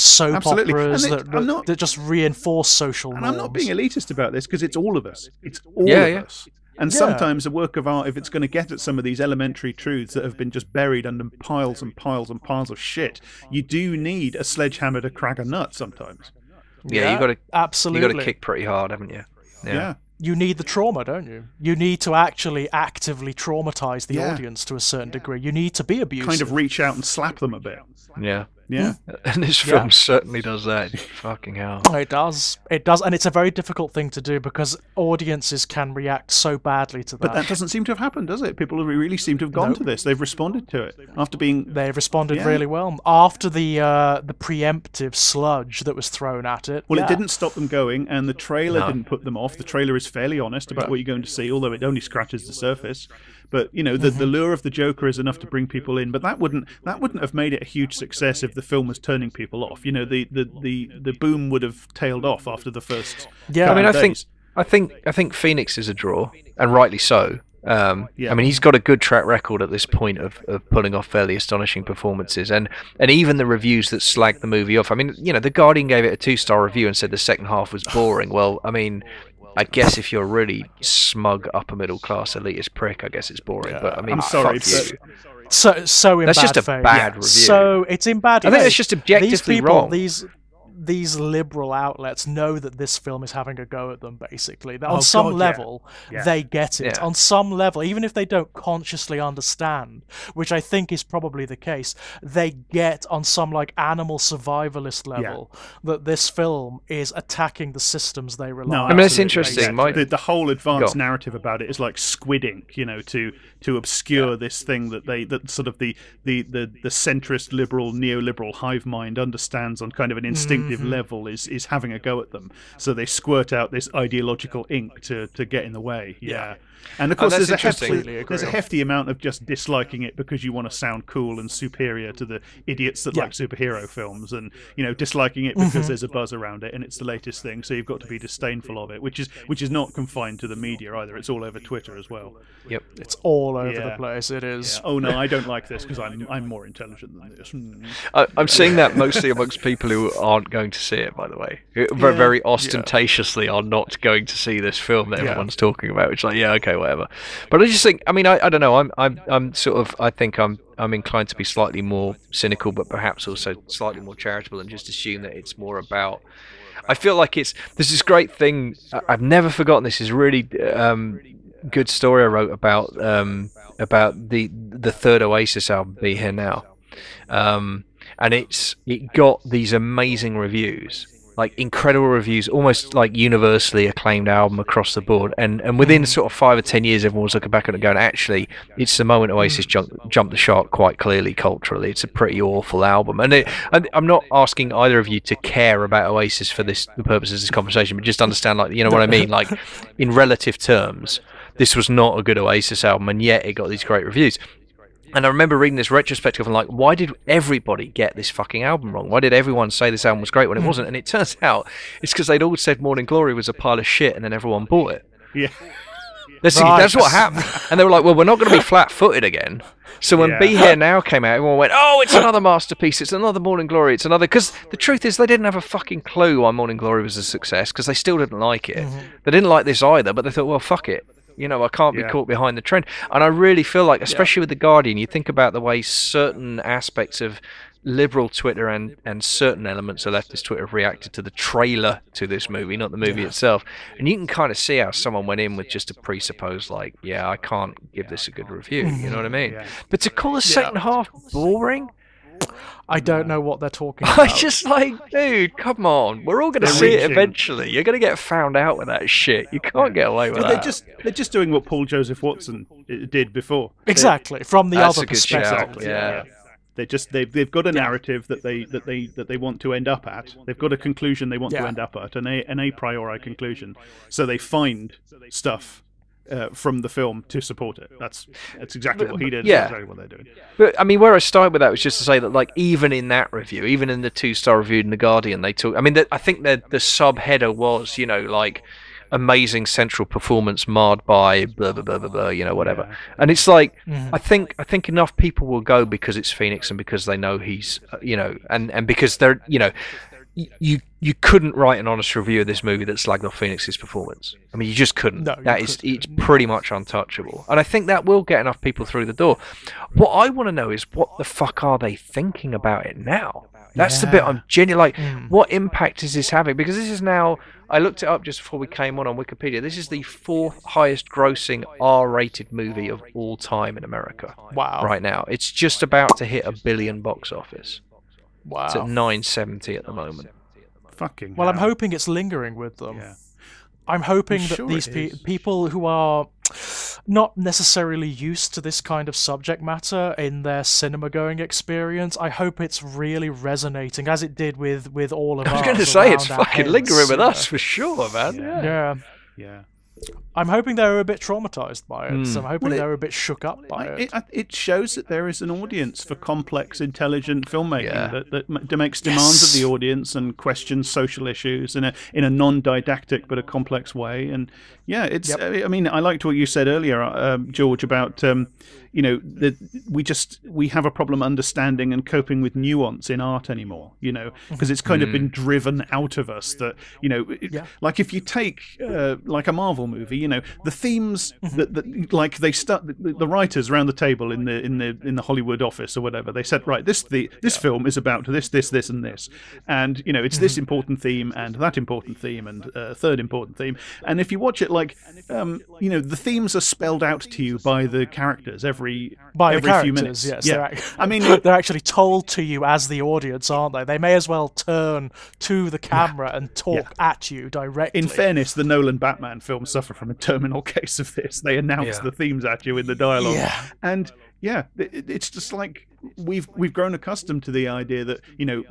soap operas that just reinforce social norms. And I'm not being elitist about this, because it's all of us. It's all of us. And sometimes a work of art, if it's going to get at some of these elementary truths that have been just buried under piles and piles and piles of shit, you do need a sledgehammer to crack a nut sometimes. Yeah, you got to absolutely. You got to kick pretty hard, haven't you? Yeah. You need the trauma, don't you? You need to actually actively traumatize the audience to a certain degree. You need to be abusive. Kind of reach out and slap them a bit. Yeah. Yeah. And this film certainly does that. Fucking hell. It does. It does. And it's a very difficult thing to do, because audiences can react so badly to that. But that doesn't seem to have happened, does it? People really seem to have gone to this. They've responded to it after being... They've responded really well. After the preemptive sludge that was thrown at it. Well, it didn't stop them going, and the trailer didn't put them off. The trailer is fairly honest about what you're going to see, although it only scratches the surface. But you know, the lure of the Joker is enough to bring people in. But that wouldn't have made it a huge success if the film was turning people off. You know, the boom would have tailed off after the first. Yeah, I mean, I think Phoenix is a draw, and rightly so. I mean, he's got a good track record at this point of pulling off fairly astonishing performances, and even the reviews that slagged the movie off. I mean, you know, The Guardian gave it a 2-star review and said the second half was boring. Well, I mean, I guess if you're a really smug upper middle class elitist prick, I guess it's boring. Yeah, but I mean, I'm sorry, fuck you. So in that's bad just a faith. bad review. So it's in bad faith. I think it's just objectively wrong. These liberal outlets know that this film is having a go at them, basically. That on some level, they get it. On some level, even if they don't consciously understand, which I think is probably the case, they get on some like animal survivalist level that this film is attacking the systems they rely on. I mean, it's interesting. The whole advanced narrative about it is like Squid Ink, you know, to obscure this thing that sort of the centrist liberal neoliberal hive mind understands on kind of an instinctive level is having a go at them. So they squirt out this ideological ink to get in the way. And of course, there's a hefty amount of just disliking it because you want to sound cool and superior to the idiots that like superhero films, and you know, disliking it because there's a buzz around it and it's the latest thing. So you've got to be disdainful of it, which is not confined to the media either. It's all over Twitter as well. Yep, it's all over the place. It is. Oh no, I don't like this because I'm more intelligent than this. I'm seeing that mostly amongst people who aren't going to see it. By the way, very ostentatiously are not going to see this film that everyone's talking about. Which okay, whatever. But I just think, I mean, I don't know. I'm sort of, I think I'm inclined to be slightly more cynical, but perhaps also slightly more charitable, and just assume that it's more about. I feel like there's this great thing. I've never forgotten this. Is really good story I wrote about the third Oasis album, Be Here Now, and it got these amazing reviews. Like incredible reviews, almost like universally acclaimed album across the board, and within sort of 5 or 10 years, everyone was looking back at it going, actually, it's the moment Oasis jumped the shark quite clearly culturally. It's a pretty awful album, and I'm not asking either of you to care about Oasis for the purposes of this conversation, but just understand, like, you know what I mean, like in relative terms, this was not a good Oasis album, and yet it got these great reviews. And I remember reading this retrospective and like, why did everybody get this fucking album wrong? Why did everyone say this album was great when it wasn't? And it turns out it's because they'd all said Morning Glory was a pile of shit, and then everyone bought it. Yeah. That's what happened. And they were like, well, we're not going to be flat-footed again. So when Be Here Now came out, everyone went, oh, it's another masterpiece, it's another Morning Glory, it's another... Because the truth is, they didn't have a fucking clue why Morning Glory was a success, because they still didn't like it. They didn't like this either, but they thought, well, fuck it. I can't be caught behind the trend. And I really feel like, especially with The Guardian, you think about the way certain aspects of liberal Twitter and certain elements of leftist Twitter have reacted to the trailer to this movie, not the movie itself. And you can kind of see how someone went in with just a presupposed, like, I can't give this a good review. You know what I mean? Yeah. But to call the second half boring, I don't know what they're talking about. I just like, dude, come on. We're all going to see it eventually. You're going to get found out with that shit. You can't get away with that. They're just doing what Paul Joseph Watson did before. Exactly, from the other perspective. Yeah. They've got a narrative that they want to end up at. They've got a conclusion they want to end up at, an a priori conclusion. So they find stuff from the film to support it. That's exactly what he did. Yeah. That's exactly what they're doing. But I mean, where I started with that was just to say that, like, even in that review, even in the 2-star review in The Guardian, they talk. I mean, I think the subheader was, like, amazing central performance marred by blah blah blah blah blah, whatever. Yeah. And it's like, I think enough people will go because it's Phoenix and because they know he's, and because they're, you couldn't write an honest review of this movie that slagged off Phoenix's performance. I mean, you just couldn't. No, it's pretty much untouchable. And I think that will get enough people through the door. What I want to know is, what the fuck are they thinking about it now? That's the bit I'm genuinely like, what impact is this having? Because this is now, I looked it up just before we came on Wikipedia, this is the 4th highest grossing R-rated movie of all time in America. Wow. Right now. It's just about to hit $1 billion box office. Wow. It's at 970 at the moment. Fucking well, hell. I'm hoping it's lingering with them. Yeah. I'm hoping that these people who are not necessarily used to this kind of subject matter in their cinema-going experience, I hope it's really resonating, as it did with all of us. I was going to say, it's fucking lingering with us, for sure, man. Yeah. I'm hoping they were a bit traumatized by it. So I'm hoping they were a bit shook up by it. It shows that there is an audience for complex, intelligent filmmaking that makes demands of the audience and questions social issues in a non-didactic but a complex way. And it's. I mean, I liked what you said earlier, George, about we have a problem understanding and coping with nuance in art anymore. Because it's kind of been driven out of us. That like if you take like a Marvel movie, the themes that like they start the writers around the table in the Hollywood office or whatever, they said, right, this film is about this and this, and it's this important theme and that important theme and third important theme, and if you watch it, like the themes are spelled out to you by the characters every few minutes. Yes, I mean, they're actually told to you as the audience, aren't they? They may as well turn to the camera and talk at you directly. In fairness, the Nolan Batman films suffer from a terminal case of this. They announce the themes at you in the dialogue, and it's just like we've grown accustomed to the idea that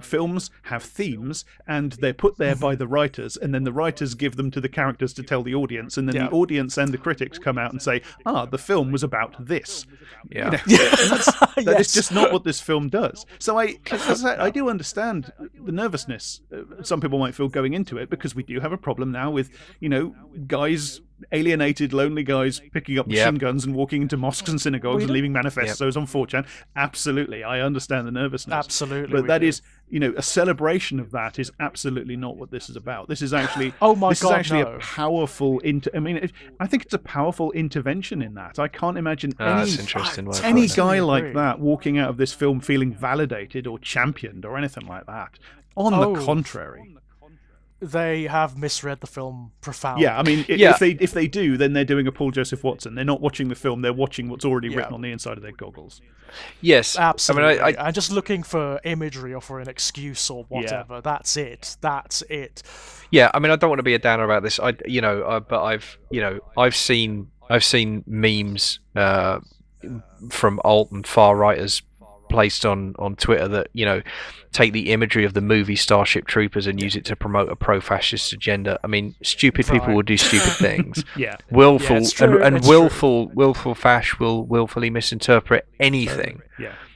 films have themes and they're put there by the writers, and then the writers give them to the characters to tell the audience, and then the audience and the critics come out and say, the film was about this. That is just not what this film does. So I do understand the nervousness some people might feel going into it, because we do have a problem now with guys, alienated, lonely guys picking up machine guns and walking into mosques and synagogues and leaving manifestos on 4chan. Absolutely, I understand the nervousness. Absolutely, but that is, a celebration of that is absolutely not what this is about. This is actually, a powerful. I think it's a powerful intervention in that. I can't imagine any guy like that walking out of this film feeling validated or championed or anything like that. On the contrary. They have misread the film profoundly. Yeah, I mean, if they do, then they're doing a Paul Joseph Watson. They're not watching the film; they're watching what's already written on the inside of their goggles. Yes, absolutely. I mean, I'm just looking for imagery or for an excuse or whatever. That's it. Yeah, I mean, I don't want to be a downer about this. But I've seen memes from alt and far righters placed on Twitter that take the imagery of the movie Starship Troopers and use it to promote a pro-fascist agenda. I mean, stupid people will do stupid things. Willful fash will willfully misinterpret anything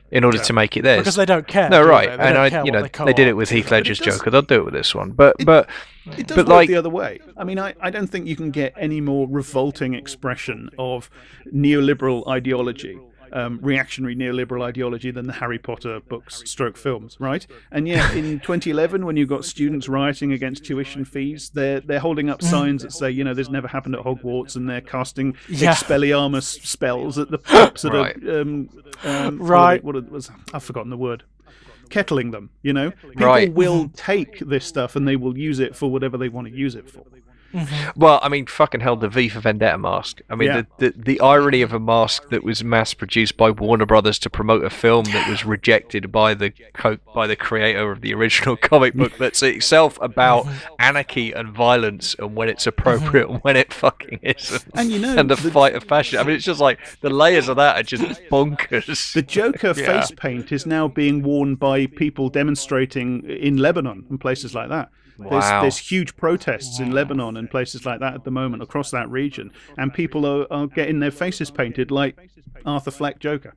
in order to make it theirs, because they don't care. No, right? They did it with Heath Ledger's Joker. They'll do it with this one, but it does work the other way. I mean, I don't think you can get any more revolting expression of neoliberal ideology reactionary neoliberal ideology than the Harry Potter books / films, right? And yet in 2011, when you've got students rioting against tuition fees, they're holding up signs that say, this never happened at Hogwarts, and they're casting Expelliarmus spells at the pups that are right. What was I've forgotten the word. Kettling them, People will take this stuff and they will use it for whatever they want to use it for. Well, I mean, fucking hell, the V for Vendetta mask. I mean, the irony of a mask that was mass-produced by Warner Brothers to promote a film that was rejected by the creator of the original comic book that's itself about anarchy and violence and when it's appropriate and when it fucking isn't. And the fight of fashion. I mean, it's just like, the layers of that are just bonkers. The Joker face paint is now being worn by people demonstrating in Lebanon and places like that. Wow. There's huge protests in Lebanon and places like that at the moment across that region, and people are getting their faces painted like Arthur Fleck Joker.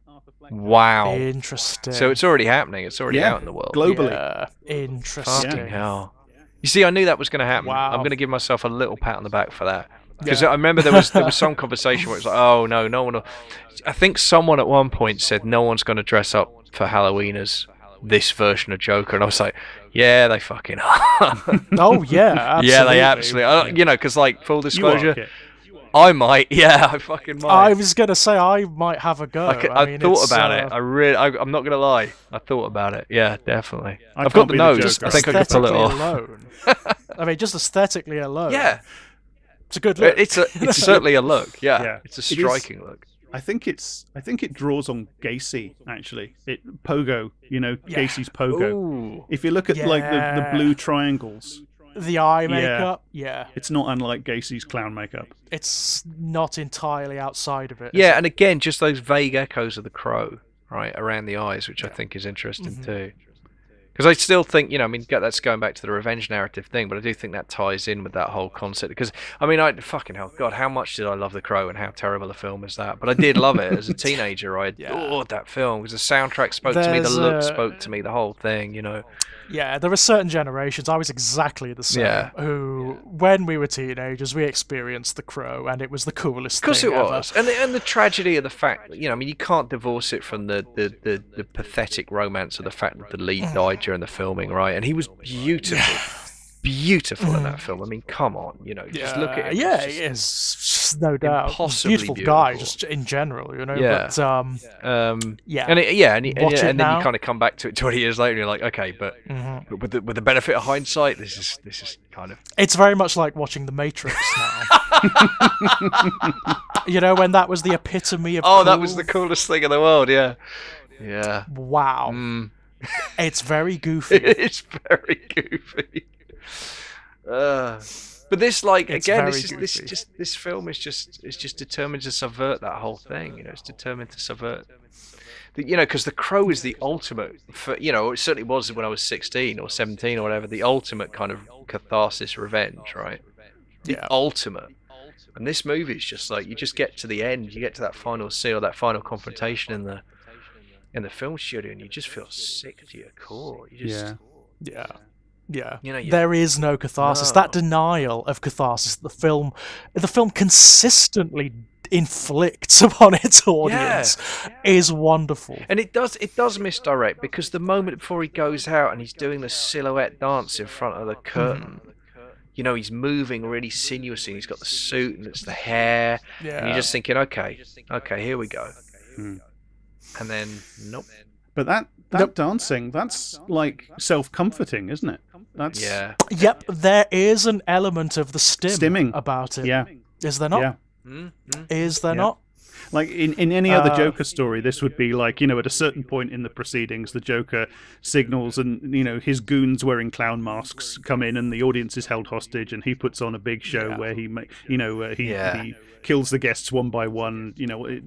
Wow. Interesting. So it's already happening. It's already out in the world. Globally. Yeah. Interesting. Fucking hell. You see, I knew that was going to happen. Wow. I'm going to give myself a little pat on the back for that. Because I remember there was some conversation where it's like, oh, no one will. I think someone at one point said no one's going to dress up for Halloween as this version of Joker, and I was like, yeah, they fucking are. Oh yeah, absolutely. Yeah, they absolutely. Because like full disclosure, I might. Yeah, I fucking might. I was gonna say I might have a go. I thought about it. I'm not gonna lie. I thought about it. Yeah, definitely. I've got the nose. I think I could pull it off. I mean, just aesthetically alone. Yeah, it's a good look. It's certainly a look. Yeah. It's a striking look. I think it draws on Gacy, actually. Pogo, Gacy's Pogo. Ooh. If you look at like the blue triangles, the eye makeup, it's not unlike Gacy's clown makeup. It's not entirely outside of it. Yeah, and again, just those vague echoes of the Crow, right, around the eyes, which I think is interesting too. Because I still think, that's going back to the revenge narrative thing, but I do think that ties in with that whole concept. Because, fucking hell, God, how much did I love The Crow and how terrible a film is that? But I did love it as a teenager. I adored that film because the soundtrack spoke to me, the look spoke to me, the whole thing, Yeah, there are certain generations, I was exactly the same, who, when we were teenagers, we experienced The Crow, and it was the coolest thing ever. Of course it was. And the tragedy of the fact that, you can't divorce it from the pathetic romance of the fact that the lead died during the filming, right? And he was beautiful in that film. I mean, come on, just look at him. Yeah, he is, no doubt. Impossibly beautiful guy, just in general, Yeah. But, and then you kind of come back to it 20 years later, and you're like, okay, but with the benefit of hindsight, this is kind of. It's very much like watching The Matrix now. When that was the epitome of. Oh, that was the coolest thing in the world. Yeah. Yeah. Wow. It's very goofy. It's very goofy. But this, this film is just determined to subvert that whole thing. It's determined to subvert. Because The Crow is the ultimate. It certainly was when I was 16 or 17 or whatever. The ultimate kind of catharsis, revenge, right? The ultimate. And this movie is just like you just get to the end, you get to that final scene or that final confrontation in the film studio, and you just feel sick to your core. You just, Yeah. There is no catharsis. No. That denial of catharsis the film consistently inflicts upon its audience is wonderful. And it does misdirect, because the moment before he goes out and he's doing the silhouette dance in front of the curtain, he's moving really sinuously, and he's got the suit and it's the hair, and you're just thinking, okay, here we go. And then, nope. But that dancing, that's like self-comforting, isn't it? That's Yep, there is an element of the stimming about it. Yeah. Is there not? Yeah. Is there not? Like in any other Joker story, this would be like, at a certain point in the proceedings, the Joker signals and, his goons wearing clown masks come in and the audience is held hostage, and he puts on a big show where he kills the guests one by one,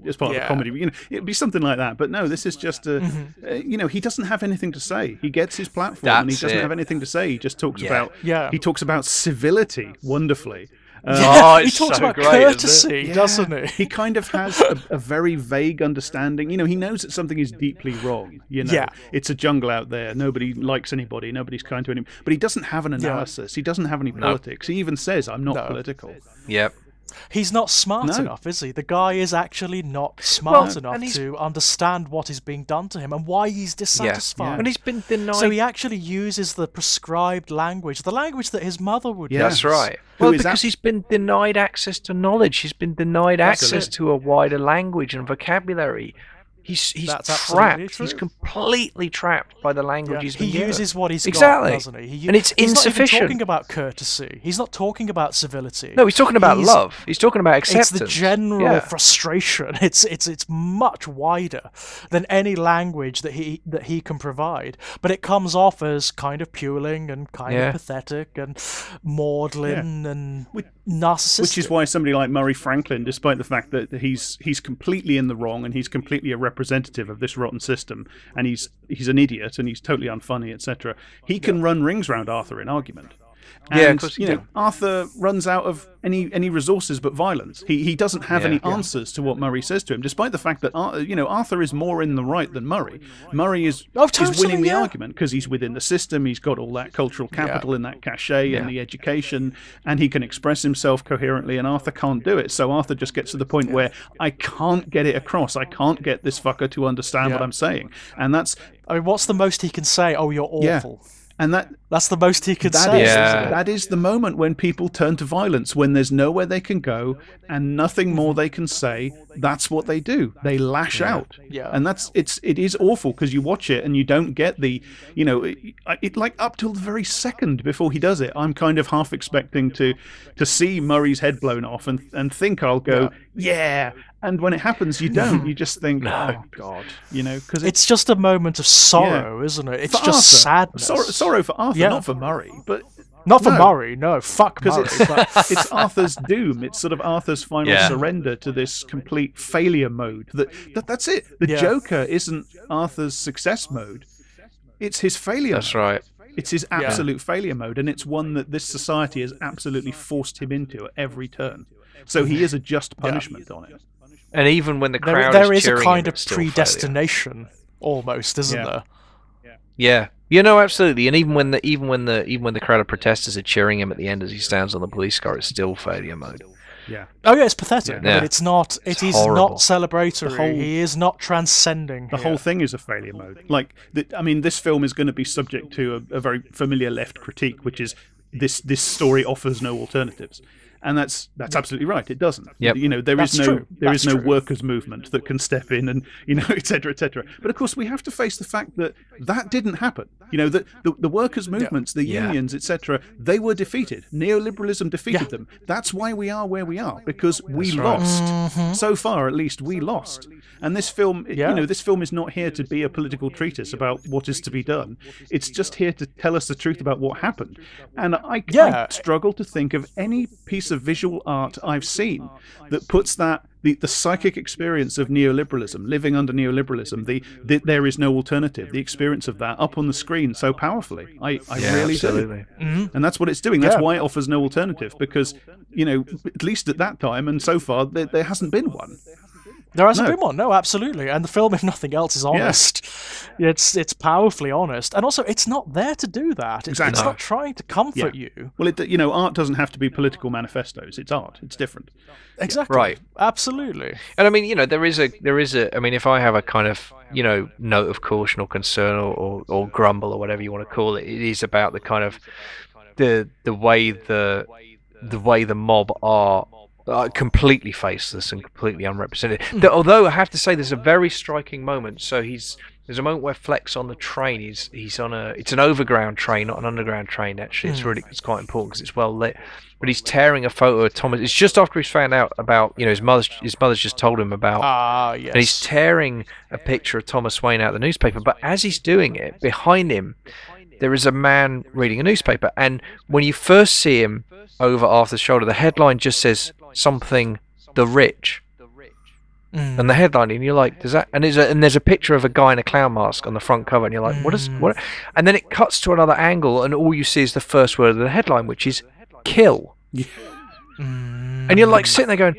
as part of the comedy. It'd be something like that. But no, this is just he doesn't have anything to say. He gets his platform and he doesn't have anything to say. He just talks about civility wonderfully. He talks about courtesy, doesn't he? He kind of has a very vague understanding. He knows that something is deeply wrong. It's a jungle out there. Nobody likes anybody. Nobody's kind to anybody. But he doesn't have an analysis. He doesn't have any politics. He even says, "I'm not political." Yep. He's not smart enough, is he? The guy is actually not smart enough to understand what is being done to him and why he's dissatisfied. Yeah. And he's been denied. So he actually uses the prescribed language, the language that his mother would use. That's right. Well, because he's been denied access to knowledge. He's been denied access to a wider language and vocabulary. He's trapped. He's completely trapped by the language he's been given. He uses what he's got, doesn't he? And it's insufficient. He's not even talking about courtesy. He's not talking about civility. No, he's talking about love. He's talking about acceptance. It's the general frustration. It's much wider than any language that he can provide. But it comes off as kind of puling and kind of pathetic and maudlin and narcissistic. Which is why somebody like Murray Franklin, despite the fact that he's completely in the wrong and he's completely a representative of this rotten system, and he's an idiot and he's totally unfunny, etc., he can run rings round Arthur in argument. And, Arthur runs out of any resources but violence. He doesn't have any answers to what Murray says to him, despite the fact that Arthur is more in the right than Murray. Murray is winning the argument because he's within the system. He's got all that cultural capital and that cachet and the education, and he can express himself coherently, and Arthur can't do it. So Arthur just gets to the point where I can't get it across. I can't get this fucker to understand what I'm saying. And that's... I mean, what's the most he can say? Oh, you're awful. Yeah. And that's the most he could say. That is the moment when people turn to violence, when there's nowhere they can go and nothing more they can say. That's what they do. They lash out. Yeah. And it is awful because you watch it and you don't get the, like up till the very second before he does it, I'm kind of half expecting to see Murray's head blown off and think I'll go, and when it happens, you don't. You just think, oh, God. Because it's just a moment of sorrow, isn't it? It's just sadness. Sorrow for Arthur, not for Murray. But not for Murray, no. Fuck Murray. It's Arthur's doom. It's sort of Arthur's final surrender to this complete failure mode. That's it. The Joker isn't Arthur's success mode. It's his failure mode. That's right. It's his absolute failure mode, and it's one that this society has absolutely forced him into at every turn. So he is a just punishment on it. And even when the crowd there is is a kind of predestination, almost, isn't there? Yeah, absolutely. And even when the crowd of protesters are cheering him at the end as he stands on the police car, it's still failure mode. Yeah. Oh yeah, it's pathetic. But it's not. It is horrible. Not celebratory. He is not transcending. The whole thing is a failure mode. This film is going to be subject to a very familiar left critique, which is this story offers no alternatives. And that's absolutely right. It doesn't. Yep. There is no workers' movement that can step in and et cetera, et cetera. But of course, we have to face the fact that didn't happen. The workers' movements, the unions, etc. They were defeated. Neoliberalism defeated them. That's why we are where we are, because we lost. Mm-hmm. So far, at least, we lost. And this film, this film is not here to be a political treatise about what is to be done. It's just here to tell us the truth about what happened. And I struggle to think of any piece of visual art I've seen that puts the psychic experience of neoliberalism, living under neoliberalism, the there is no alternative, the experience of that up on the screen so powerfully. I really absolutely. do. Mm-hmm. And that's what it's doing. That's why it offers no alternative, because, at least at that time, and so far, there hasn't been one. There hasn't been one, no, absolutely. And the film, if nothing else, is honest. Yeah. It's powerfully honest. And also, it's not there to do that. It's not trying to comfort you. Well, art doesn't have to be political manifestos. It's art. It's different. Exactly. Right. Absolutely. And I mean, there is a, I mean, if I have a kind of, note of caution or concern or grumble or whatever you want to call it, it is about the kind of, the way the mob are completely faceless and completely unrepresented. Although I have to say, there's a very striking moment. So there's a moment where Fleck's on the train. He's on it's an overground train, not an underground train. Actually, it's quite important because it's well lit. But he's tearing a photo of Thomas. It's just after he's found out about his mother's just told him about. Yes. And he's tearing a picture of Thomas Wayne out of the newspaper. But as he's doing it, behind him, there is a man reading a newspaper. And when you first see him over Arthur's shoulder, the headline just says something, the rich. And the headline, and you're like, does that? And there's a picture of a guy in a clown mask on the front cover, and you're like, what? And then it cuts to another angle, and all you see is the first word of the headline, which is kill. And you're like sitting there going,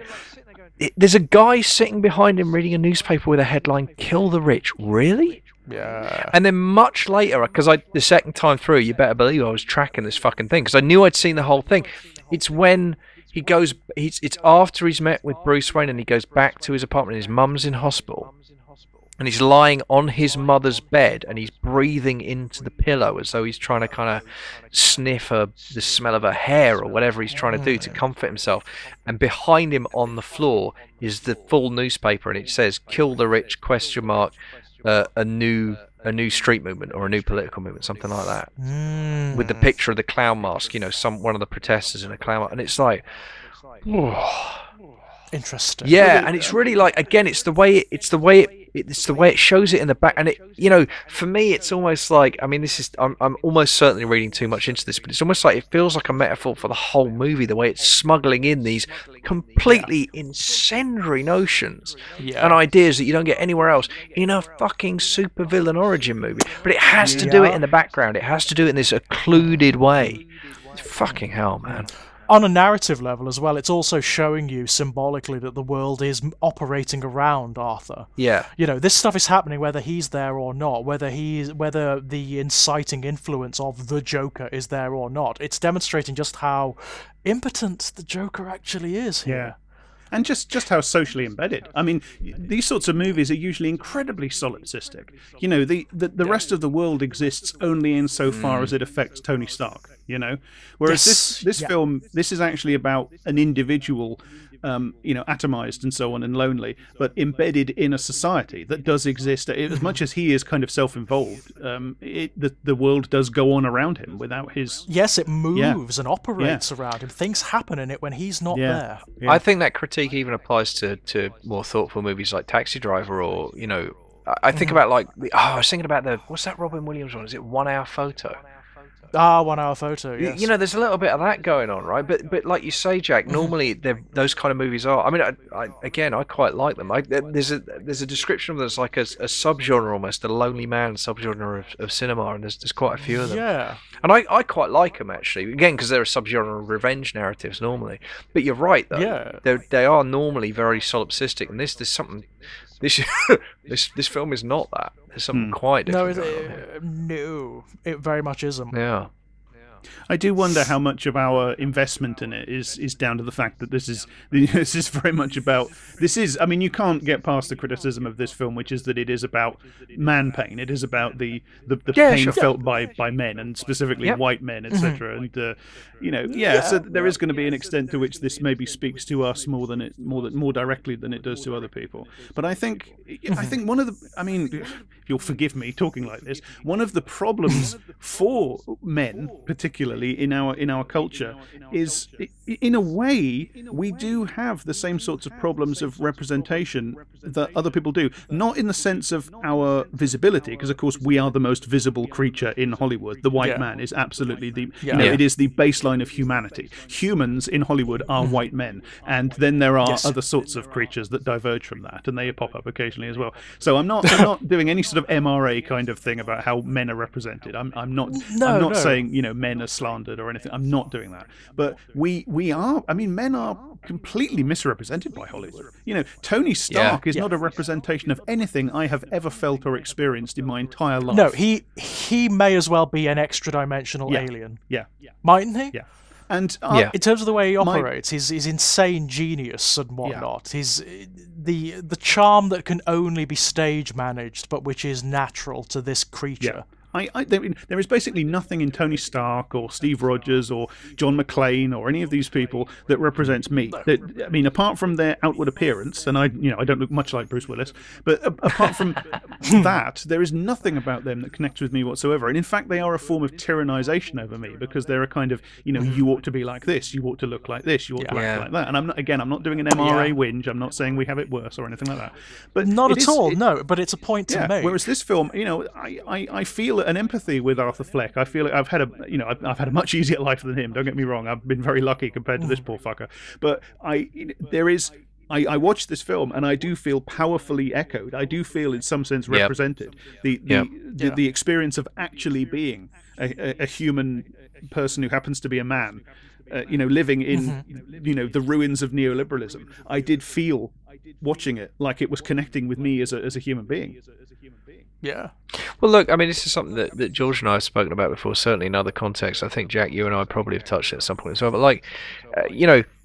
there's a guy sitting behind him reading a newspaper with a headline, kill the rich. Really? Yeah. And then much later, because the second time through, you better believe I was tracking this fucking thing, because I knew I'd seen the whole thing. It's when he goes. It's after he's met with Bruce Wayne, and he goes back to his apartment. His mum's in hospital, and he's lying on his mother's bed, and he's breathing into the pillow as though he's trying to kind of sniff the smell of her hair or whatever he's trying to do to comfort himself. And behind him on the floor is the full newspaper, and it says "Kill the Rich?" ? A new street movement or a new political movement, something like that, with the picture of the clown mask. One of the protesters in a clown mask, and it's like, interesting. Yeah, and it's really like, again, it's the way it shows it in the back, and for me, it's almost like, I mean, I'm almost certainly reading too much into this, but it's almost like it feels like a metaphor for the whole movie, the way it's smuggling in these completely incendiary notions and ideas that you don't get anywhere else in a fucking supervillain origin movie. But it has to do it in the background. It has to do it in this occluded way. Fucking hell, man. On a narrative level as well, it's also showing you symbolically that the world is operating around Arthur. Yeah. This stuff is happening whether he's there or not, whether the inciting influence of the Joker is there or not. It's demonstrating just how impotent the Joker actually is here. Yeah. And just how socially embedded. I mean, these sorts of movies are usually incredibly solipsistic. The rest of the world exists only insofar as it affects Tony Stark. Whereas this film, this is actually about an individual, atomized and so on and lonely, but embedded in a society that does exist. As much as he is kind of self-involved, the world does go on around him without his. Yes, it moves and operates around him. Things happen in it when he's not there. Yeah. I think that critique even applies to more thoughtful movies like Taxi Driver, or I think about I was thinking about what's that Robin Williams one? Is it 1 Hour Photo? 1 Hour Photo, yes. There's a little bit of that going on, right? But like you say, Jack, normally those kind of movies are. I mean, I quite like them. There's a description of them that's like a subgenre almost, a lonely man subgenre of cinema, and there's quite a few of them. Yeah. And I quite like them, actually. Again, because they're a subgenre of revenge narratives normally. But you're right, though. Yeah. They are normally very solipsistic, and there's something. This film is not that. There's something quite different. No, it very much isn't. Yeah. I do wonder how much of our investment in it is down to the fact that this is very much about. I mean, you can't get past the criticism of this film, which is that it is about man pain. It is about the pain felt by men, and specifically white men, etc. And so there is going to be an extent to which this maybe speaks to us more directly than it does to other people. But I think one of the, I mean, if you'll forgive me talking like this, one of the problems for men, particularly in our culture, is in a way we do have the same sorts of problems of representation that other people do, not in the sense of our visibility, because of course we are the most visible creature in Hollywood. The white man is absolutely it is the baseline of humanity. Humans in Hollywood are white men, and then there are other sorts of creatures that diverge from that, and they pop up occasionally as well. So I'm not doing any sort of MRA kind of thing about how men are represented. I'm not saying men are slandered or anything. I'm not doing that. But we are. I mean, men are completely misrepresented by Hollywood. Tony Stark is not a representation of anything I have ever felt or experienced in my entire life. No, he may as well be an extra-dimensional alien. Yeah. Mightn't he? Yeah. And in terms of the way he operates, his insane genius and whatnot, his the charm that can only be stage managed, but which is natural to this creature. There is basically nothing in Tony Stark or Steve Rogers or John McClane or any of these people that represents me. I mean, apart from their outward appearance, and I don't look much like Bruce Willis, but apart from that, there is nothing about them that connects with me whatsoever. And in fact, they are a form of tyrannization over me, because they're a kind of, you ought to be like this, you ought to look like this, you ought to act like that. And I'm not doing an MRA whinge. I'm not saying we have it worse or anything like that. But not at all. No, but it's a point to make. Whereas this film, I feel an empathy with Arthur Fleck. I feel like I've had a much easier life than him. Don't get me wrong. I've been very lucky compared to this poor fucker. But I watched this film and I do feel powerfully echoed. I do feel in some sense represented. The experience of actually being a human person who happens to be a man, living in the ruins of neoliberalism. I did feel watching it like it was connecting with me as a human being. Yeah. Well, look, I mean, this is something that George and I have spoken about before, certainly in other contexts. I think, Jack, you and I probably have touched it at some point as well. But,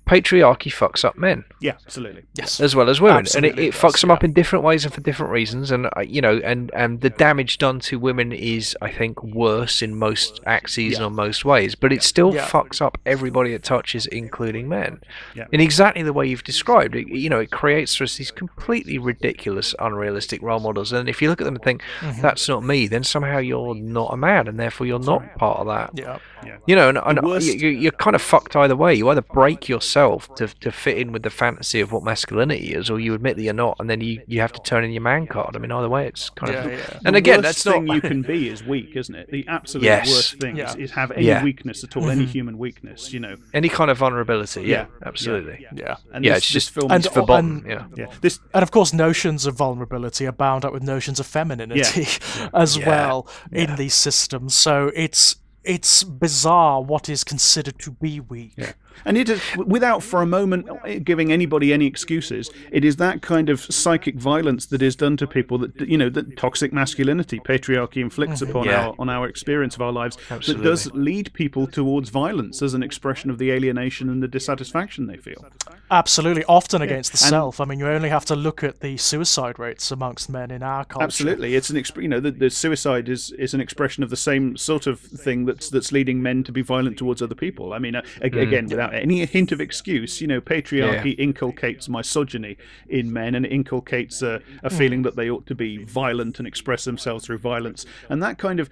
patriarchy fucks up men. Yeah, absolutely. Yes. As well as women. Absolutely, And it fucks them up in different ways and for different reasons. And, and the damage done to women is, I think, worse in most axes and on most ways. But it still fucks up everybody it touches, including men. Yeah. In exactly the way you've described. It creates for us these completely ridiculous, unrealistic role models. And if you look at them and think, that's not me, then somehow you're not a man, and therefore you're not part of that. Yeah. You're kind of fucked either way. You either break yourself to fit in with the fantasy of what masculinity is, or you admit that you're not, and then you have to turn in your man card. I mean, either way, it's kind of. Yeah. And the again, worst that's not. thing you can be is weak, isn't it? The absolute worst thing is have any weakness at all, any human weakness. Any kind of vulnerability. Yeah, absolutely. Yeah. And it's just film is verboten. And of course, notions of vulnerability are bound up with notions of femininity as well in these systems. So it's bizarre what is considered to be weak. Yeah. And it is, without for a moment giving anybody any excuses, it is that kind of psychic violence that is done to people that that toxic masculinity, patriarchy inflicts upon our experience of our lives, that does lead people towards violence as an expression of the alienation and the dissatisfaction they feel. Absolutely, often against the self. I mean, you only have to look at the suicide rates amongst men in our culture. Absolutely, it's the suicide is an expression of the same sort of thing that's leading men to be violent towards other people. I mean, again, without any hint of excuse, patriarchy inculcates misogyny in men, and it inculcates a feeling that they ought to be violent and express themselves through violence, and that kind of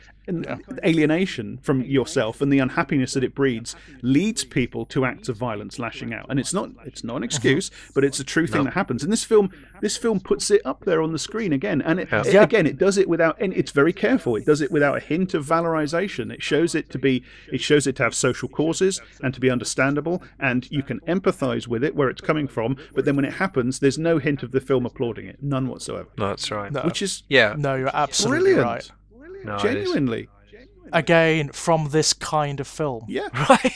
alienation from yourself and the unhappiness that it breeds leads people to acts of violence, lashing out. And it's not an excuse, but it's a true thing that happens. And this film puts it up there on the screen again, and it does it without, and it's very careful. It does it without a hint of valorization. It shows it to have social causes and to be understandable, and you can empathize with it, where it's coming from. But then when it happens, there's no hint of the film applauding it, none whatsoever. No, that's right. No. Which is no, you're absolutely brilliant. right. No, Genuinely. Again, from this kind of film. Yeah. Right.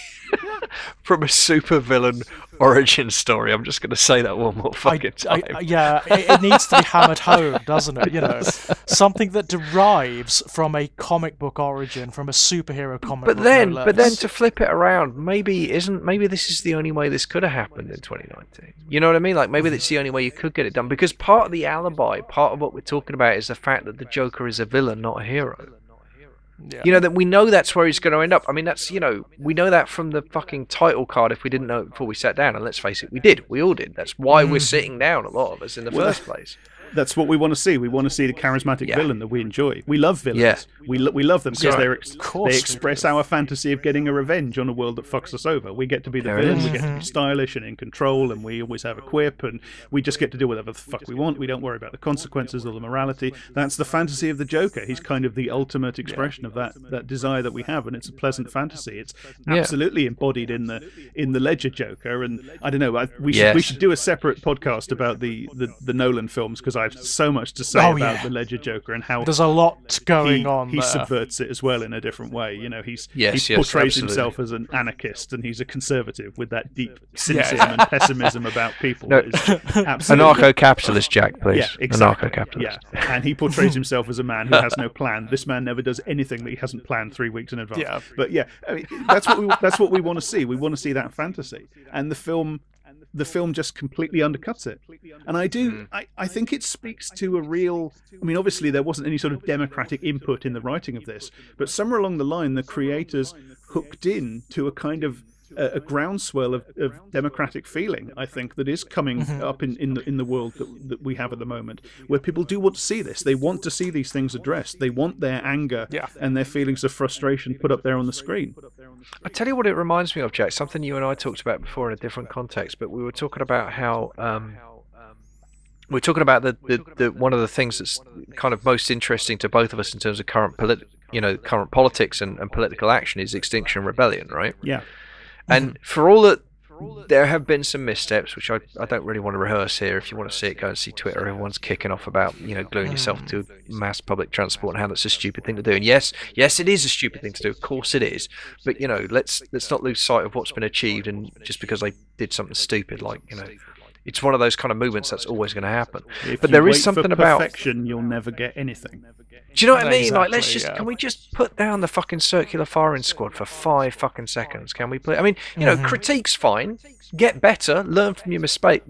From a supervillain origin story. I'm just going to say that one more fucking time. It needs to be hammered home, doesn't it? Something that derives from a comic book origin, from a superhero comic book. But then to flip it around, maybe this is the only way this could have happened in 2019. You know what I mean? Like, maybe that's the only way you could get it done, because part of the alibi, part of what we're talking about, is the fact that the Joker is a villain, not a hero. Yeah. That we know that's where he's going to end up. I mean, that's, we know that from the fucking title card if we didn't know it before we sat down. And let's face it, we did. We all did. That's why we're sitting down, a lot of us, in the first place. That's what we want to see. We want to see the charismatic villain that we enjoy. We love villains. We love them because they express our fantasy of getting a revenge on a world that fucks us over. We get to be the villain. We get to be stylish and in control, and we always have a quip, and we just get to do whatever the fuck we want. We don't worry about the consequences or the morality. That's the fantasy of the Joker. He's kind of the ultimate expression of that desire that we have, and it's a pleasant fantasy. It's absolutely embodied in the Ledger Joker. And I don't know. We should do a separate podcast about the Nolan films, because I have so much to say about the Ledger Joker and how there's a lot going on. He there. Subverts it as well in a different way. He portrays absolutely. himself as an anarchist, and he's a conservative with that deep cynicism and pessimism about people. No, anarcho-capitalist, Jack, please. Yeah, exactly. Anarcho-capitalist. Yeah, and he portrays himself as a man who has no plan. This man never does anything that he hasn't planned 3 weeks in advance. Yeah. But I mean, that's what we want to see. We want to see that fantasy, and the film just completely undercuts it. And I think it speaks to a real, I mean, obviously there wasn't any sort of democratic input in the writing of this, but somewhere along the line the creators hooked in to a kind of a groundswell of democratic feeling, I think, that is coming up in the world that we have at the moment, where people do want to see this. They want to see these things addressed. They want their anger and their feelings of frustration put up there on the screen. I tell you what it reminds me of, Jack, something you and I talked about before in a different context, but we were talking about how we're talking about the one of the things that's kind of most interesting to both of us in terms of current politics and political action is Extinction Rebellion, right? Yeah. And for all that there have been some missteps, which I don't really want to rehearse here. If you want to see it, go and see Twitter. Everyone's kicking off about gluing yourself to mass public transport and how that's a stupid thing to do. And yes, it is a stupid thing to do. Of course it is. But let's not lose sight of what's been achieved. And just because they did something stupid, like It's one of those kind of movements that's always going to happen. But there is something about perfection, you'll never get anything. Do you know what I mean? Exactly, Like, let's just can we just put down the fucking circular firing squad for 5 fucking seconds? Can we please? I mean, you know, critique's fine. Get better. Learn from your mistakes.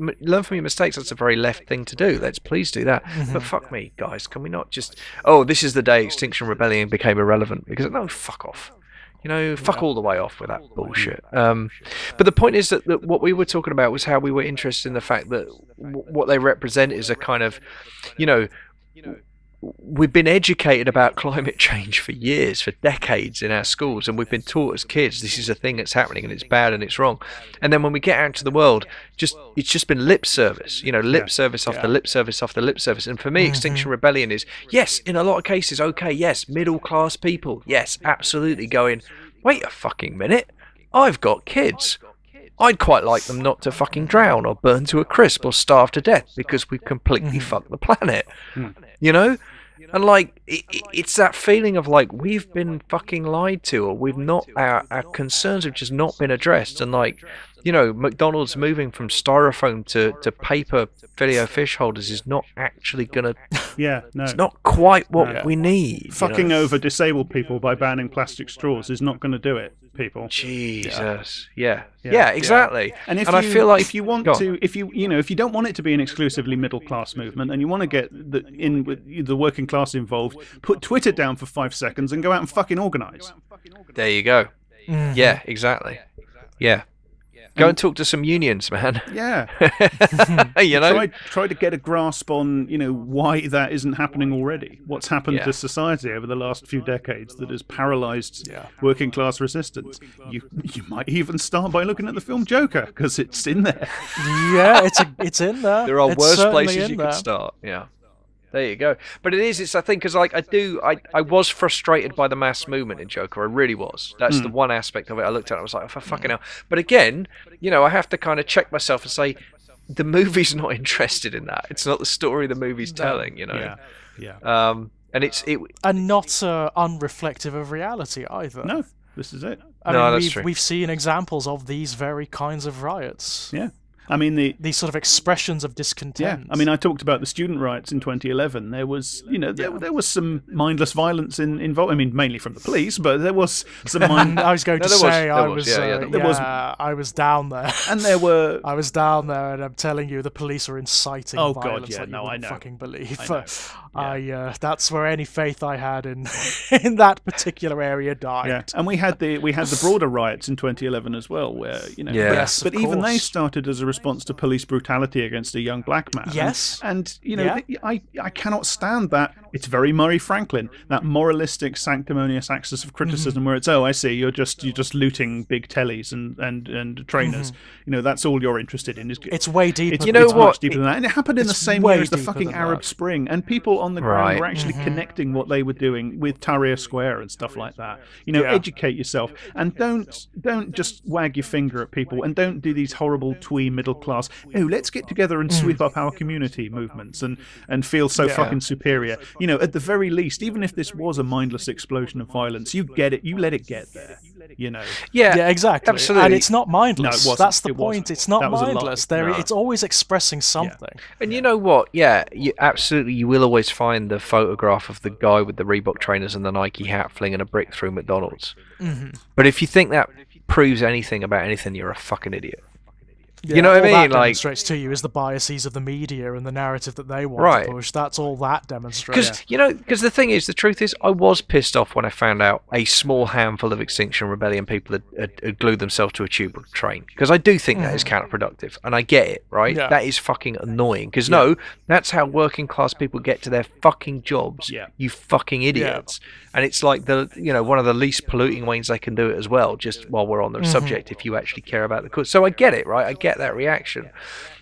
That's a very left thing to do. Let's please do that. But fuck me, guys. Can we not just? Oh, this is the day Extinction Rebellion became irrelevant. Because no, fuck off. You know, fuck all the way off with that bullshit. But the point is that what we were talking about was how we were interested in the fact that what they represent is a kind of, you know, we've been educated about climate change for years, for decades in our schools, and we've been taught as kids this is a thing that's happening and it's bad and it's wrong. And then when we get out into the world, it's just been lip service, you know, lip service after lip service after lip service. And for me, Extinction Rebellion is, yes, in a lot of cases, okay, yes, middle class people, yes, absolutely, going, wait a fucking minute, I've got kids. I'd quite like them not to fucking drown or burn to a crisp or starve to death because we've completely fucked the planet. You know? And like, it's that feeling of like, we've been fucking lied to, or we've not, our concerns have just not been addressed. And like, you know, McDonald's moving from styrofoam to paper Filet-O-Fish holders is not actually going to... It's not quite what we need. Fucking over disabled people by banning plastic straws is not going to do it, people. Jesus. Yeah, exactly. And I feel like if you want to, if you don't want it to be an exclusively middle class movement, and you want to get the working class involved, put Twitter down for 5 seconds and go out and fucking organise. There you go. Yeah, exactly. Yeah. Go and talk to some unions, man. Yeah. You know? Try to get a grasp on, you know, why that isn't happening already. What's happened to society over the last few decades that has paralysed working class resistance. You might even start by looking at the film Joker, because it's in there. Yeah, it's in there. There are worse places you could start. Yeah. There you go. But it's I think, because like I was frustrated by the mass movement in Joker. I really was. That's the one aspect of it I looked at. I was like, oh, for fucking hell. But again, you know, I have to kind of check myself and say, the movie's not interested in that. It's not the story the movie's telling, you know. Yeah. And not unreflective of reality either. No, this is it. I mean, that's true. We've seen examples of these very kinds of riots. Yeah. I mean, these sort of expressions of discontent. Yeah, I mean, I talked about the student riots in 2011. There was, you know, there was some mindless violence involved. I mean, mainly from the police, but there was some. I was going to say I was down there, and there were. I was down there, and I'm telling you, the police are inciting violence. God, yeah, like you wouldn't I know. Fucking believe. That's where any faith I had in that particular area died. Yeah, and we had the broader riots in 2011 as well, where you know. But even they started as a response to police brutality against a young black man. Yes. And you know, I cannot stand that. It's very Murray Franklin, that moralistic, sanctimonious axis of criticism where it's, oh, I see, you're just looting big tellies and trainers. You know, that's all you're interested in. It's way deeper. It's much deeper than that. And it happened in the same year as the fucking Arab Spring. And people on the ground were actually connecting what they were doing with Tahrir Square and stuff like that. You know, educate yourself. And don't just wag your finger at people, and don't do these horrible twee middle class, oh, let's get together and sweep up our community movements and feel so fucking superior. You know, at the very least, even if this was a mindless explosion of violence, you get it, you let it get there. You know. Yeah, exactly. Absolutely. And it's not mindless. No, it wasn't. That's the point. It's not mindless. It's always expressing something. And you know what? Yeah, you will always find the photograph of the guy with the Reebok trainers and the Nike hat flinging a brick through McDonald's. But if you think that proves anything about anything, you're a fucking idiot. Yeah, you know what I mean? That like, demonstrates to you is the biases of the media and the narrative that they want to push. That's all that demonstrates. Because the thing is, the truth is, I was pissed off when I found out a small handful of Extinction Rebellion people had glued themselves to a tube or a train. Because I do think that is counterproductive, and I get it, right? Yeah. That is fucking annoying. Because no, that's how working class people get to their fucking jobs. Yeah. You fucking idiots. Yeah. And it's like one of the least polluting ways they can do it as well. Just while we're on the subject, if you actually care about the cause. So I get it, right? I get that reaction.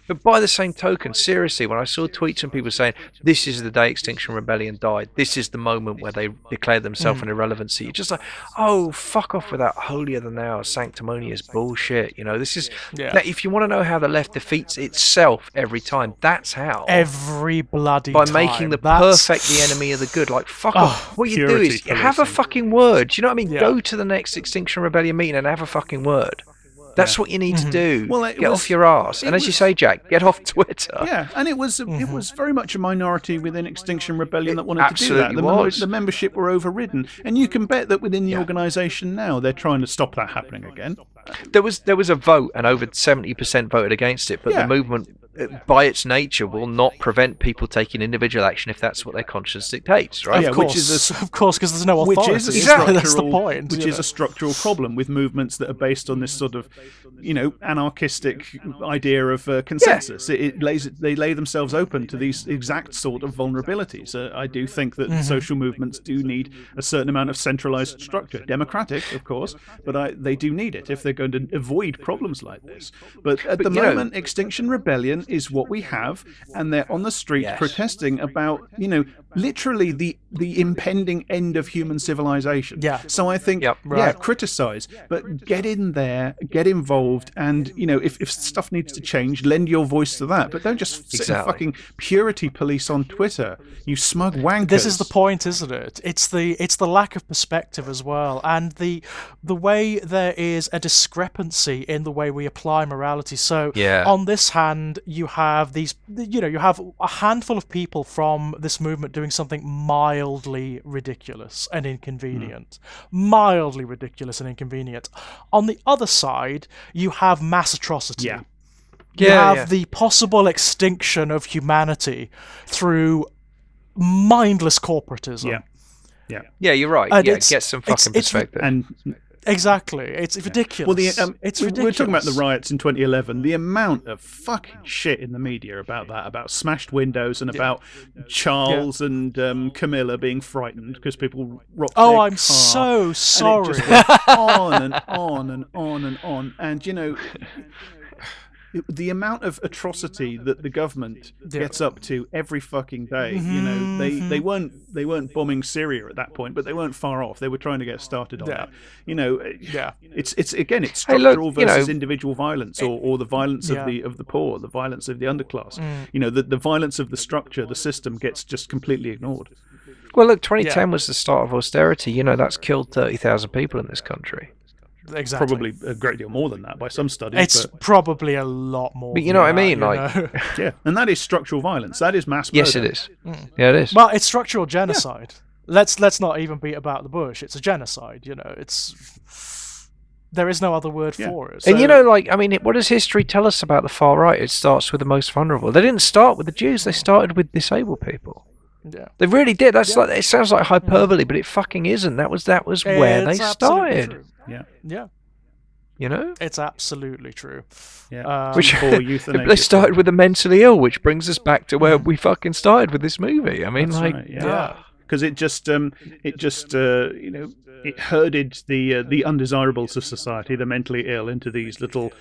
But by the same token, seriously, when I saw tweets and people saying, this is the day Extinction Rebellion died, this is the moment where they declared themselves an irrelevancy, you're just like, oh, fuck off with that holier-than-thou sanctimonious bullshit. You know, this is... Like, if you want to know how the left defeats itself every time, that's how. Every bloody time. By making the perfect the enemy of the good. Like, fuck off. What you do is, have a fucking word. Do you know what I mean? Go to the next Extinction Rebellion meeting and have a fucking word. That's what you need to do. Well, get off your arse. And as you say, Jack, get off Twitter. Yeah, and it was very much a minority within Extinction Rebellion that wanted to do that. The membership were overridden, and you can bet that within the organisation now they're trying to stop that happening again. There was a vote, and over 70% voted against it. But the movement, by its nature, will not prevent people taking individual action if that's what their conscience dictates, right? Of course, because there's no authority. Which is the point. Which is a structural problem with movements that are based on this sort of, anarchistic idea of consensus. They lay themselves open to these exact sort of vulnerabilities. I do think that social movements do need a certain amount of centralized structure, democratic, of course, but they do need it if they're going to avoid problems like this. But at the moment, Extinction Rebellion is what we have, and they're on the street protesting about, literally the impending end of human civilization. Yeah. So I think, criticize, but get in there, get involved, and if stuff needs to change, lend your voice to that. But don't just sit and fucking purity police on Twitter, you smug wankers. This is the point, isn't it? It's the lack of perspective as well, and the way there is a discrepancy in the way we apply morality. So on this hand, you have you have a handful of people from this movement doing something mildly ridiculous and inconvenient. Mildly ridiculous and inconvenient. On the other side, you have mass atrocity. You have the possible extinction of humanity through mindless corporatism. Yeah, you're right. And get some fucking perspective. Exactly, it's ridiculous. Well, it's ridiculous. We're talking about the riots in 2011. The amount of fucking shit in the media about that, about smashed windows, and about Charles and Camilla being frightened because people rocked their car. I'm so sorry. And it just went on and on and on and on, and the amount of atrocity that the government gets up to every fucking day. They weren't bombing Syria at that point, but they weren't far off. They were trying to get started on that. It's structural versus individual violence, or the violence of the poor, the violence of the underclass. The violence of the structure, the system gets just completely ignored. Well, look, 2010 was the start of austerity. That's killed 30,000 people in this country. Exactly. Probably a great deal more than that by some studies. It's probably a lot more. But you know what I mean? And that is structural vience. That is mass murder. Yes, it is. Yeah, it is. Well, it's structural genocide. Let's not even beat about the bush. It's a genocide. There is no other word for it. So, and what does history tell us about the far right? It starts with the most vulnerable. They didn't start with the Jews. They started with disabled people. Yeah, they really did. That's it sounds like hyperbole, but it fucking isn't. That was where they started. True. Yeah. It's absolutely true. Yeah. They started with the mentally ill, which brings us back to where we fucking started with this movie. I mean, because it just it herded the undesirables of society, the mentally ill, into these little,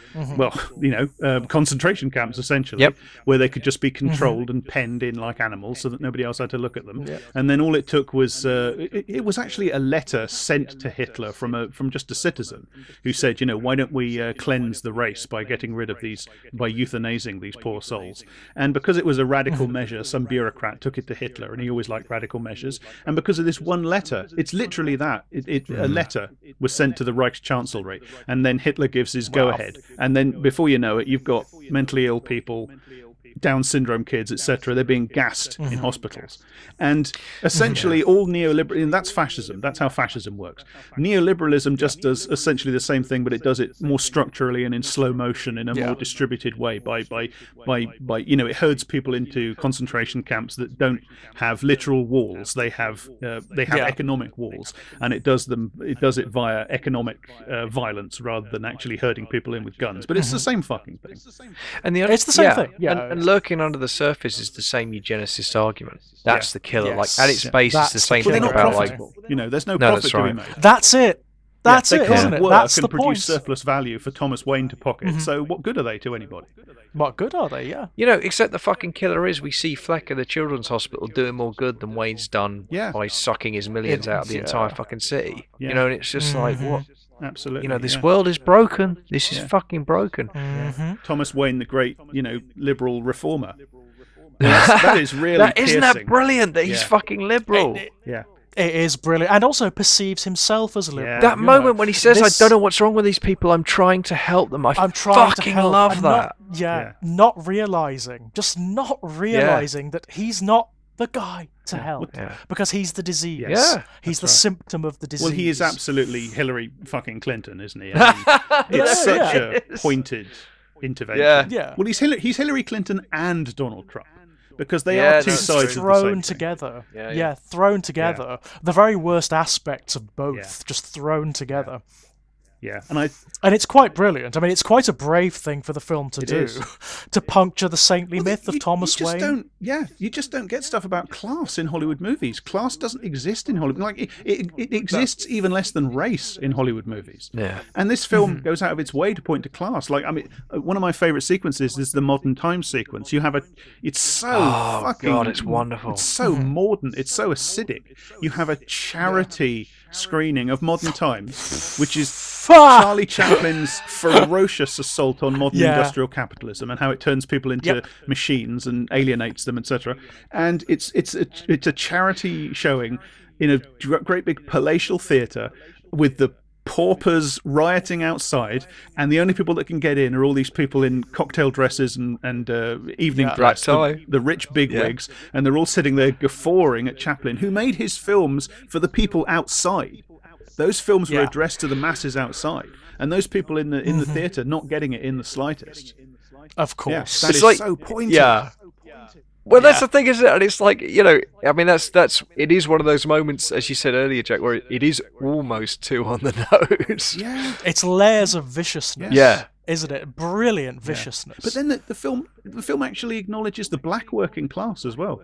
concentration camps, essentially, where they could just be controlled and penned in like animals so that nobody else had to look at them. And then all it took was, it was actually a letter sent to Hitler from just a citizen who said, why don't we cleanse the race by getting rid of by euthanizing these poor souls? And because it was a radical measure, some bureaucrat took it to Hitler, and he always liked radical measures. And because of this one letter, it's literally that. A letter was sent to the Reichschancellery, and then Hitler gives his go-ahead. And then before you know it, you've got mentally ill people, Down syndrome kids, etc. They're being gassed in hospitals. And essentially all neoliberalism, and that's fascism. That's how fascism works. Neoliberalism just does essentially the same thing, but it does it more structurally and in slow motion, in a more distributed way. By it herds people into concentration camps that don't have literal walls. They have economic walls, and it does it via economic violence rather than actually herding people in with guns. But it's the same fucking thing. And it's the same thing. Yeah. And lurking under the surface is the same eugenicist argument. That's the killer. Like at its base, it's the same thing about there's no profit to be made. That's it. That's it, isn't it? That's the point. They can't work and produce surplus value for Thomas Wayne to pocket. So what good are they to anybody? What good are they? Yeah. Except the fucking killer is we see Fleck at the Children's Hospital doing more good than Wayne's done by sucking his millions out of the entire fucking city. And it's just like what. Absolutely. This world is broken. This is fucking broken. Thomas Wayne, the great, liberal reformer. That is really isn't that brilliant that he's fucking liberal? It is brilliant, and also perceives himself as a liberal. Yeah. That moment when he says, "I don't know what's wrong with these people. I'm trying to help them." I'm trying fucking to help. Love that. Not realizing that he's not the guy to help because he's the disease. Yeah, he's the symptom of the disease. Well, he is absolutely Hillary fucking Clinton, isn't he? I mean, it's such a pointed intervention. Yeah. Well, he's Hillary Clinton and Donald Trump. Because they are two sides of the same thrown together. Thrown together. The very worst aspects of both just thrown together. Yeah, and it's quite brilliant. I mean, it's quite a brave thing for the film to do, to puncture the saintly myth of Thomas Wayne. You just don't get stuff about class in Hollywood movies. Class doesn't exist in Hollywood. Like it exists even less than race in Hollywood movies. Yeah. And this film goes out of its way to point to class. Like, I mean, one of my favorite sequences is the modern times sequence. You have it's so God, it's wonderful. It's so modern. It's so acidic. You have a charity screening of Modern Times, which is Charlie Chaplin's ferocious assault on modern industrial capitalism and how it turns people into machines and alienates them, etc. And it's a charity showing in a great big palatial theatre with the paupers rioting outside, and the only people that can get in are all these people in cocktail dresses and evening dress, the rich bigwigs, and they're all sitting there guffawing at Chaplin, who made his films for the people outside. Those films were addressed to the masses outside, and those people in the theatre not getting it in the slightest. Of course, that is so pointed. Yeah. Well, that's the thing, isn't it? And it's like, I mean, that's it is one of those moments, as you said earlier, Jack, where it is almost too on the nose. Yeah, it's layers of viciousness. Yeah, isn't it? Brilliant viciousness. But then the film actually acknowledges the black working class as well.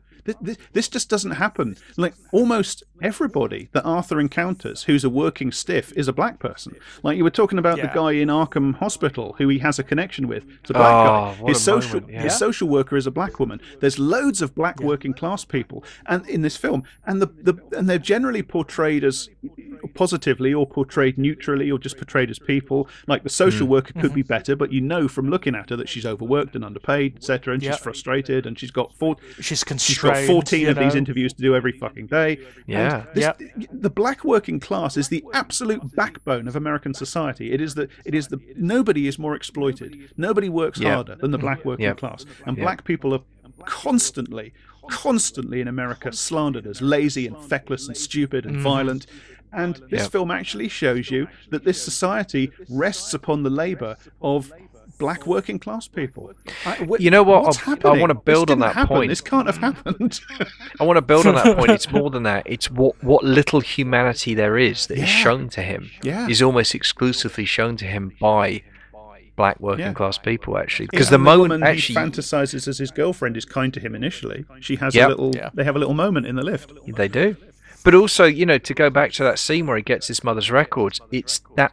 This just doesn't happen. Like, almost everybody that Arthur encounters who's a working stiff is a black person. Like, you were talking about the guy in Arkham Hospital who he has a connection with. It's a black guy. His social worker is a black woman. There's loads of black working class people and in this film, and and they're generally portrayed as positively or portrayed neutrally or just portrayed as people. Like, the social worker could be better, but from looking at her that she's overworked and underpaid, etc., and she's frustrated, and she's got 14 of these interviews to do every fucking day. Yeah. The black working class is the absolute backbone of American society. It is the nobody is more exploited. Nobody works harder than the black working class. And black people are constantly in America slandered as lazy and feckless and stupid and violent. And this film actually shows you that this society rests upon the labour of black working class people. You know what? I want to build on that point. This can't have happened. I want to build on that point. It's more than that. It's what little humanity there is that is shown to him is almost exclusively shown to him by black working class people, actually. Because the moment he fantasizes as his girlfriend is kind to him initially. She has a little. They have a little moment in the lift. They do. But also, to go back to that scene where he gets his mother's records, it's that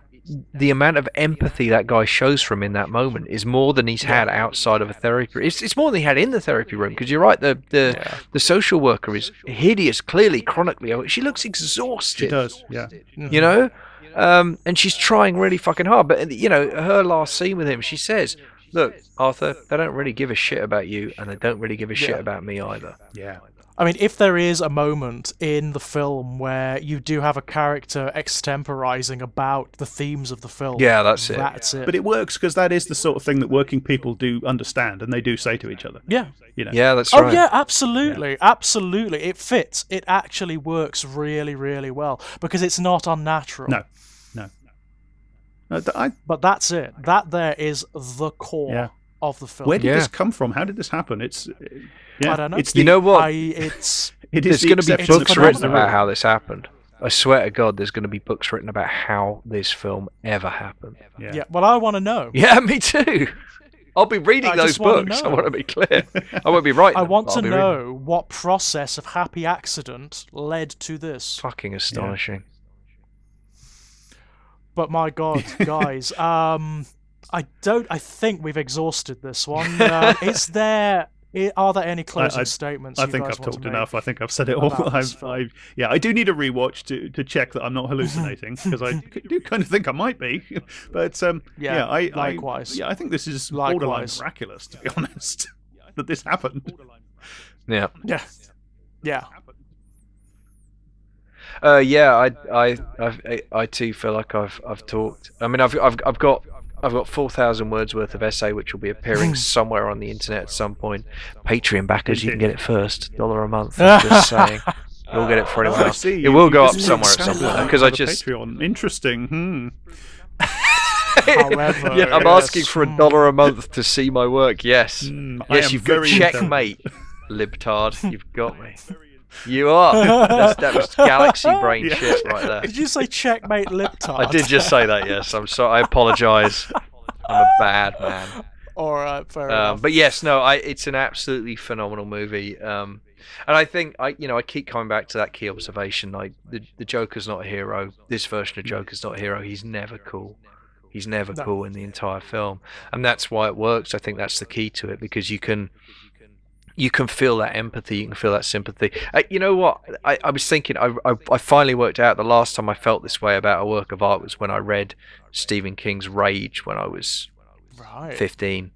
the amount of empathy that guy shows for him in that moment is more than he's had outside of a therapy. It's more than he had in the therapy room, because you're right. The social worker is hideous, clearly chronically. She looks exhausted. She does, yeah. And she's trying really fucking hard. But her last scene with him, she says, "Look, Arthur, they don't really give a shit about you, and they don't really give a shit about me either." Yeah. I mean, if there is a moment in the film where you do have a character extemporizing about the themes of the film, that's it. But it works because that is the sort of thing that working people do understand and they do say to each other. Yeah. Yeah, that's right. Oh, yeah, absolutely. Absolutely. It fits. It actually works really, really well because it's not unnatural. No. But that's it. That there is the core of the film. Where did this come from? How did this happen? I don't know. You know what? There's going to be books written about how this happened. I swear to God, there's going to be books written about how this film ever happened. Yeah. Well, I want to know. Yeah, me too. I'll be reading those books. I want to be clear. I won't be writing. I want to know what process of happy accident led to this. Fucking astonishing. But my God, guys, I think we've exhausted this one. Are there any closing statements? I think I've talked enough. I think I've said it all. I do need a rewatch to check that I'm not hallucinating, because I do kind of think I might be. But likewise. I think this is borderline miraculous, to be honest, that this happened. Yeah. Yeah. Yeah, I too feel like I've talked. I mean, I've got 4,000 words worth of essay, which will be appearing somewhere on the internet at some point. Patreon backers, you can get it first, $1 a month. I'm just saying, you'll get it for anyone else. It will go up somewhere at some point because I just Patreon. Interesting. However, yeah, I'm asking for $1 a month to see my work. Yes, yes, you've got checkmate, libtard. You've got me. You are. That was galaxy brain shit right there. Did you say checkmate libtard? I did just say that. Yes, I'm sorry. I apologise. I'm a bad man. All right, fair enough. But yes, no, it's an absolutely phenomenal movie. And I think I keep coming back to that key observation. Like the Joker's not a hero. This version of Joker's not a hero. He's never cool. He's never cool in the entire film, and that's why it works. I think that's the key to it, because you can feel that empathy, you can feel that sympathy. You know what? I was thinking, I finally worked out the last time I felt this way about a work of art was when I read Stephen King's Rage when I was 15,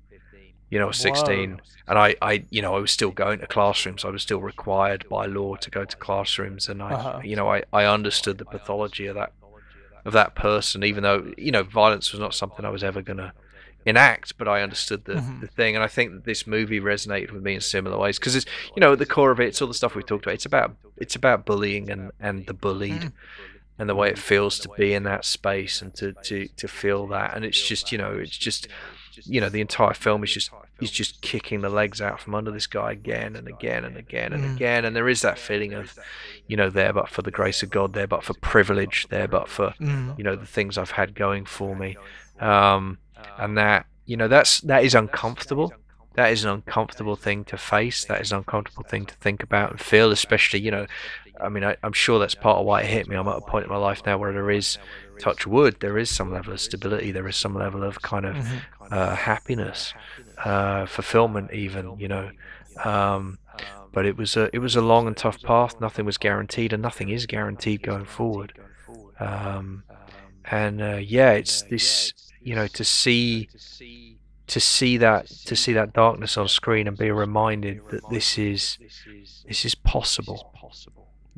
16. Whoa. And I was still going to classrooms. I was still required by law to go to classrooms, and I understood the pathology of that person, even though violence was not something I was ever going to enact, but I understood the thing. And I think that this movie resonated with me in similar ways, because it's at the core of it, it's all the stuff we've talked about. It's about bullying and the bullied and the way it feels to be in that space and to feel that. And it's just the entire film is just kicking the legs out from under this guy again and again and again and again. And there is that feeling of there but for the grace of God, there but for privilege, there but for the things I've had going for me. And that that is uncomfortable. That is an uncomfortable thing to face. That is an uncomfortable thing to think about and feel, especially I mean, I'm sure that's part of why it hit me. I'm at a point in my life now where there is, touch wood, there is some level of stability, there is some level of kind of happiness, fulfillment even, but it was a long and tough path. Nothing was guaranteed, and nothing is guaranteed going forward. It's this, to see that darkness on screen and be reminded that this is possible.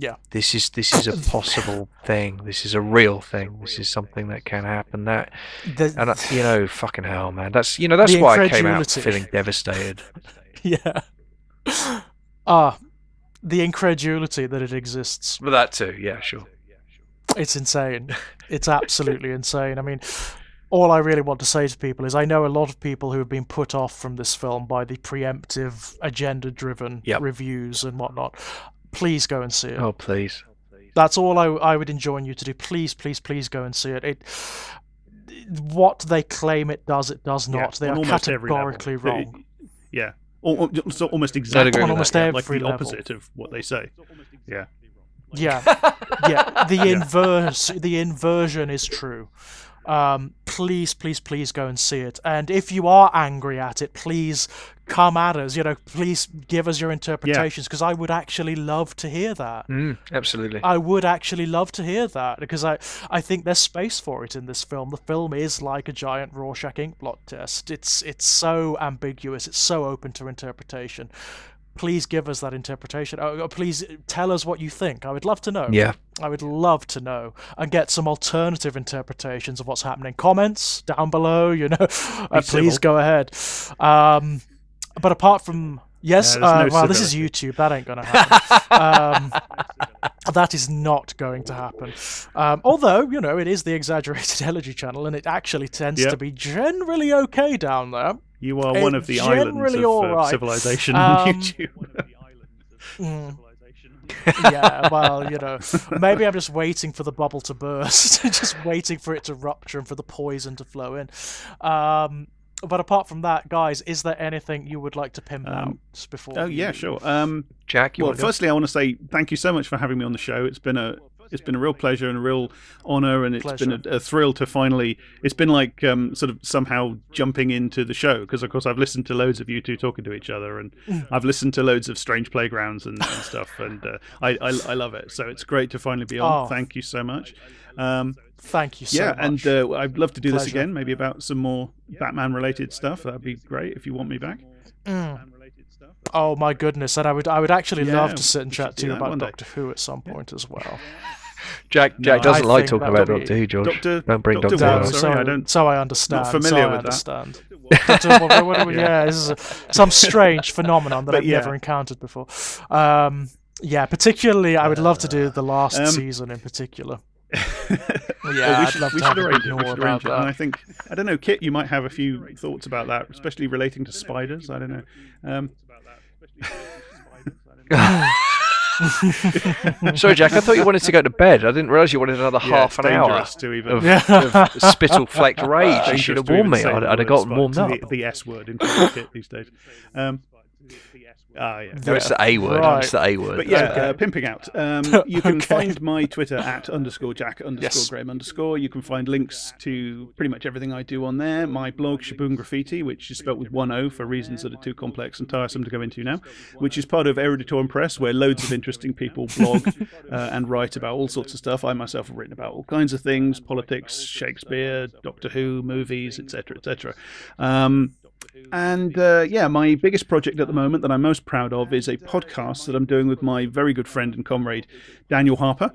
Yeah. This is a possible thing. This is a real thing. This is something that can happen. Fucking hell, man. That's why I came out feeling devastated. Yeah. The incredulity that it exists. But that too, yeah, sure. It's insane. It's absolutely insane. I mean, all I really want to say to people is I know a lot of people who have been put off from this film by the preemptive, agenda-driven reviews and whatnot. Please go and see it. Oh, please. That's all I would enjoin you to do. Please, please, please go and see it. What they claim it does not. They are categorically wrong. Yeah. So almost exactly on almost every like the level. opposite of what they say. Yeah. Yeah. The inversion is true. Please, please, please go and see it. And if you are angry at it, please come at us. Please give us your interpretations, because I would actually love to hear that. Absolutely. I would actually love to hear that, because I think there's space for it in this film. The film is like a giant Rorschach inkblot test. It's so ambiguous. It's so open to interpretation. Please give us that interpretation. Please tell us what you think. I would love to know. Yeah. I would love to know and get some alternative interpretations of what's happening. Comments down below, please go ahead. But apart from... Yes, this is YouTube. That ain't going to happen. That is not going to happen. Although, it is the Exaggerated Elegy channel, and it actually tends to be generally okay down there. You are one of the islands of civilization on YouTube. Yeah, well, maybe I'm just waiting for the bubble to burst, just waiting for it to rupture and for the poison to flow in. But apart from that, guys, is there anything you would like to pimp out before? Oh yeah, sure. Jack, firstly, I want to say thank you so much for having me on the show. It's been a real pleasure and a real honor, and it's been a thrill to finally. It's been like sort of somehow jumping into the show, because of course I've listened to loads of you two talking to each other, and I've listened to loads of Strange Playgrounds and stuff, and I love it. So it's great to finally be on. Thank you so much. Thank you so much. And I'd love to do this again, maybe about some more Batman-related stuff. That'd be great if you want me back. Oh my goodness, and I would actually love to sit and we should chat to do you that about one day. Doctor Who at some point as well. Jack No, doesn't I like think talking that about would be- Doctor Who, George. Don't bring Doctor Doctor Who, Who. sorry, I don't. So I understand. Not familiar so I with that. understand. Yeah, this is some strange phenomenon that I've never encountered before. Yeah, particularly, I would love to do the last season in particular. Yeah, we should arrange it. about And I think, I don't know, Kit, you might have a few thoughts about that, especially relating to spiders. I don't know. Sorry, Jack. I thought you wanted to go to bed. I didn't realise you wanted another half an hour to even of spittle-flecked rage. You should have warned me. I'd have gotten warmed up. The S word in Kit these days. Yeah. No, it's the A word. Right. It's the A word. But yeah, pimping out. You can find my Twitter at _Jack_Graham_. You can find links to pretty much everything I do on there. My blog, Shaboom Graffiti, which is spelt with one O for reasons that are too complex and tiresome to go into now, which is part of Eruditorum Press, where loads of interesting people blog and write about all sorts of stuff. I myself have written about all kinds of things: politics, Shakespeare, Doctor Who, movies, etc., etc. And my biggest project at the moment that I'm most proud of is a podcast that I'm doing with my very good friend and comrade Daniel Harper,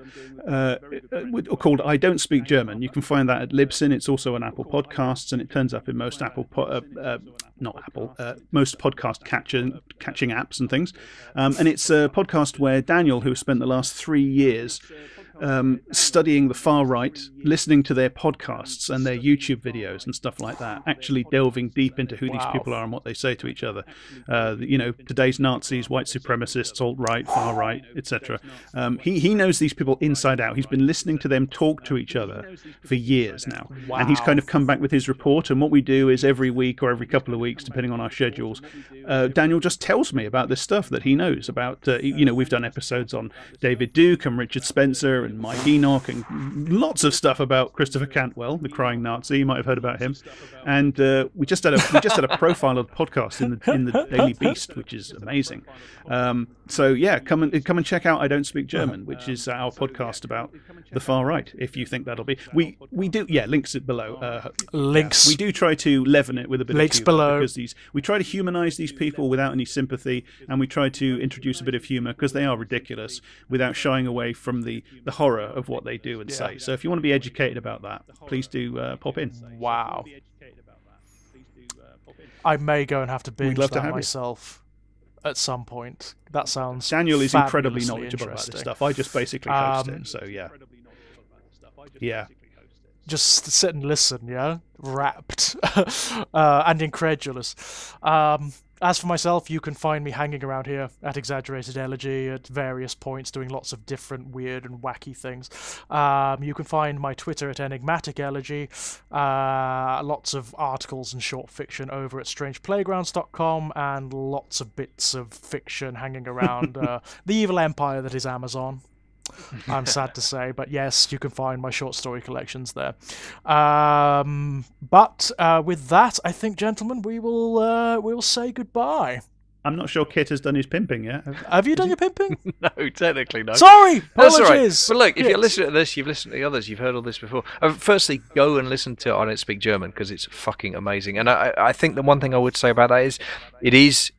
called I Don't Speak German. You can find that at Libsyn. It's also on Apple Podcasts, and it turns up in most most podcast catching apps and things. And it's a podcast where Daniel, who has spent the last 3 years studying the far right, listening to their podcasts and their YouTube videos and stuff like that, actually delving deep into who these people are and what they say to each other. Today's Nazis, white supremacists, alt-right, far right, etc. He knows these people inside out. He's been listening to them talk to each other for years now. Wow. And he's kind of come back with his report, and what we do is every week or every couple of weeks, depending on our schedules, Daniel just tells me about this stuff that he knows about. We've done episodes on David Duke and Richard Spencer and Mike Enoch and lots of stuff about Christopher Cantwell, the crying Nazi. You might have heard about him. And we just had a profile of the podcast in the Daily Beast, which is amazing. So yeah, come and check out I Don't Speak German, which is our podcast about the far right. If you think that'll be, we do links it below. Links. We do try to leaven it with a bit links of humor below, because we try to humanize these people without any sympathy, and we try to introduce a bit of humor because they are ridiculous without shying away from the horror of what they do and say. So if you want to be educated about that, please do pop in. Wow. I may go and have to binge that myself at some point. That sounds Daniel is incredibly knowledgeable about this stuff. I just basically host it, so yeah. Yeah. Just sit and listen, yeah? Rapt. And incredulous. As for myself, you can find me hanging around here at Exaggerated Elegy at various points, doing lots of different weird and wacky things. You can find my Twitter at Enigmatic Elegy, lots of articles and short fiction over at strangeplaygrounds.com, and lots of bits of fiction hanging around the evil empire that is Amazon. I'm sad to say, but yes, you can find my short story collections there. But with that, I think, gentlemen, we will say goodbye. I'm not sure Kit has done his pimping yet. Have you done your pimping? No, technically no. Sorry, that's all right. apologies. But look, if you're listening to this, you've listened to the others, you've heard all this before. Firstly, go and listen to I Don't Speak German, because it's fucking amazing. And I think the one thing I would say about that is, it is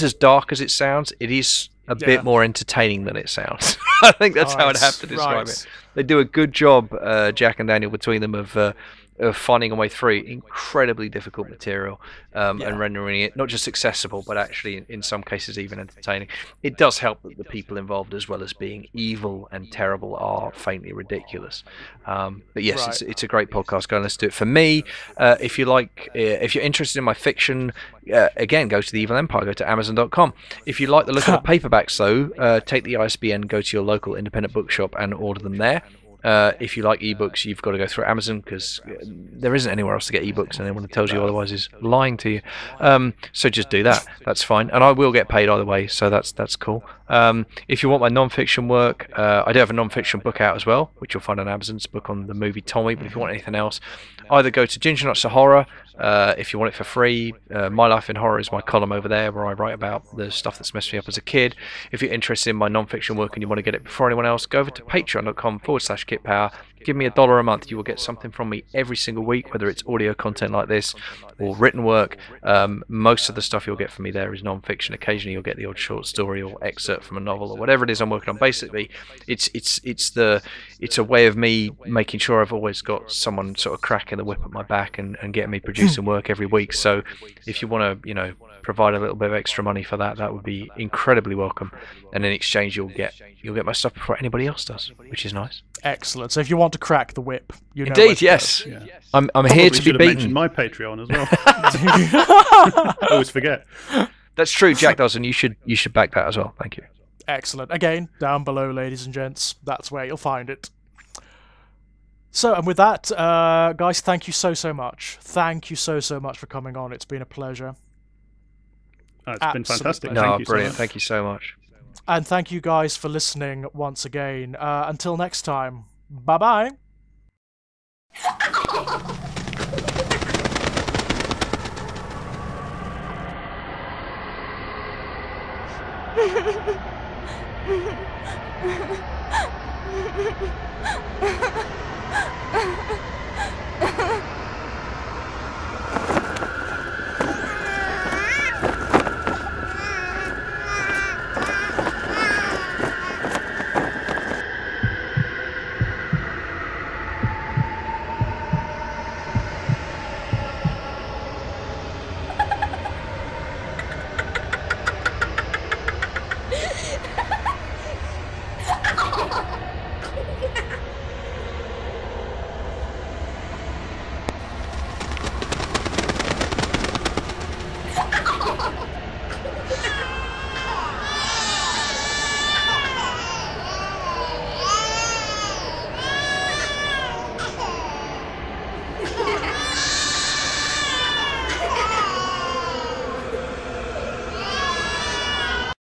as dark as it sounds. It is a bit more entertaining than it sounds. I think that's how I'd have to describe it. They do a good job, Jack and Daniel, between them of finding a way through incredibly difficult material and rendering it not just accessible, but actually in some cases even entertaining. It does help that the people involved, as well as being evil and terrible, are faintly ridiculous. But yes, it's a great podcast. Go and listen to it. For me, if you're interested in my fiction, again, go to the Evil Empire. Go to Amazon.com. If you like the look of the paperbacks, though, take the ISBN, go to your local independent bookshop, and order them there. If you like ebooks, you've got to go through Amazon, because there isn't anywhere else to get ebooks, and anyone who tells you otherwise is lying to you. So just do that. That's fine, and I will get paid either way, so that's cool. If you want my non-fiction work, I do have a non-fiction book out as well, which you'll find on Amazon. It's a book on the movie Tommy. But if you want anything else, either go to Ginger Nuts to Horror. If you want it for free, My Life in Horror is my column over there, where I write about the stuff that's messed me up as a kid. If you're interested in my non-fiction work and you want to get it before anyone else, go over to patreon.com/kitpower. give me $1 a month, you will get something from me every single week, whether it's audio content like this or written work. Most of the stuff you'll get from me there is non-fiction. Occasionally you'll get the odd short story or excerpt from a novel or whatever it is I'm working on. Basically, it's a way of me making sure I've always got someone sort of cracking the whip at my back and getting me producing work every week. So if you want to, you know, provide a little bit of extra money for that, that would be incredibly welcome. And in exchange, you'll get my stuff before anybody else does, which is nice. Excellent. So if you want to crack the whip, you know. Indeed, yes. Yeah. I'm here to be beaten. My Patreon as well. I always forget. That's true, Jack does, and you should back that as well. Thank you. Excellent. Again, down below, ladies and gents. That's where you'll find it. So, and with that, guys, thank you so much. Thank you so much for coming on. It's been a pleasure. It's been fantastic. No, brilliant. Thank you so much. And thank you guys for listening once again. Until next time, bye-bye.